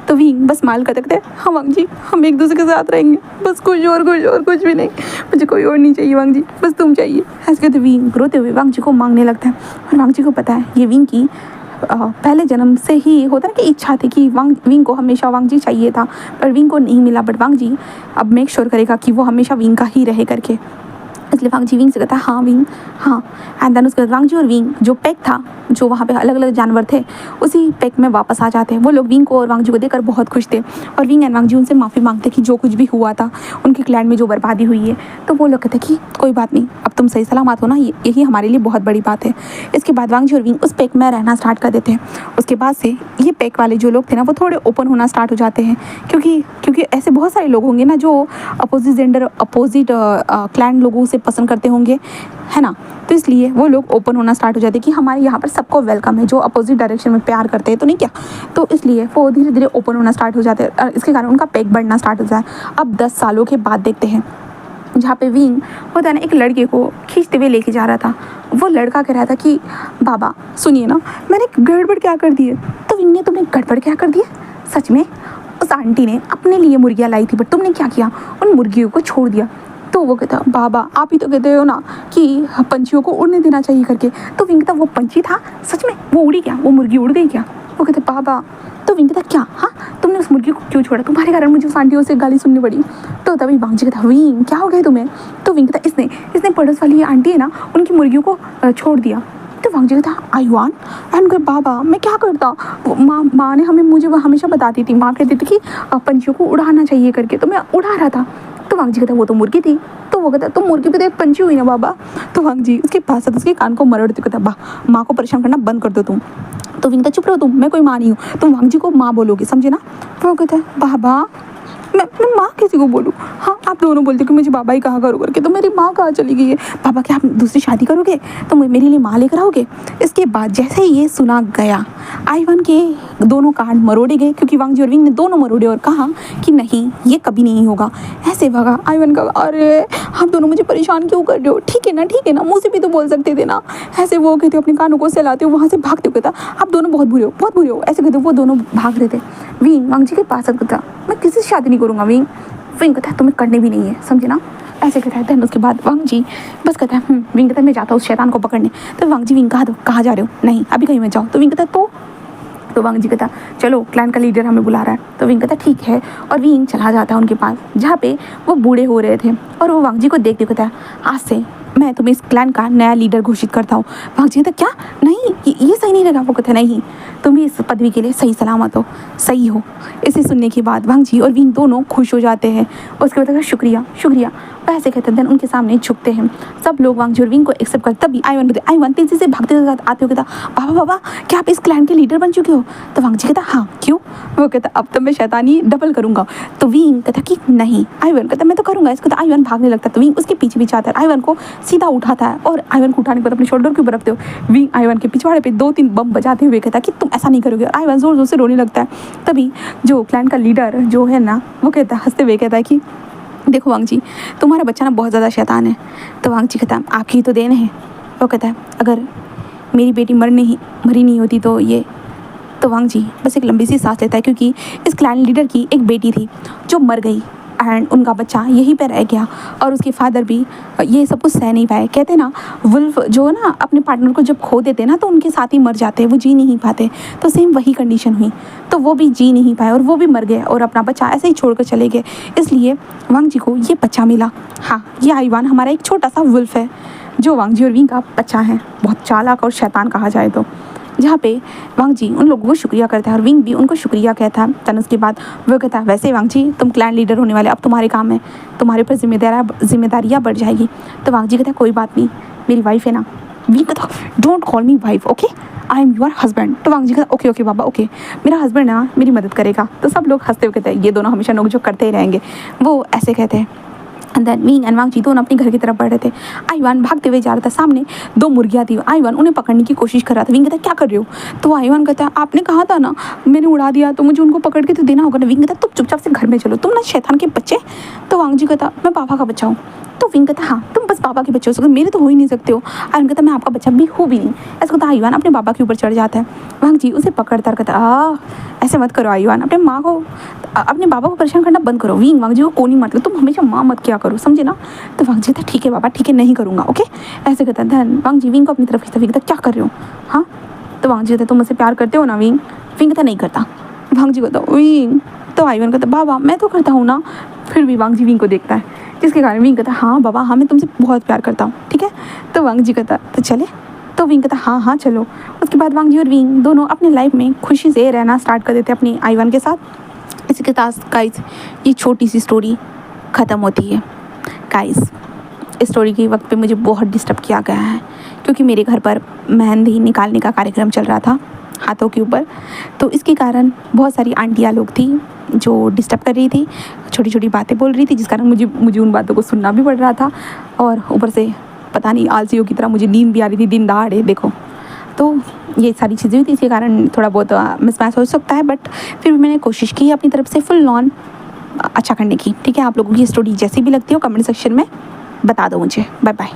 तो विंग बस माल का तकते हाँ वांग जी हम एक दूसरे के साथ रहेंगे, बस कुछ और कुछ भी नहीं, मुझे कोई और नहीं चाहिए वांग जी, बस तुम चाहिए। ऐसे कहते विंग रोते हुए वांग जी को मांगने लगता है और वांग जी को पता है ये विंग की पहले जन्म से ही होता है कि इच्छा थी कि विंग को हमेशा वांग जी चाहिए था, पर विंग को नहीं मिला। बट वांग जी अब मेक श्योर करेगा कि वो हमेशा विंग का ही रहे करके, इसलिए वांग जी विंग से कहता है हाँ विंग हाँ। एंड देन उसके बाद वांग जी और विंग जो पैक था, जो वहाँ पे अलग अलग जानवर थे, उसी पैक में वापस आ जाते हैं। वो लोग विंग को और वांग जी को देखकर बहुत खुश थे और विंग एंड वांग जी उनसे माफ़ी मांगते कि जो कुछ भी हुआ था उनके क्लैन में जो बर्बादी हुई है। तो वो लोग कहते कि कोई बात नहीं, अब तुम सही सलामत हो ना, यही हमारे लिए बहुत बड़ी बात है। इसके बाद वांग जी और विंग उस पैक में रहना स्टार्ट कर देते हैं। उसके बाद से ये पैक वाले जो लोग थे ना वो थोड़े ओपन होना स्टार्ट हो जाते हैं, क्योंकि ऐसे बहुत सारे लोग होंगे ना जो अपोजिट जेंडर अपोजिट क्लैन लोगों से पसंद करते होंगे, है ना। तो इसलिए वो लोग ओपन होना स्टार्ट हो जाते हैं कि हमारे यहाँ पर सबको वेलकम है, जो अपोजिट डायरेक्शन में प्यार करते हैं तो नहीं क्या। तो इसलिए वो धीरे धीरे ओपन होना स्टार्ट हो जाते हैं, इसके कारण उनका पैक बढ़ना स्टार्ट हो जाए। अब 10 सालों के बाद देखते हैं जहाँ पे विंग होता है ना एक लड़के को खींचते हुए लेके जा रहा था। वो लड़का कह रहा था कि बाबा सुनिए ना, मैंने गड़बड़ क्या कर दी है। तो विंग ने तुमने गड़बड़ क्या कर दी है? सच में उस आंटी ने अपने लिए मुर्गियाँ लाई थी, बट तुमने क्या किया, उन मुर्गियों को छोड़ दिया। तो वो कहता बाबा आप ही तो कहते हो ना कि पंछियों को उड़ने देना चाहिए करके। तो विंग कहता वो पंछी था सच में, वो उड़ी क्या, वो मुर्गी उड़ गई क्या? वो कहते बाबा। तो विंग कहता क्या, हाँ तुमने उस मुर्गी को क्यों छोड़ा, तुम्हारे कारण मुझे उस आंटियों से गाली सुननी पड़ी। तो तभी वांग जी कहता विंग क्या हो गया तुम्हें? तो विंग कहता इसने पड़ोस वाली ये आंटी है ना उनकी मुर्गियों को छोड़ दिया। तो वांग जी कहता आई वान एंड बाबा मैं क्या करता, माँ ने मुझे वो हमेशा बताती थी, माँ कहती थी कि पंछियों को उड़ाना चाहिए करके, तो मैं उड़ा रहा था। तो वांग जी कहता वो तो मुर्गी थी। तो वो कहता तो मुर्गी भी तो एक पंछी हुई ना बाबा। तो वांग जी उसके पास उसके कान को मरोड़ते कहता माँ को परेशान करना बंद कर दो तुम। तो विंग कहता चुप रहो तुम, मैं कोई माँ नहीं हूँ, तुम वांग जी को माँ बोलोगे समझे ना। वो कहता है बाबा मैं माँ किसी को बोलूँ? हाँ आप दोनों बोलते हो कि मुझे बाबा ही कहाँ करो करके, तो मेरी माँ कहाँ चली गई है? बाबा क्या आप दूसरी शादी करोगे तो मेरे लिए माँ लेकर आओगे? इसके बाद जैसे ही ये सुना गया आईवन के दोनों कान मरोड़े गए, क्योंकि वांग जी और विंग ने दोनों मरोड़े और कहा कि नहीं ये कभी नहीं होगा। ऐसे भगा आईवन का अरे आप दोनों मुझे परेशान क्यों कर रहे हो, ठीक है ना मुँह से भी तो बोल सकते थे ना। ऐसे वो कहते अपने कानों को सहलाते हो वहाँ से भागते हो, कहता आप दोनों बहुत बुरे हो ऐसे कहते वो दोनों भाग रहे थे। विंग वांग जी के पास कहता मैं किसी से शादी नहीं करूँगा। विंग कहता है तुम्हें करने भी नहीं है समझे ना, ऐसे कहता है। देन उसके बाद वांग जी बस कहता है विंग कहता है मैं जाता हूँ उस शैतान को पकड़ने। तो वांग जी विंग कहाँ जा रहे हो? नहीं अभी कहीं मत जाओ। तो विंग कहता है तो वांग जी कहता चलो क्लैन का लीडर हमें बुला रहा है। तो विंग कहता ठीक है और विंग चला जाता है उनके पास जहाँ पे वो बूढ़े हो रहे थे और वो वांग जी को देख कहता है आज से मैं तुम्हें इस क्लैन का नया लीडर घोषित करता हूँ। वांग जी कहता क्या नहीं ये सही नहीं लगा। वो कहता नहीं तुम भी इस पदवी के लिए सही सलामत हो, सही हो। इसे सुनने के बाद वांग जी और विंग दोनों खुश हो जाते हैं। उसके बाद शुक्रिया ऐसे कहते हैं। देन उनके सामने झुकते हैं सब लोग वांग जी और विंग को एक्सेप्ट करते। तभी आईवन तेजी से भागते आते हो कहता बाबा क्या आप इस क्लैन के लीडर बन चुके हो? तो वांग जी कहता हाँ क्यों? वो कहता अब तो मैं शैतानी डबल करूँगा। तो विंग कहता कि नहीं। आईवन कहता मैं तो करूँगा इसको। तो आईवन भागने लगता है तो विंग उसके पीछे आता है, आईवन को सीधा उठाता है और आईवन को उठाने के बाद अपने शोल्डर के ऊपर रखते हो। विंग आईवन के पिछवाड़े पे 2-3 बम बजाते हुए कहता कि तुम ऐसा नहीं करोगे। और आईवन जोर जोर से रोने लगता है। तभी जो क्लैन का लीडर जो है ना वो कहता है हंसते हुए कहता है कि देखो वांग जी तुम्हारा बच्चा ना बहुत ज़्यादा शैतान है। तो वांग जी कहता है आपकी तो देन है। वो कहता है अगर मेरी बेटी मरी नहीं होती तो ये तो वांग जी बस एक लंबी सी सांस लेता है, क्योंकि इस क्लैन लीडर की एक बेटी थी जो मर गई एंड उनका बच्चा यहीं पे रह गया और उसके फादर भी ये सब कुछ सह नहीं पाए। कहते ना वुल्फ जो है ना अपने पार्टनर को जब खो देते ना तो उनके साथ ही मर जाते हैं, वो जी नहीं पाते। तो सेम वही कंडीशन हुई, तो वो भी जी नहीं पाए और वो भी मर गए और अपना बच्चा ऐसे ही छोड़ कर चले गए। इसलिए वांग जी को ये बच्चा मिला। हाँ, ये आईवान हमारा एक छोटा सा वुल्फ है जो वांग जी और विंग का बच्चा है, बहुत चालाक और शैतान कहा जाए तो। जहाँ पे वांग जी उन लोगों को शुक्रिया करता है और विंग भी उनको शुक्रिया कहता है। तन उसके बाद वो कहता है वैसे वांग जी तुम क्लैन लीडर होने वाले, अब तुम्हारे काम है, तुम्हारे ऊपर जिम्मेदारियाँ बढ़ जाएगी। तो वांग जी कहता है कोई बात नहीं, मेरी वाइफ है ना। विंग कहता don't call me wife, okay, I am your husband. तो वांग जी कहता ओके ओके बाबा ओके, मेरा हस्बैंड ना मेरी मदद करेगा। तो सब लोग हंसते हुए कहते हैं ये दोनों हमेशा नोक जो करते ही रहेंगे, वो ऐसे कहते हैं। एंड देन विंग एंड वांग जी दोनों अपने घर की तरफ बढ़ रहे थे। आईवान भागते हुए जा रहा था, सामने 2 मुर्गियाँ थी। आईवान उन्हें पकड़ने की कोशिश कर रहा था। विंग कहता क्या कर रहे हो? तो आईवान कहता है आपने कहा था ना मैंने उड़ा दिया तो मुझे उनको पकड़ के तो देना होगा ना। विंग कहता तुम चुपचाप से घर में चलो, तुम ना शैतान के बच्चे। तो वांग जी कहता मैं पापा का बच्चा हूँ। तो विंग कहता हाँ तुम बस पापा के बच्चे हो सकते, मेरे तो हो ही नहीं सकते हो। आईवान कहता मैं आपका बच्चा भी हूँ भी नहीं। ऐसा कहता आईवान अपने पापा के ऊपर चढ़ जाता है। वांग जी उसे पकड़ता कहता ऐसे मत करो आईवान, अपने माँ को अपने बाबा को परेशान करना बंद करो। विंग वांग जी को कोनी मत करो, तुम हमेशा माँ मत क्या करो, समझे ना। तो वांग जी कहता ठीक है बाबा ठीक है नहीं करूँगा, ओके ऐसे कहता। धन वांग जी विंग को अपनी तरफ खींचता। विंग कहता क्या कर रहे हो? हाँ, तो वांग जी कहता तुम मुझसे प्यार करते हो ना? विंग कहता नहीं करता। वांग जी कहता विंग, तो आईवान कहता बाबा मैं तो करता हूँ ना। फिर भी वांग जी विंग को देखता है, जिसके कारण विंग कहता हाँ बाबा हाँ मैं तुमसे बहुत प्यार करता हूँ, ठीक है। तो वांग जी कहता तो चले। तो विंग कहता हाँ हाँ चलो। उसके बाद वांग जी और विंग दोनों अपने लाइफ में खुशी से रहना स्टार्ट कर देते हैं अपनी आईवान के साथ। इसी के साथ गाइस ये छोटी सी स्टोरी ख़त्म होती है। गाइस इस स्टोरी के वक्त पे मुझे बहुत डिस्टर्ब किया गया है, क्योंकि मेरे घर पर मेहंदी निकालने का कार्यक्रम चल रहा था हाथों के ऊपर। तो इसके कारण बहुत सारी आंटियाँ लोग थी जो डिस्टर्ब कर रही थी, छोटी छोटी बातें बोल रही थी, जिस कारण मुझे उन बातों को सुनना भी पड़ रहा था। और ऊपर से पता नहीं आलसियों की तरह मुझे नींद भी आ रही थी दिन दहाड़े देखो। तो ये सारी चीज़ें हुई थी, इसके कारण थोड़ा बहुत मिसमैच हो सकता है, बट फिर भी मैंने कोशिश की अपनी तरफ से फुल ऑन अच्छा करने की। ठीक है, आप लोगों की स्टोरी जैसी भी लगती हो कमेंट सेक्शन में बता दो मुझे। Bye bye.